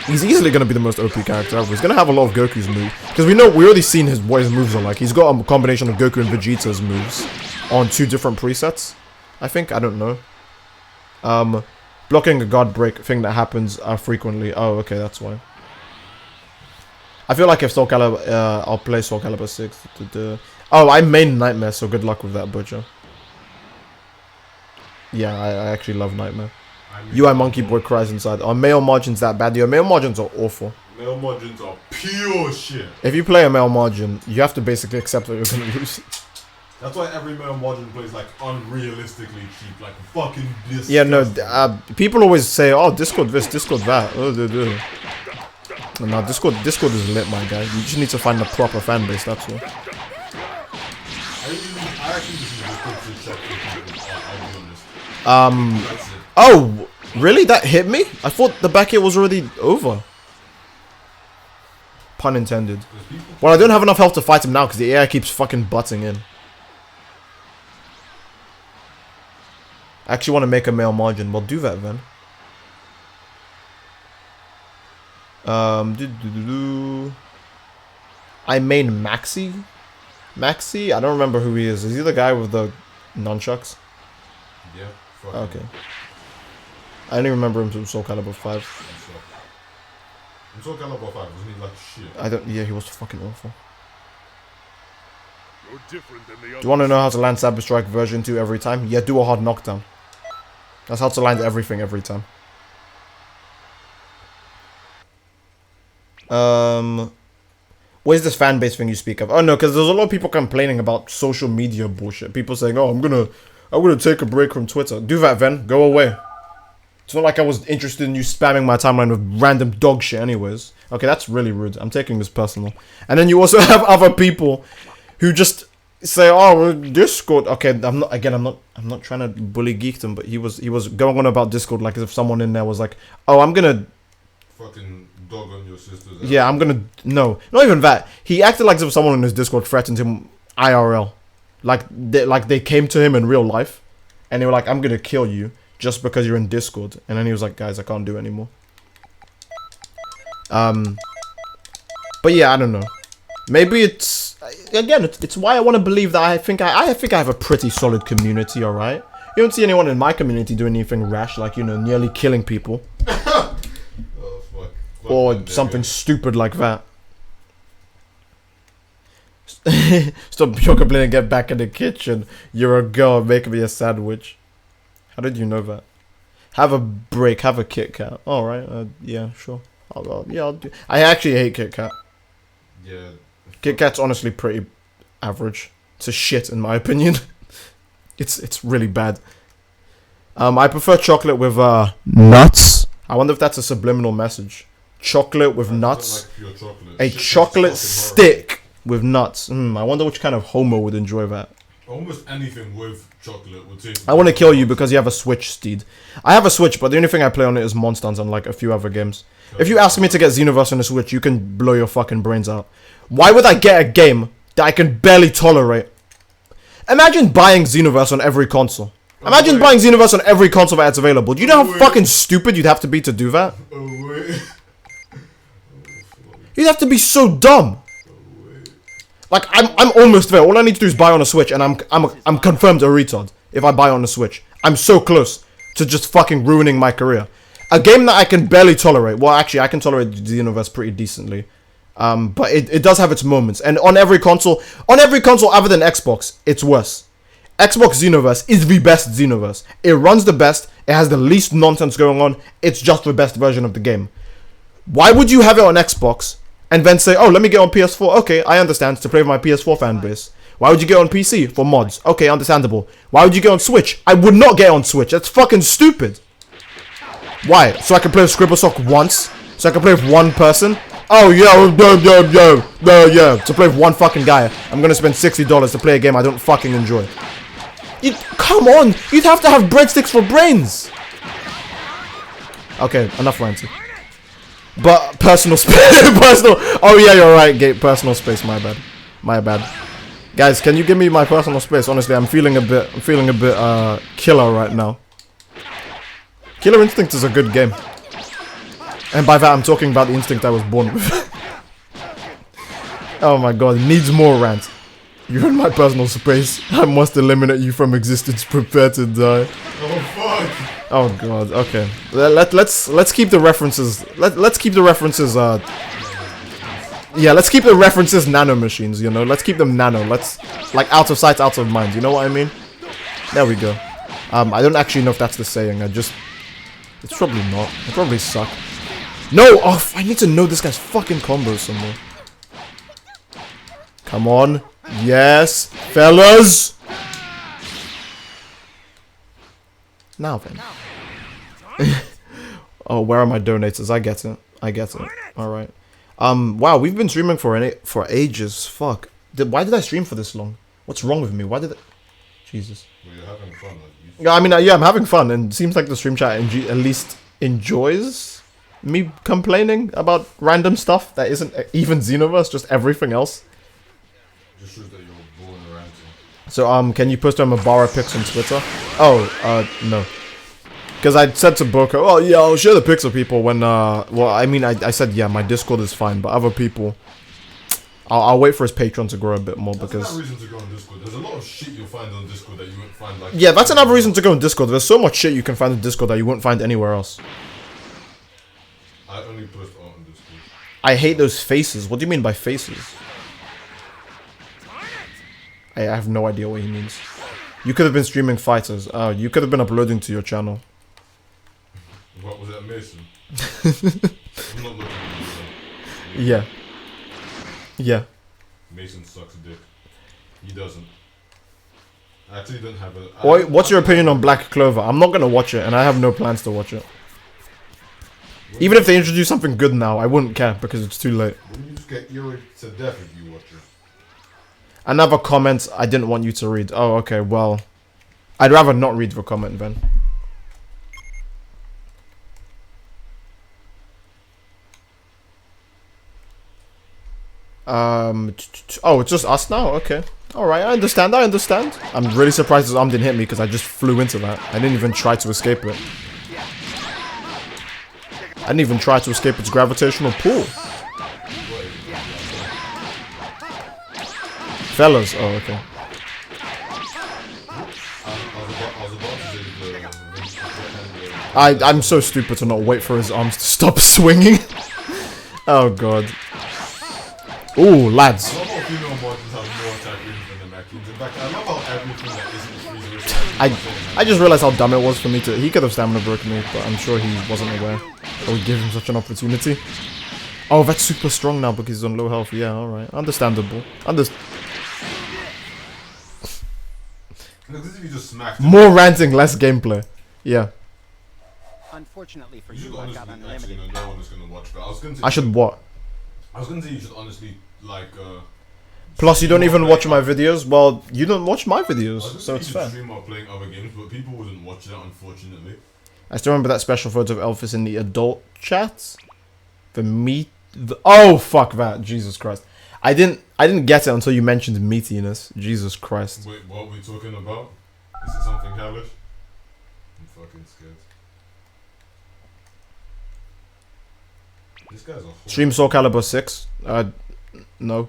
S1: He's easily gonna be the most OP character ever. He's gonna have a lot of Goku's moves because we already seen what his moves are like. He's got a combination of Goku and Vegeta's moves on 2 different presets. I think, I don't know. Blocking a guard break thing that happens frequently. Oh, okay, that's why. I feel like if Soul Calibur, I'll play Soul Calibur 6. Oh, I main Nightmare, so good luck with that, Butcher. Yeah, I actually love Nightmare. UI Monkey Boy cries inside. Are male margins that bad? Your male margins are awful.
S2: Male margins are pure shit.
S1: If you play a male margin, you have to basically accept that you're gonna lose.
S2: That's why every male margin plays like unrealistically cheap, like fucking disgusting.
S1: Yeah, no, people always say, oh, Discord this, Discord that. No, Discord is lit, my guy. You just need to find the proper fan base, that's all.
S2: I actually just use Discord to check people, I'll be honest. That's it.
S1: Oh, really? That hit me? I thought the back hit was already over. Pun intended. Well, I don't have enough health to fight him now because the AI keeps fucking butting in. I actually want to make a male margin. Well, do that then. I main Maxi? Maxi? I don't remember who he is. Is he the guy with the nunchucks?
S2: Yeah.
S1: Okay. I only remember him from Soul Calibur 5.
S2: In Soul Calibur 5, wasn't he like shit?
S1: Yeah, he was fucking awful.
S3: You're different than the
S1: Do you want to know how to land Cyber Strike version 2 every time? Yeah, do a hard knockdown. That's how to land everything every time. Where's this fan base thing you speak of? Oh no, because there's a lot of people complaining about social media bullshit. People saying, "Oh, I'm gonna take a break from Twitter." Do that then. Go away. It's not like I was interested in you spamming my timeline with random dog shit anyways. Okay, that's really rude. I'm taking this personal. And then you also have other people who just say, "Oh, Discord." Okay, I'm not trying to bully Geekdom, but he was going on about Discord like as if someone in there was like, "Oh, I'm gonna
S2: fucking dog on your sister's ass."
S1: Yeah, I'm gonna no, not even that. He acted like as if someone in his Discord threatened him IRL, like they came to him in real life, and they were like, "I'm gonna kill you just because you're in Discord," and then he was like, "Guys, I can't do it anymore." But yeah, I don't know. Maybe it's why I want to believe that I think I have a pretty solid community. All right, you don't see anyone in my community doing anything rash, like nearly killing people. Or something stupid like that. Stop your complaining, get back in the kitchen. You're a girl, make me a sandwich. How did you know that? Have a break, have a Kit Kat. Alright, yeah, sure. I'll do. I actually hate Kit Kat.
S2: Yeah.
S1: Kit Kat's honestly pretty average. It's a shit in my opinion. It's really bad. I prefer chocolate with nuts. I wonder if that's a subliminal message. Chocolate with nuts.
S2: Like pure chocolate.
S1: A chocolate stick with nuts. I wonder which kind of homo would enjoy that.
S2: Almost anything with chocolate would taste.
S1: I want to kill you because you have a Switch, Steed. I have a Switch, but the only thing I play on it is Monsters and like a few other games. If you ask me to get Xenoverse on the Switch, you can blow your fucking brains out. Why would I get a game that I can barely tolerate? Imagine buying Xenoverse on every console. Imagine buying Xenoverse on every console that's available. Do you know how fucking stupid you'd have to be to do that? You'd have to be so dumb. Like I'm almost there. All I need to do is buy on a Switch, and I'm confirmed a retard if I buy on a Switch. I'm so close to just fucking ruining my career. A game that I can barely tolerate. Well, actually, I can tolerate the Xenoverse pretty decently. But it does have its moments, and on every console other than Xbox, it's worse. Xbox Xenoverse is the best Xenoverse. It runs the best. It has the least nonsense going on. It's just the best version of the game. Why would you have it on Xbox and then say, "Oh, let me get on PS4. Okay, I understand, to play with my PS4 fan base." Why would you get on PC? For mods. Okay, understandable. Why would you get on Switch? I would not get on Switch. That's fucking stupid. Why? So I can play with Scribblesock once? So I can play with one person? Oh, yeah. To play with one fucking guy, I'm gonna spend $60 to play a game I don't fucking enjoy. Come on! You'd have to have breadsticks for brains! Okay, enough ranting. But personal space, oh yeah, you're right, Gate. Personal space. My bad. Guys, can you give me my personal space? Honestly, I'm feeling a bit killer right now. Killer Instinct is a good game, and by that I'm talking about the instinct I was born with. Oh my god, it needs more rant. You're in my personal space. I must eliminate you from existence. Prepare to die.
S2: Oh fuck.
S1: Oh god. Okay. Let's keep the references. Let's keep the references. Yeah. Let's keep the references nano machines. Let's keep them nano. Let's like out of sight, out of mind. You know what I mean? There we go. I don't actually know if that's the saying. It's probably not. It probably suck. No! Oh, I need to know this guy's fucking combos somewhere. Come on. Yes. Fellas! Now then. Oh, where are my donators? I get it. I get it. Alright. Wow, we've been streaming for ages. Fuck. Why did I stream for this long? What's wrong with me? Why did it... Jesus.
S2: Well, you're having fun.
S1: Yeah, I mean, yeah, I'm having fun, and it seems like the stream chat at least enjoys me complaining about random stuff that isn't even Xenoverse, just everything else.
S2: Just shows that you're born around.
S1: So, can you post them Mabara pics on Twitter? Oh, no. Because I said to Boko, oh yeah, I'll share the pics of people when, well, I mean, I said, yeah, my Discord is fine, but other people, I'll wait for his Patreon to grow a bit more, because...
S2: That's another reason to go on Discord. There's a lot of shit you'll find on Discord that you wouldn't find, like...
S1: Yeah, that's another reason to go on Discord. There's so much shit you can find on Discord that you wouldn't find anywhere else.
S2: I only post art on Discord.
S1: I hate those faces. What do you mean by faces? I have no idea what he means. You could have been streaming fighters. You could have been uploading to your channel.
S2: What was that, Mason? I'm not looking at you.
S1: Yeah. Yeah.
S2: Mason sucks dick. He doesn't. I actually don't have a...
S1: What's your opinion on Black Clover? I'm not gonna watch it, and I have no plans to watch it. Even if they introduce something good now, I wouldn't care, because it's too late.
S2: Wouldn't you just get irritated to death if you watch it?
S1: Another comment I didn't want you to read. Oh, okay, well... I'd rather not read the comment, then. Oh, it's just us now? Okay. Alright, I understand. I'm really surprised his arm didn't hit me because I just flew into that. I didn't even try to escape it. I didn't even try to escape its gravitational pull. Fellas. Oh, okay. I'm so stupid to not wait for his arms to stop swinging. Oh, God. Ooh, lads. I just realized how dumb it was for me to... He could have stamina broken me, but I'm sure he wasn't aware. I would give him such an opportunity. Oh, that's super strong now because he's on low health. Yeah, alright. Understandable. More ranting, less gameplay. Yeah.
S4: Unfortunately for you, I've got unlimited.
S2: No one is gonna watch, but
S1: I should what?
S2: I was gonna say you should honestly, like,
S1: Plus, you don't even watch my videos? Well, you don't watch my videos, so it's fair.
S2: Stream while playing other games, but people wouldn't watch that, unfortunately.
S1: I still remember that special photo of Elvis in the adult chat. Oh, fuck that. Jesus Christ. I didn't get it until you mentioned meatiness. Jesus Christ.
S2: Wait, what are we talking about? Is it something hellish? I'm fucking scared. This guy's a whole...
S1: Stream Soul Calibur 6? No.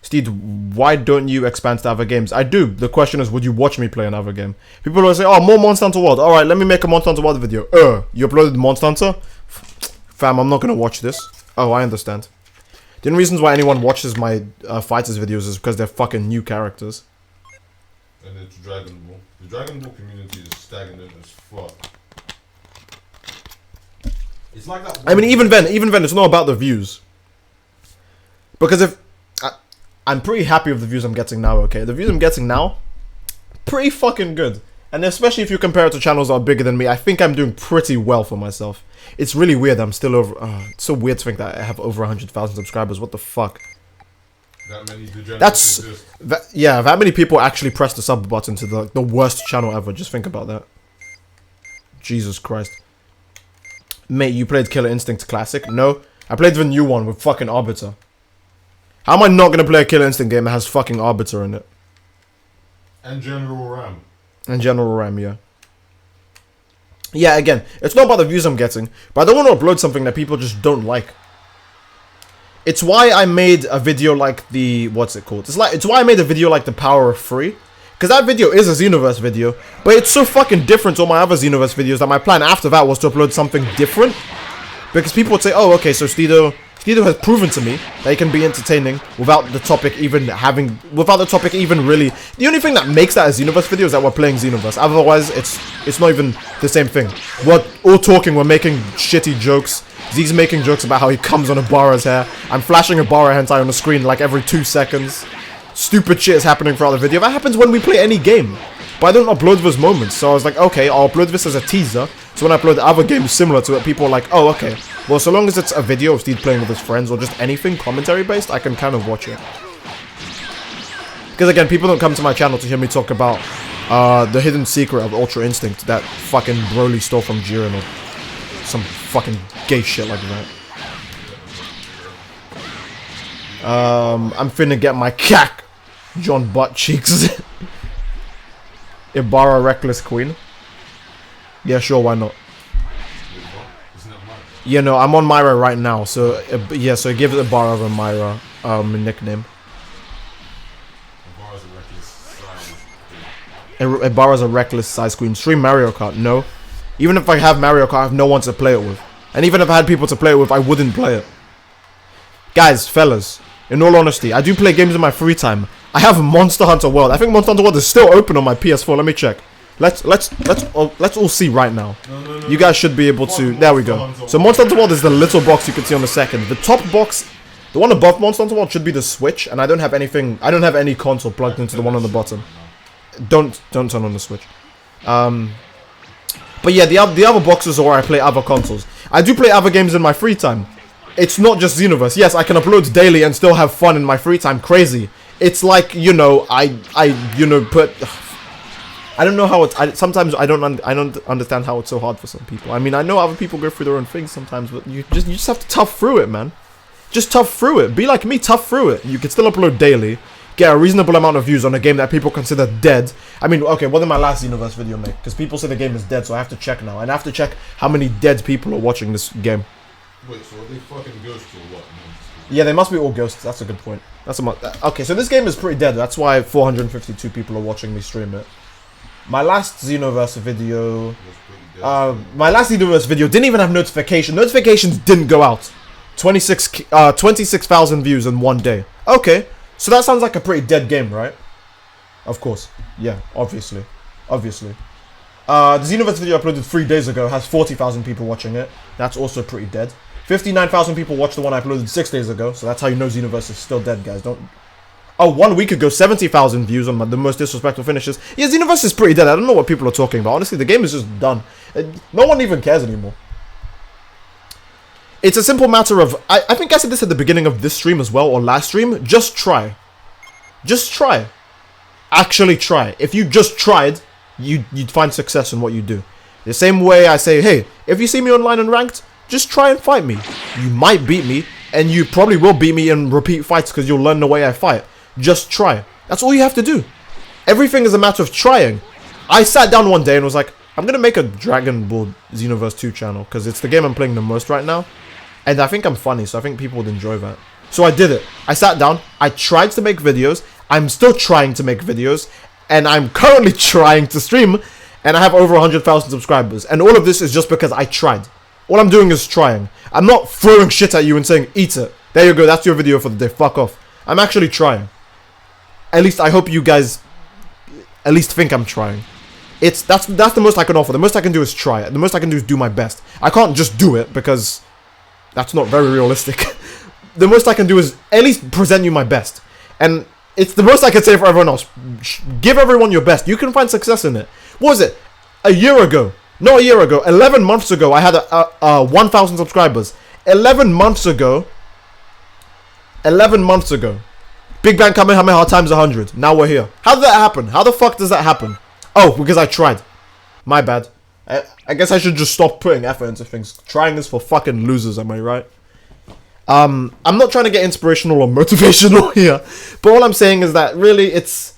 S1: Steed, why don't you expand to other games? I do. The question is, would you watch me play another game? People will say, oh, more Monster Hunter World. Alright, let me make a Monster Hunter World video. You uploaded Monster Hunter? Fam, I'm not gonna watch this. Oh, I understand. The only reasons why anyone watches my fighters videos is because they're fucking new characters.
S2: And it's Dragon Ball. The Dragon Ball community is stagnant as fuck. It's like that.
S1: I mean, even then, it's not about the views. Because if... I'm pretty happy with the views I'm getting now, okay? The views I'm getting now, pretty fucking good. And especially if you compare it to channels that are bigger than me, I think I'm doing pretty well for myself. It's really weird I'm still over... it's so weird to think that I have over 100,000 subscribers. What the fuck?
S2: That many degenerates exist.
S1: Yeah, that many people actually press the sub button to the worst channel ever. Just think about that. Jesus Christ. Mate, you played Killer Instinct Classic? No. I played the new one with fucking Arbiter. How am I not gonna play a Killer Instinct game that has fucking Arbiter in it?
S2: And General Ram.
S1: And General Ram, yeah. Yeah, again, it's not about the views I'm getting, but I don't want to upload something that people just don't like. It's why I made a video like the... What's it called? It's why I made a video like the Power of Free. Because that video is a Xenoverse video, but it's so fucking different to all my other Xenoverse videos that my plan after that was to upload something different. Because people would say, oh, okay, so Steedoj Steedoj has proven to me that he can be entertaining without the topic even really. The only thing that makes that a Xenoverse video is that we're playing Xenoverse. Otherwise, it's not even the same thing. We're all talking, we're making shitty jokes. Z's making jokes about how he comes on Ibarra's hair. I'm flashing Ibarra hentai on the screen like every 2 seconds. Stupid shit is happening throughout the video. That happens when we play any game. But I don't upload those moments, so I was like, okay, I'll upload this as a teaser. So when I upload other games similar to it, people are like, oh, okay. Well, so long as it's a video of Steed playing with his friends or just anything commentary-based, I can kind of watch it. Because again, people don't come to my channel to hear me talk about the hidden secret of Ultra Instinct that fucking Broly stole from Jiren or some fucking gay shit like that. I'm finna get my cack John butt cheeks. Ibarra Reckless Queen. Yeah, sure, why not? Yeah, no, I'm on Myra right now, so yeah, so give Ibarra a Myra nickname. Ibarra's a reckless size queen. Stream Mario Kart, no. Even if I have Mario Kart, I have no one to play it with. And even if I had people to play it with, I wouldn't play it. Guys, fellas, in all honesty, I do play games in my free time. I have Monster Hunter World. I think Monster Hunter World is still open on my PS4. Let me check. Let's all see right now. No, you guys should be able to. There we go. So Monster Hunter World is the little box you can see on the second. The top box, the one above Monster Hunter World, should be the Switch, and I don't have anything. I don't have any console plugged into the one on the bottom. Don't turn on the Switch. But yeah, the other boxes are where I play other consoles. I do play other games in my free time. It's not just Xenoverse. Yes, I can upload daily and still have fun in my free time. Crazy. It's like, you know, I don't know how it's. Sometimes I don't understand how it's so hard for some people. I mean, I know other people go through their own things sometimes, but you just have to tough through it, man. Just tough through it. Be like me, tough through it. You can still upload daily, get a reasonable amount of views on a game that people consider dead. I mean, okay, what did my last Xenoverse video make? Because people say the game is dead, so I have to check now, and I have to check how many dead people are watching this game.
S2: Wait, so are they fucking ghosts or what?
S1: Yeah, they must be all ghosts. That's a good point. Okay, so this game is pretty dead. That's why 452 people are watching me stream it. My last Xenoverse video... didn't even have notification. Notifications didn't go out. 26,000 views in one day. Okay, so that sounds like a pretty dead game, right? Of course. Yeah, obviously. The Xenoverse video I uploaded 3 days ago has 40,000 people watching it. That's also pretty dead. 59,000 people watched the one I uploaded 6 days ago, so that's how you know Xenoverse is still dead, guys. Don't... Oh, 1 week ago, 70,000 views on the most disrespectful finishes. Yeah, Xenoverse is pretty dead. I don't know what people are talking about. Honestly, the game is just done. No one even cares anymore. It's a simple matter of... I think I said this at the beginning of this stream as well, or last stream. Just try. Just try. Actually try. If you just tried, you'd find success in what you do. The same way I say, hey, if you see me online and ranked, just try and fight me. You might beat me, and you probably will beat me in repeat fights because you'll learn the way I fight. Just try. That's all you have to do. Everything is a matter of trying. I sat down one day and was like, I'm going to make a Dragon Ball Xenoverse 2 channel because it's the game I'm playing the most right now. And I think I'm funny, so I think people would enjoy that. So I did it. I sat down. I tried to make videos. I'm still trying to make videos. And I'm currently trying to stream. And I have over 100,000 subscribers. And all of this is just because I tried. All I'm doing is trying. I'm not throwing shit at you and saying, eat it. There you go, that's your video for the day. Fuck off. I'm actually trying. At least I hope you guys at least think I'm trying. That's the most I can offer. The most I can do is try it. The most I can do is do my best. I can't just do it because that's not very realistic. The most I can do is at least present you my best. And it's the most I can say for everyone else. Give everyone your best. You can find success in it. What was it? A year ago. Not a year ago. 11 months ago, I had 1,000 subscribers. 11 months ago. 11 months ago. Big Bang Kamehameha times 100. Now we're here. How did that happen? How the fuck does that happen? Oh, because I tried. My bad. I guess I should just stop putting effort into things. Trying is for fucking losers, am I right? I'm not trying to get inspirational or motivational here. But all I'm saying is that really it's...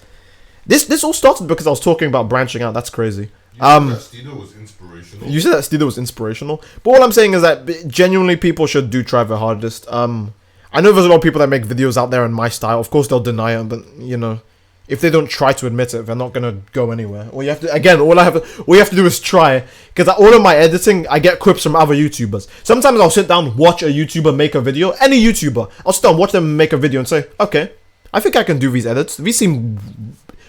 S1: This all started because I was talking about branching out. That's crazy.
S2: You said that Steedoj was inspirational.
S1: You said that Steedoj was inspirational. But all I'm saying is that genuinely people should do try their hardest. I know there's a lot of people that make videos out there in my style. Of course they'll deny it, but you know, if they don't try to admit it, they're not gonna go anywhere. All you have to, again, all you have to do is try. Because all of my editing, I get clips from other YouTubers. Sometimes I'll sit down, watch a YouTuber make a video, any YouTuber. I'll sit down, watch them make a video, and say, okay, I think I can do these edits. These seem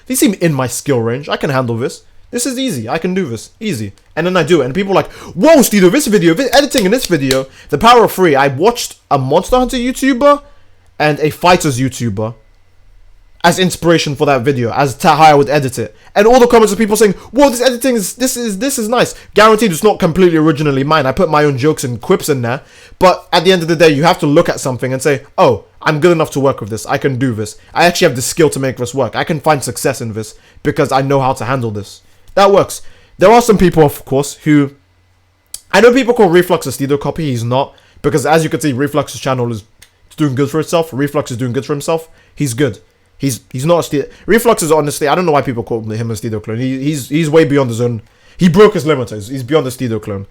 S1: in my skill range. I can handle this. This is easy. I can do this easy. And then I do it, and people are like, whoa, Steedoj, this video, editing in this video, the power of 3. I watched a Monster Hunter YouTuber and a Fighters YouTuber as inspiration for that video, as to how I would edit it. And all the comments of people saying, whoa, this editing is, this is nice. Guaranteed it's not completely originally mine. I put my own jokes and quips in there. But at the end of the day, you have to look at something and say, oh, I'm good enough to work with this. I can do this. I actually have the skill to make this work. I can find success in this because I know how to handle this. That works. There are some people, of course, who... I know people call Reflux a Steedoj copy. He's not. Because as you can see, Reflux's channel is doing good for itself. Reflux is doing good for himself. He's good. He's not a Steedoj. Reflux is honestly, I don't know why people call him a Steedoj clone. He's way beyond his own. He broke his limiters. He's beyond the Steedoj clone.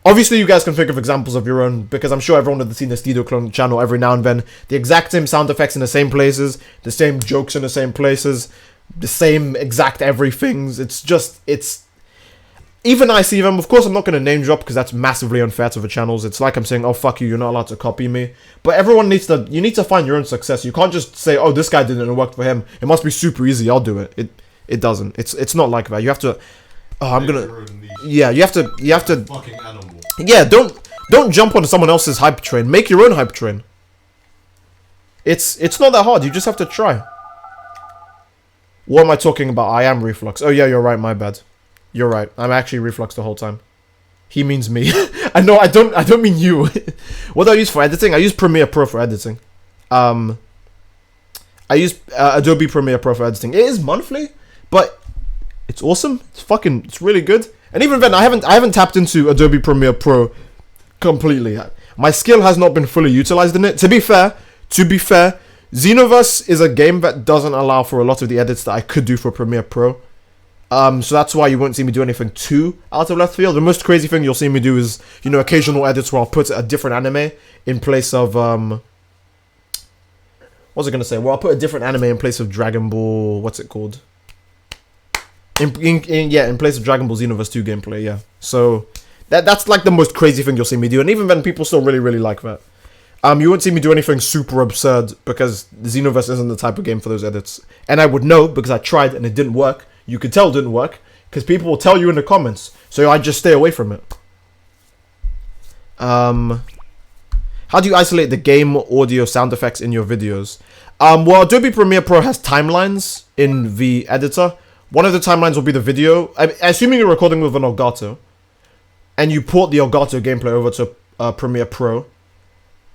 S1: Obviously, you guys can think of examples of your own, because I'm sure everyone has seen the Steedoj clone channel every now and then. The exact same sound effects in the same places, the same jokes in the same places, the same exact everythings. It's even I see them. Of course, I'm not going to name drop because that's massively unfair to the channels. It's like I'm saying, oh, fuck you, you're not allowed to copy me. But everyone needs to, you need to find your own success. You can't just say, oh, this guy did it and it worked for him. It must be super easy, I'll do it. It doesn't. It's not like that. You have to, yeah, you have to,
S2: fucking animal.
S1: Yeah, don't jump on someone else's hype train. Make your own hype train. It's not that hard. You just have to try. What am I talking about? I am Reflux. Oh yeah, you're right, my bad. You're right. I'm actually Reflux the whole time. He means me. I know, I don't mean you. What do I use for editing? I use Premiere Pro for editing. I use Adobe Premiere Pro for editing. It is monthly, but it's awesome. It's really good. And even then, I haven't tapped into Adobe Premiere Pro completely. My skill has not been fully utilized in it. To be fair, Xenoverse is a game that doesn't allow for a lot of the edits that I could do for Premiere Pro. So that's why you won't see me do anything too out of left field. The most crazy thing you'll see me do is, you know, occasional edits where I'll put a different anime in place of, what was I going to say? Well, I'll put a different anime in place of Dragon Ball, what's it called? In place of Dragon Ball Xenoverse 2 gameplay, yeah. So, that's like the most crazy thing you'll see me do. And even then, people still really, really like that. You won't see me do anything super absurd because Xenoverse isn't the type of game for those edits. And I would know because I tried and it didn't work. You could tell it didn't work because people will tell you in the comments. So I just stay away from it. How do you isolate the game audio sound effects in your videos? Well, Adobe Premiere Pro has timelines in the editor. One of the timelines will be the video. Assuming you're recording with an Elgato and you port the Elgato gameplay over to Premiere Pro,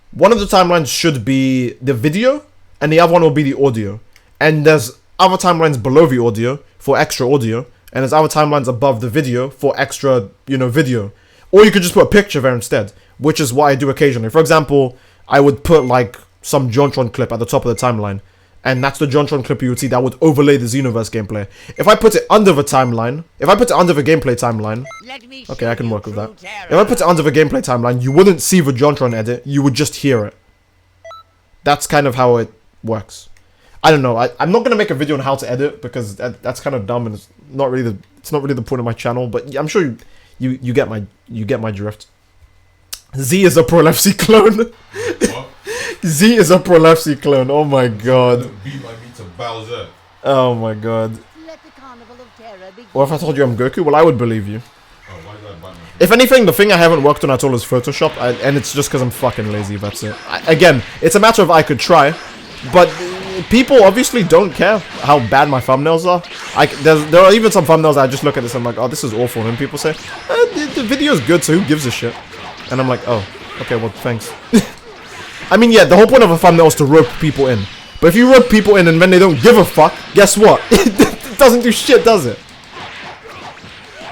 S1: one of the timelines should be the video and the other one will be the audio. And there's other timelines below the audio for extra audio, and there's other timelines above the video for extra, you know, video. Or you could just put a picture there instead, which is what I do occasionally. For example, I would put like some JonTron clip at the top of the timeline, and that's the JonTron clip you would see that would overlay the Xenoverse gameplay. If I put it under the timeline, if I put it under the gameplay timeline, okay, I can work with that. If I put it under the gameplay timeline, you wouldn't see the JonTron edit, you would just hear it. That's kind of how it works. I don't know. I'm not gonna make a video on how to edit because that's kind of dumb and it's not really the point of my channel. But I'm sure you get my drift. Z is a Prolapsy clone.
S2: What?
S1: Z is a Prolapsy clone. Oh my god.
S2: Beat my meat to Bowser.
S1: Oh my god.
S4: Let the carnival of terror begin.
S1: Well, if I told you I'm Goku, well, I would believe you.
S2: Oh, why did I bite my feet?
S1: If anything, the thing I haven't worked on at all is Photoshop, and it's just because I'm fucking lazy. That's it. Again, it's a matter of I could try, but people obviously don't care how bad my thumbnails are. There are even some thumbnails that I just look at this and I'm like, oh, this is awful. And people say, the video is good, so who gives a shit? And I'm like, oh, okay, well, thanks. I mean, yeah, the whole point of a thumbnail is to rope people in. But if you rope people in and then they don't give a fuck, guess what? It doesn't do shit, does it?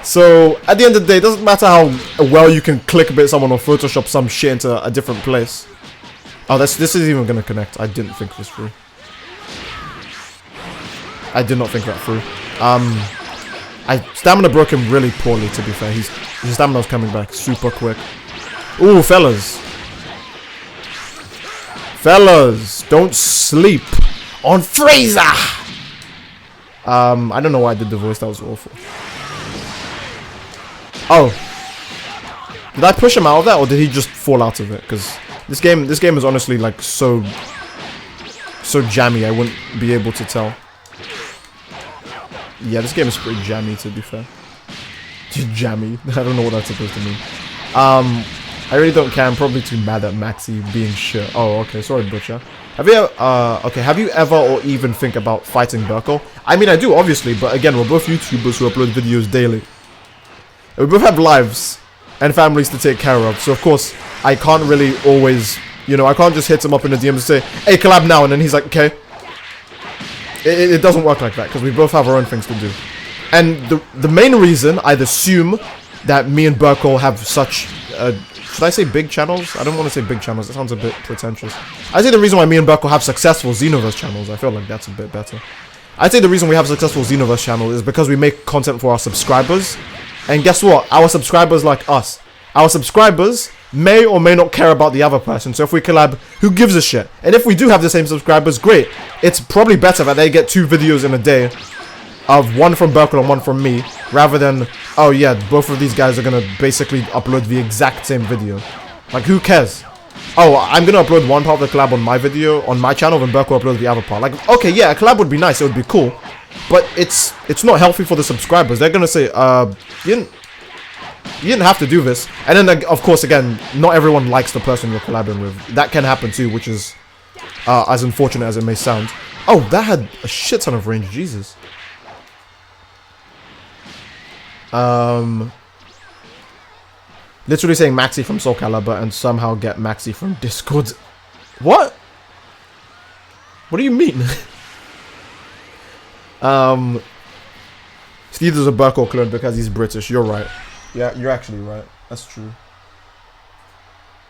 S1: So, at the end of the day, it doesn't matter how well you can clickbait someone or Photoshop some shit into a different place. Oh, this is even gonna connect. I didn't think this through. I did not think that through. I stamina broke him really poorly, to be fair. His stamina was coming back super quick. Ooh, fellas. Fellas, don't sleep on Fraser. I don't know why I did the voice. That was awful. Oh, did I push him out of that, or did he just fall out of it? Because this game is honestly like so jammy. I wouldn't be able to tell. Yeah, this game is pretty jammy, to be fair. Jammy. I don't know what that's supposed to mean. I really don't care. I'm probably too mad at Maxi being shit. Oh, okay. Sorry, Butcher. Have you ever or even think about fighting Burko? I mean, I do, obviously, but again, we're both YouTubers who upload videos daily. We both have lives and families to take care of, so of course, I can't really always, you know, I can't just hit him up in the DM and say, hey, collab now, and then he's like, okay. It doesn't work like that, because we both have our own things to do. And the main reason, I'd assume, that me and Burko have such, should I say big channels? I don't want to say big channels, that sounds a bit pretentious. I'd say the reason why me and Burko have successful Xenoverse channels, I feel like that's a bit better. I'd say the reason we have a successful Xenoverse channel is because we make content for our subscribers. And guess what? Our subscribers like us. Our subscribers may or may not care about the other person. So if we collab, who gives a shit? And if we do have the same subscribers, great. It's probably better that they get 2 videos in a day. Of one from Burko and one from me. Rather than, oh yeah, both of these guys are going to basically upload the exact same video. Like, who cares? Oh, I'm going to upload one part of the collab on my video, on my channel, and Burko uploads the other part. Like, okay, yeah, a collab would be nice. It would be cool. But it's not healthy for the subscribers. They're going to say, you didn't have to do this. And then, like, of course, again, not everyone likes the person you're collabing with. That can happen too, which is as unfortunate as it may sound. Oh, that had a shit ton of range. Jesus. Literally saying Maxi from Soul Calibur and somehow get Maxi from Discord. What? What do you mean? Steedoj is a Burko clone because he's British. You're right. Yeah, you're actually right. That's true.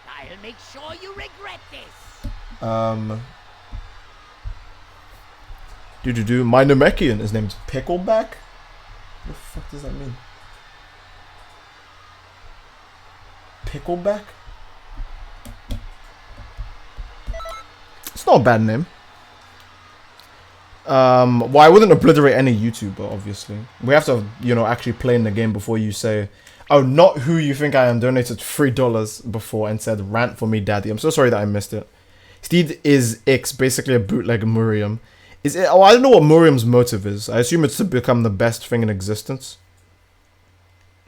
S4: I'll make sure you regret this.
S1: My Namekian is named Pickleback? What the fuck does that mean? Pickleback? It's not a bad name. Well, I wouldn't obliterate any YouTuber, obviously. We have to, you know, actually play in the game before you say, oh, not who you think I am, donated $3 before and said, rant for me, daddy. I'm so sorry that I missed it. Steed is X, basically a bootleg Muriam. Is it? Oh, I don't know what Muriam's motive is. I assume it's to become the best thing in existence.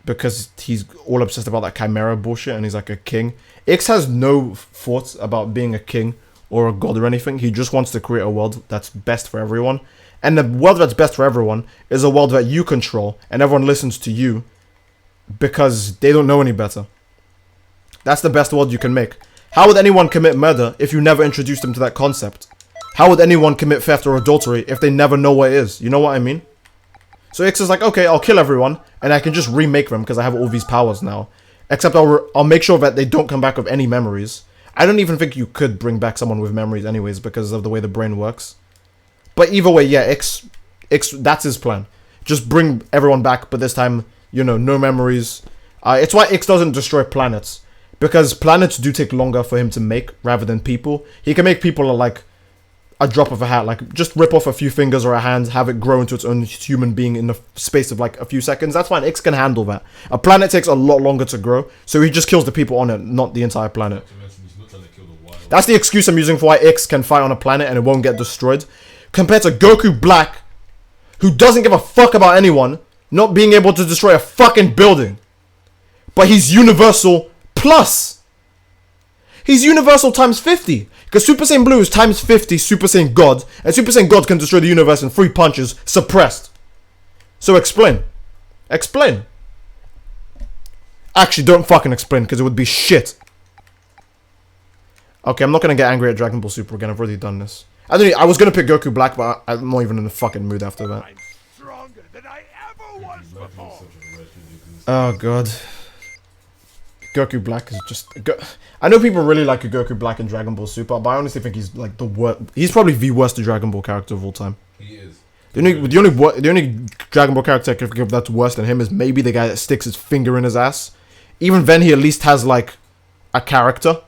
S1: Because he's all obsessed about that chimera bullshit and he's like a king. X has no thoughts about being a king or a god or anything. He just wants to create a world that's best for everyone. And the world that's best for everyone is a world that you control and everyone listens to you because they don't know any better. That's the best world you can make. How would anyone commit murder if you never introduced them to that concept? How would anyone commit theft or adultery if they never know what it is? You know what I mean? So X is like, okay, I'll kill everyone and I can just remake them because I have all these powers now. Except I'll make sure that they don't come back with any memories. I don't even think you could bring back someone with memories anyways because of the way the brain works. But either way, yeah, X, that's his plan. Just bring everyone back, but this time, you know, no memories. It's why X doesn't destroy planets. Because planets do take longer for him to make rather than people. He can make people like a drop of a hat. Like, just rip off a few fingers or a hand, have it grow into its own human being in the space of like a few seconds. That's fine. X can handle that. A planet takes a lot longer to grow. So he just kills the people on it, not the entire planet. That's the excuse I'm using for why X can fight on a planet and it won't get destroyed. Compared to Goku Black, who doesn't give a fuck about anyone, not being able to destroy a fucking building. But he's universal plus. He's universal times 50. Because Super Saiyan Blue is times 50 Super Saiyan God. And Super Saiyan God can destroy the universe in 3 punches, suppressed. So explain. Explain. Actually, don't fucking explain because it would be shit. Okay, I'm not going to get angry at Dragon Ball Super again. I've already done this. I was going to pick Goku Black, but I'm not even in the fucking mood after that.
S3: I'm stronger than I ever was before.
S1: Oh, God. Goku Black is just... I know people really like Goku Black in Dragon Ball Super, but I honestly think he's like the worst... He's probably the worst Dragon Ball character of all time.
S2: He is.
S1: The only Dragon Ball character I can think of that's worse than him is maybe the guy that sticks his finger in his ass. Even then, he at least has, like, a character.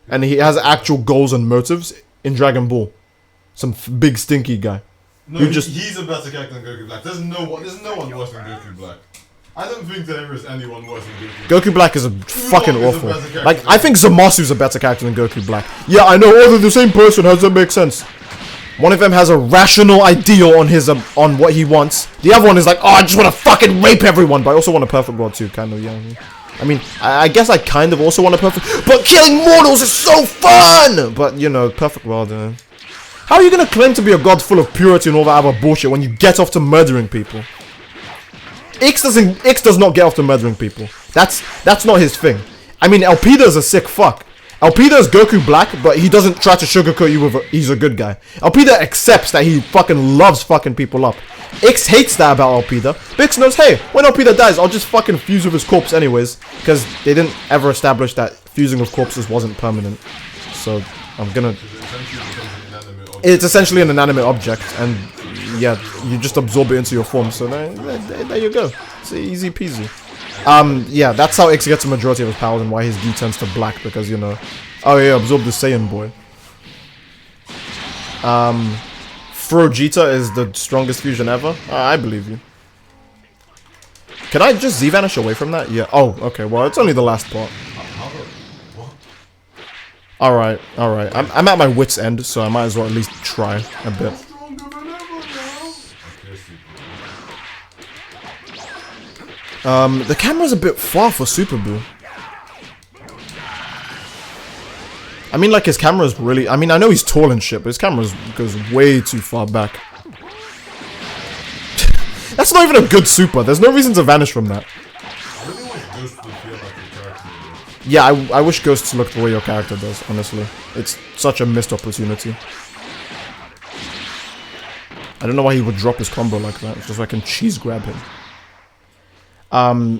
S1: And he has actual goals and motives in Dragon Ball. Some big stinky guy.
S2: No,
S1: who just
S2: he's a better character than Goku Black. There's no one worse than Goku Black. I don't think there is anyone worse than Goku Black.
S1: Goku Black is a fucking
S2: is a
S1: awful.
S2: better character
S1: Like
S2: than
S1: I think Zamasu's a better character than Goku Black. Yeah, I know. Oh, they're the same person. How does that make sense? One of them has a rational idea on his on what he wants. The other one is like, oh, I just want to fucking rape everyone, but I also want a perfect world too, kind of. Yeah. I mean, I guess I kind of also want a perfect, but killing mortals is so fun. But you know, perfect world. How are you gonna claim to be a god full of purity and all that other bullshit when you get off to murdering people? X does not get off to murdering people. That's not his thing. I mean, Elpida's a sick fuck. Elpida is Goku Black, but he doesn't try to sugarcoat you with he's a good guy. Elpida accepts that he fucking loves fucking people up. X hates that about Elpida. But X knows, hey, when Elpida dies, I'll just fucking fuse with his corpse anyways. Because they didn't ever establish that fusing with corpses wasn't permanent. So, I'm gonna... It's essentially an inanimate object, and yeah, you just absorb it into your form. So there you go. It's easy peasy. Yeah, that's how X gets a majority of his powers and why his D turns to black, because, you know... Oh yeah, absorb the Saiyan boy. Frogeta is the strongest fusion ever? I believe you. Can I just Z-vanish away from that? Yeah. Oh, okay, well, it's only the last part. Alright. I'm at my wit's end, so I might as well at least try a bit. The camera's a bit far for Super Boo. I mean, like, his camera's really... I mean, I know he's tall and shit, but his camera goes way too far back. That's not even a good super. There's no reason to vanish from that. Yeah, I wish Ghosts looked the way your character does, honestly. It's such a missed opportunity. I don't know why he would drop his combo like that, just so I can cheese grab him.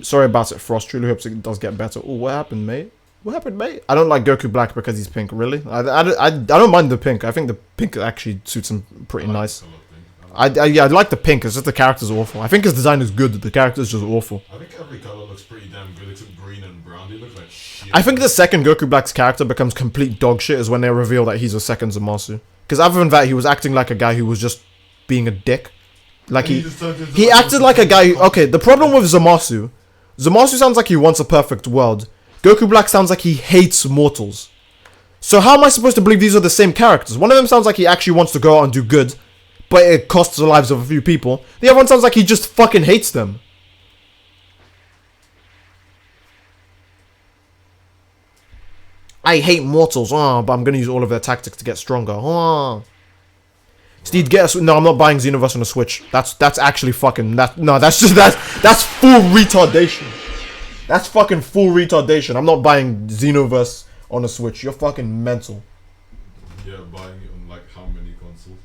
S1: Sorry about it, Frost. Really hopes it does get better. Oh, what happened, mate? What happened, mate? I don't like Goku Black because he's pink, really. I don't mind the pink. I think the pink actually suits him pretty nice. Yeah, I like the pink. It's just the character's awful. I think his design is good. The character's just awful.
S2: I think every color looks pretty damn good except green and brown. They look like shit.
S1: I think the second Goku Black's character becomes complete dog shit is when they reveal that he's a second Zamasu. Because other than that, he was acting like a guy who was just being a dick. Like he acted like a guy who, okay, the problem with Zamasu sounds like he wants a perfect world. Goku Black sounds like he hates mortals. So how am I supposed to believe these are the same characters? One of them sounds like he actually wants to go out and do good, but it costs the lives of a few people. The other one sounds like he just fucking hates them. I hate mortals, but I'm gonna use all of their tactics to get stronger. Steed, get us. No, I'm not buying Xenoverse on a Switch. That's actually fucking that's full retardation. That's fucking full retardation. I'm not buying Xenoverse on a Switch. You're fucking mental.
S2: Yeah, buying it on like how many consoles?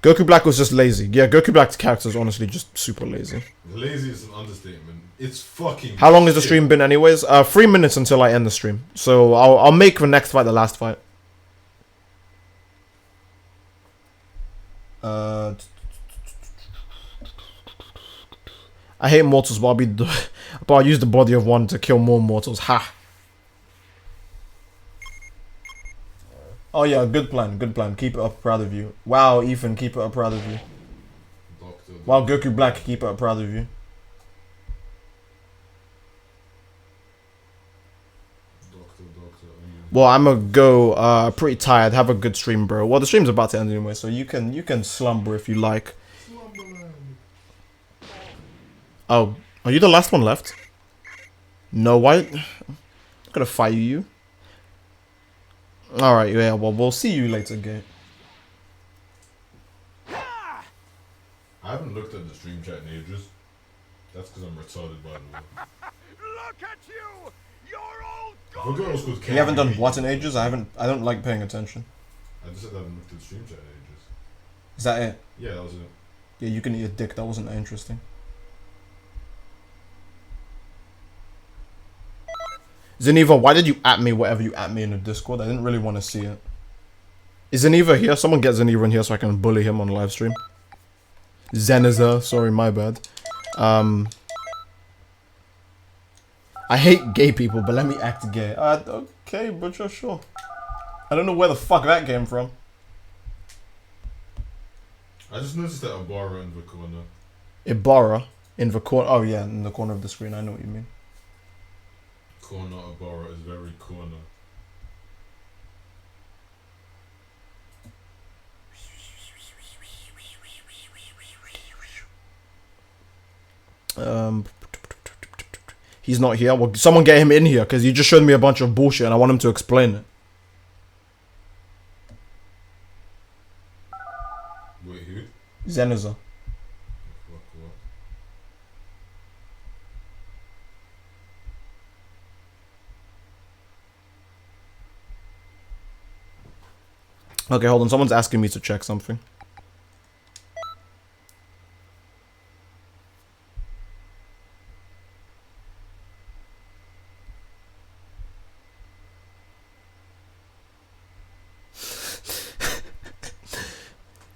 S1: Goku Black was just lazy. Yeah, Goku Black's character is honestly just super lazy.
S2: Lazy is an understatement. It's fucking.
S1: How long has the stream been, anyways? 3 minutes until I end the stream. So I'll make the next fight the last fight. I hate mortals, but I'll use the body of one to kill more mortals. Ha! Oh yeah, good plan, good plan. Keep it up, proud of you. Wow, Ethan, keep it up, proud of you. Wow, Goku Black, keep it up, proud of you. Well, I'm gonna go pretty tired. Have a good stream, bro. Well, the stream's about to end anyway, so you can slumber if you like. Oh, are you the last one left? No, why? I'm gonna fire you. Alright, yeah, well, we'll see you later, Gate.
S2: I haven't looked at the stream chat in ages. That's because I'm retarded, by the way.
S3: Look at you! You're all gone!
S1: You haven't done what in ages? I don't like paying attention.
S2: I just said I haven't looked at the stream chat in ages.
S1: Is that it?
S2: Yeah, that was it.
S1: Yeah, you can eat a dick. That wasn't that interesting. Zeneva, why did you at me whatever you at me in the Discord? I didn't really want to see it. Is Zeneva here? Someone get Zeneva in here so I can bully him on live stream. Zeniza, sorry, my bad. I hate gay people, but let me act gay. Okay, butcher, sure. I don't know where the fuck that came from.
S2: I just noticed that Ibarra in the corner.
S1: Ibarra in the corner. Oh yeah, in the corner of the screen. I know what you mean.
S2: Corner Ibarra is very corner.
S1: He's not here. Well, someone get him in here because you just showed me a bunch of bullshit and I want him to explain it.
S2: Wait, who?
S1: Xenoverse. Okay, hold on. Someone's asking me to check something.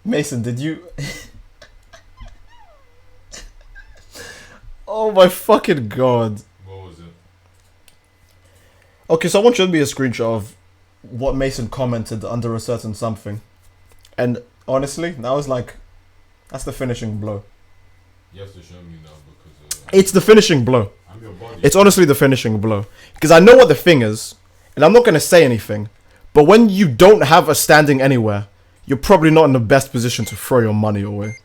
S1: Mason, did you... Oh my fucking god.
S2: What was it?
S1: Okay, someone showed me a screenshot of what Mason commented under a certain something. And honestly, that was like... That's the finishing blow.
S2: You have to show me now because...
S1: It's the finishing blow.
S2: I'm your body.
S1: It's honestly the finishing blow. Because I know what the thing is, and I'm not going to say anything. But when you don't have a standing anywhere, you're probably not in the best position to throw your money away.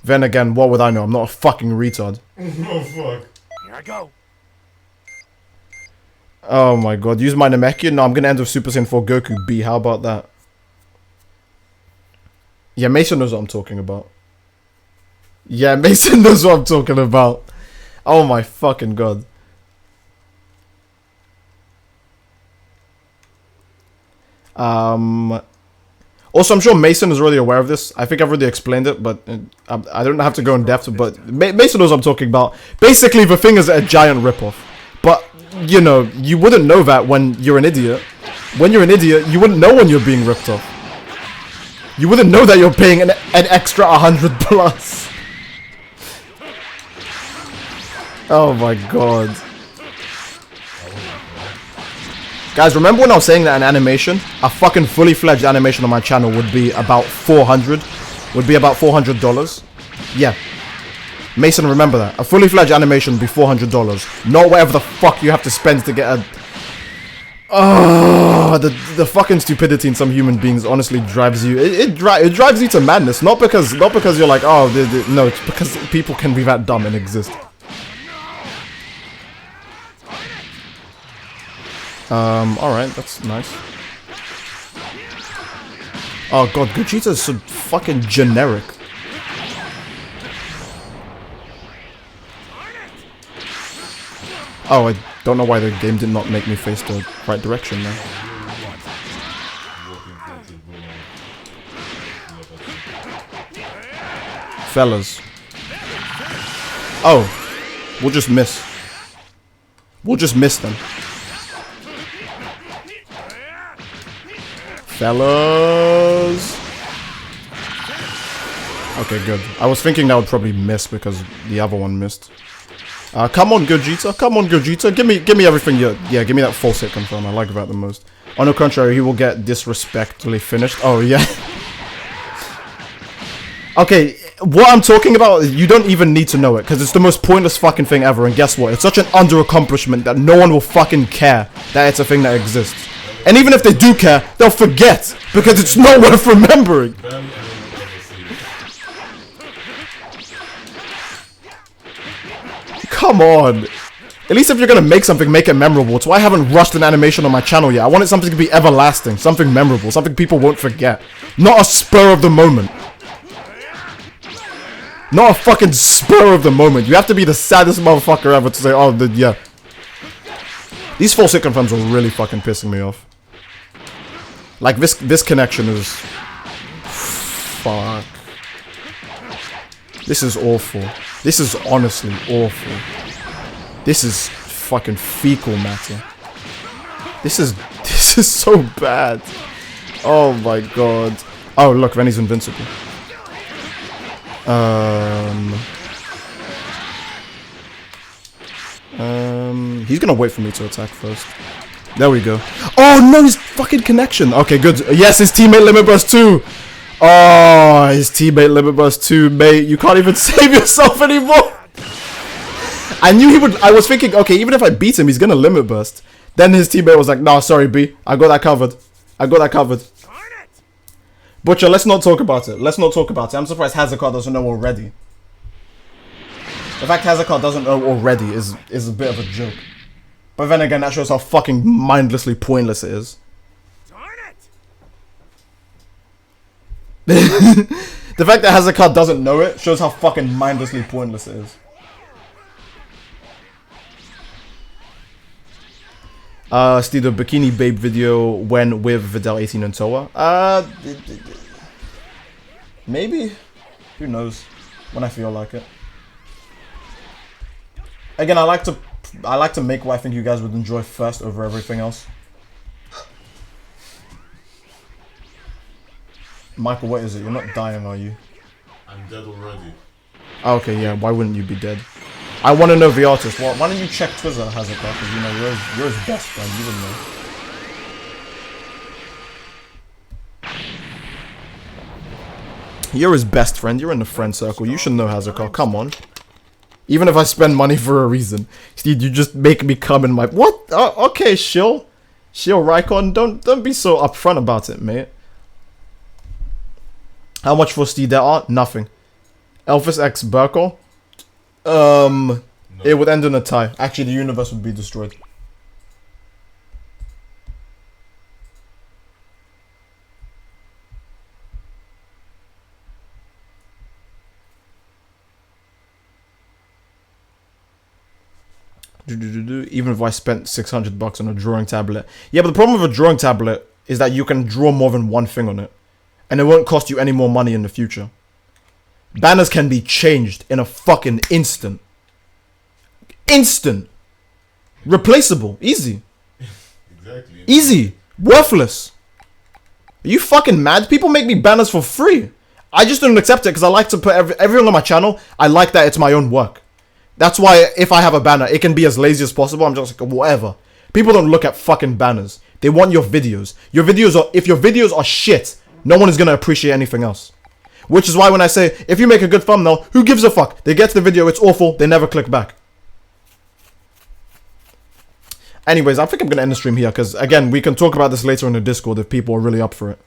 S1: Then again, what would I know? I'm not a fucking retard.
S2: Oh fuck.
S3: Here I go.
S1: Oh my god, use my Namekian? No, I'm gonna end with Super Saiyan 4 Goku B. How about that? Yeah, Mason knows what I'm talking about. Yeah, Mason knows what I'm talking about. Oh my fucking god. Also, I'm sure Mason is already aware of this. I think I've already explained it, but I don't have to go in depth. But Mason knows what I'm talking about. Basically, the thing is a giant ripoff. But, you know, you wouldn't know that when you're an idiot. When you're an idiot, you wouldn't know when you're being ripped off. You wouldn't know that you're paying an extra 100 plus. Oh my god. Guys, remember when I was saying that an animation, a fucking fully fledged animation on my channel would be about $400? Would be about $400? Yeah. Mason, remember that. A fully fledged animation would be $400. Not whatever the fuck you have to spend to get a... Oh, the fucking stupidity in some human beings honestly drives you... It drives you to madness. Not because you're like, oh, no, it's because people can be that dumb and exist. Alright, that's nice. Oh god, Gogeta's so fucking generic. Oh, I don't know why the game did not make me face the right direction now. Fellas. Oh, we'll just miss. We'll just miss them. Fellas. Okay, good. I was thinking that would probably miss because the other one missed. Come on, Gogeta. Come on, Gogeta. Give me everything. Yeah, give me that false hit confirm. I like that the most. On the contrary, he will get disrespectfully finished. Oh, yeah. Okay, what I'm talking about, you don't even need to know it because it's the most pointless fucking thing ever. And guess what? It's such an under-accomplishment that no one will fucking care that it's a thing that exists. And even if they do care, they'll forget because it's not worth remembering. Come on. At least if you're gonna make something, make it memorable. It's why I haven't rushed an animation on my channel yet. I wanted something to be everlasting, something memorable, something people won't forget. Not a spur of the moment. Not a fucking spur of the moment. You have to be the saddest motherfucker ever to say, oh, yeah. These false hit confirms are really fucking pissing me off. Like, this connection is... Fuck. This is awful. This is honestly awful. This is fucking fecal matter. This is so bad. Oh my god. Oh, look, Rennie's invincible. He's gonna wait for me to attack first. There we go. Oh no, his fucking connection. Okay, good. Yes, his teammate Limit Burst too. Oh, his teammate limit burst too, mate. You can't even save yourself anymore. I knew he would. I was thinking, okay, even if I beat him, he's gonna limit burst. Then his teammate was like, nah, sorry, B. I got that covered. I got that covered. Butcher, let's not talk about it. Let's not talk about it. I'm surprised Hazakar doesn't know already. The fact Hazakar doesn't know already is a bit of a joke. But then again, that shows how fucking mindlessly pointless it is. The fact that Hazakar doesn't know it shows how fucking mindlessly pointless it is. Steedoj Bikini Babe video when with Vidal 18 and Toa. Maybe. Who knows? When I feel like it. Again, I like to make what I think you guys would enjoy first over everything else. Michael, what is it? You're not dying, are you?
S2: I'm dead already.
S1: Oh, okay, yeah. Why wouldn't you be dead? I want to know the artist. Well, why don't you check Twitter, Hazakar? Because you know you're his best friend. You wouldn't know. You're his best friend. You're in the friend circle. You should know Hazakar. Come on. Even if I spend money for a reason, Steve, you just make me come in my what? Okay, Shill Raikon. Don't be so upfront about it, mate. How much for Steed there are? Nothing. Elvis X Burkle. No. It would end in a tie. Actually, the universe would be destroyed. Even if I spent $600 on a drawing tablet. Yeah, but the problem with a drawing tablet is that you can draw more than one thing on it. And it won't cost you any more money in the future. Banners can be changed in a fucking instant. Instant. Replaceable. Easy.
S2: Exactly.
S1: Easy. Worthless. Are you fucking mad? People make me banners for free. I just don't accept it because I like to put everyone on my channel. I like that it's my own work. That's why if I have a banner, it can be as lazy as possible. I'm just like, whatever. People don't look at fucking banners. They want your videos. Your videos are, if your videos are shit, no one is going to appreciate anything else. Which is why when I say, if you make a good thumbnail, who gives a fuck? They get to the video, it's awful, they never click back. Anyways, I think I'm going to end the stream here, because, again, we can talk about this later in the Discord if people are really up for it.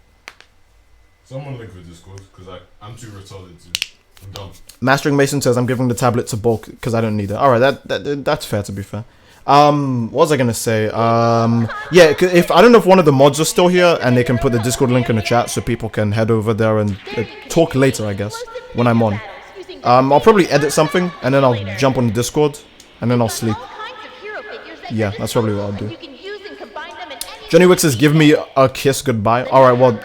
S2: Someone link with Discord, because I'm too retarded to. I'm dumb.
S1: Mastering Mason says, I'm giving the tablet to Bulk, because I don't need it. Alright, that's fair, to be fair. What was I gonna say? Yeah, if I don't know if one of the mods are still here and they can put the Discord link in the chat so people can head over there and talk later, I guess, when I'm on. I'll probably edit something and then I'll jump on the Discord and then I'll sleep. Yeah, that's probably what I'll do. Johnny Wick says, give me a kiss goodbye. Alright, well,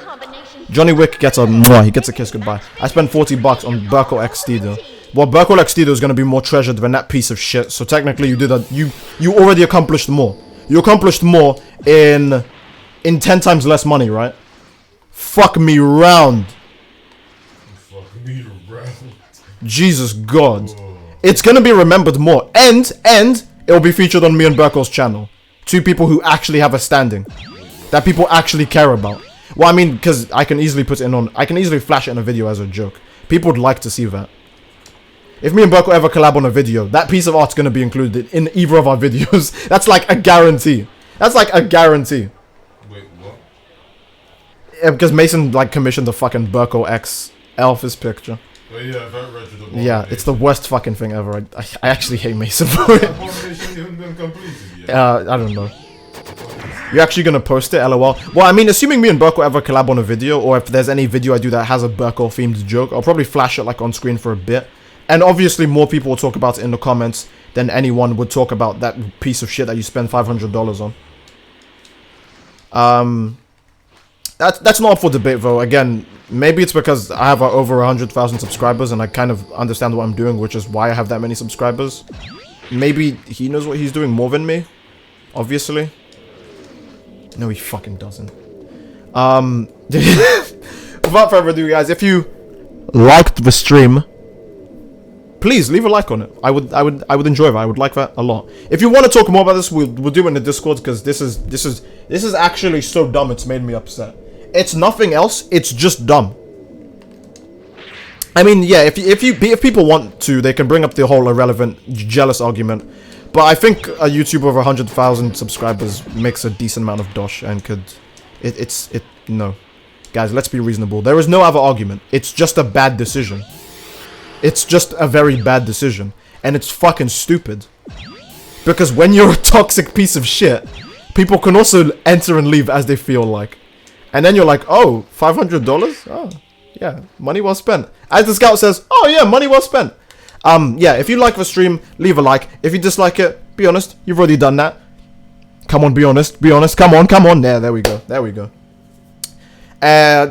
S1: Johnny Wick gets a mwah, he gets a kiss goodbye. I spent $40 on Burkle X Steedoj. Well, Burkle X Steedoj is going to be more treasured than that piece of shit. So technically, you did a, you already accomplished more. You accomplished more in 10 times less money, right? Fuck me round.
S2: Fuck me round.
S1: Jesus God.
S2: Whoa.
S1: It's going to be remembered more. And it will be featured on me and Burkle's channel. Two people who actually have a standing. That people actually care about. Well, I mean, because I can easily put it on, I can easily flash it in a video as a joke. People would like to see that. If me and Burkle ever collab on a video, that piece of art's going to be included in either of our videos. That's like a guarantee. That's like a guarantee.
S2: Wait, what?
S1: Yeah, because Mason like commissioned the fucking Burkle X Elvis picture.
S2: Oh yeah, very reputable.
S1: Yeah, it's the worst fucking thing ever. I actually hate Mason for it. I don't know. You're actually going to post it, lol. Well, I mean, assuming me and Burkle ever collab on a video, or if there's any video I do that has a Burkle themed joke, I'll probably flash it like on screen for a bit. And obviously more people will talk about it in the comments than anyone would talk about that piece of shit that you spend $500 on. That's not up for debate though. Again, maybe it's because I have over 100,000 subscribers and I kind of understand what I'm doing, which is why I have that many subscribers. Maybe he knows what he's doing more than me, obviously. No, he fucking doesn't. Without further ado, guys, if you liked the stream, please leave a like on it. I would enjoy that. I would like that a lot. If you want to talk more about this, we'll do it in the Discord because this is actually so dumb. It's made me upset. It's nothing else. It's just dumb. I mean, yeah, if people want to, they can bring up the whole irrelevant, jealous argument. But I think a YouTuber of 100,000 subscribers makes a decent amount of dosh and could... No. Guys, let's be reasonable. There is no other argument. It's just a bad decision. It's just a very bad decision. And it's fucking stupid. Because when you're a toxic piece of shit, people can also enter and leave as they feel like. And then you're like, oh, $500? Oh, yeah, money well spent. As the scout says, oh yeah, money well spent. Yeah, if you like the stream, leave a like. If you dislike it, be honest. You've already done that. Come on, be honest. Be honest. Come on. There we go. There we go.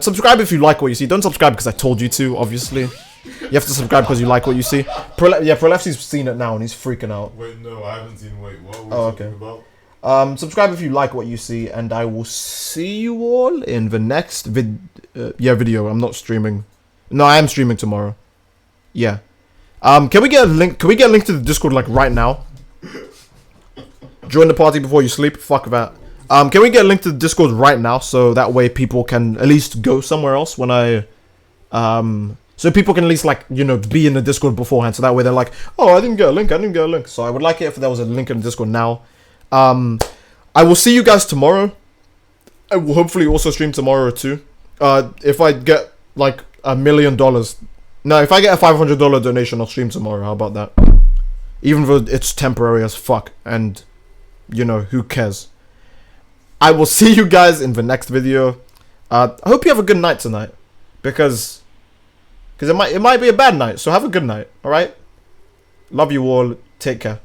S1: Subscribe if you like what you see. Don't subscribe because I told you to, obviously. You have to subscribe because you like what you see. Prolefsi's seen it now and he's freaking out.
S2: Wait, no, I haven't seen. Wait, what were we talking about?
S1: Subscribe if you like what you see, and I will see you all in the next video. I'm not streaming. No, I am streaming tomorrow. Yeah. Can we get a link? Can we get a link to the Discord like right now? Join the party before you sleep. Fuck that. Can we get a link to the Discord right now so that way people can at least go somewhere else when I so people can at least, like, you know, be in the Discord beforehand, so that way they're like, oh, I didn't get a link. So I would like it if there was a link in the Discord now. I will see you guys tomorrow. I will hopefully also stream tomorrow too. If I get like $1 million. No, if I get a $500 donation, I'll stream tomorrow. How about that? Even though it's temporary as fuck, and you know, who cares? I will see you guys in the next video. I hope you have a good night tonight, because it might be a bad night. So have a good night. All right. Love you all. Take care.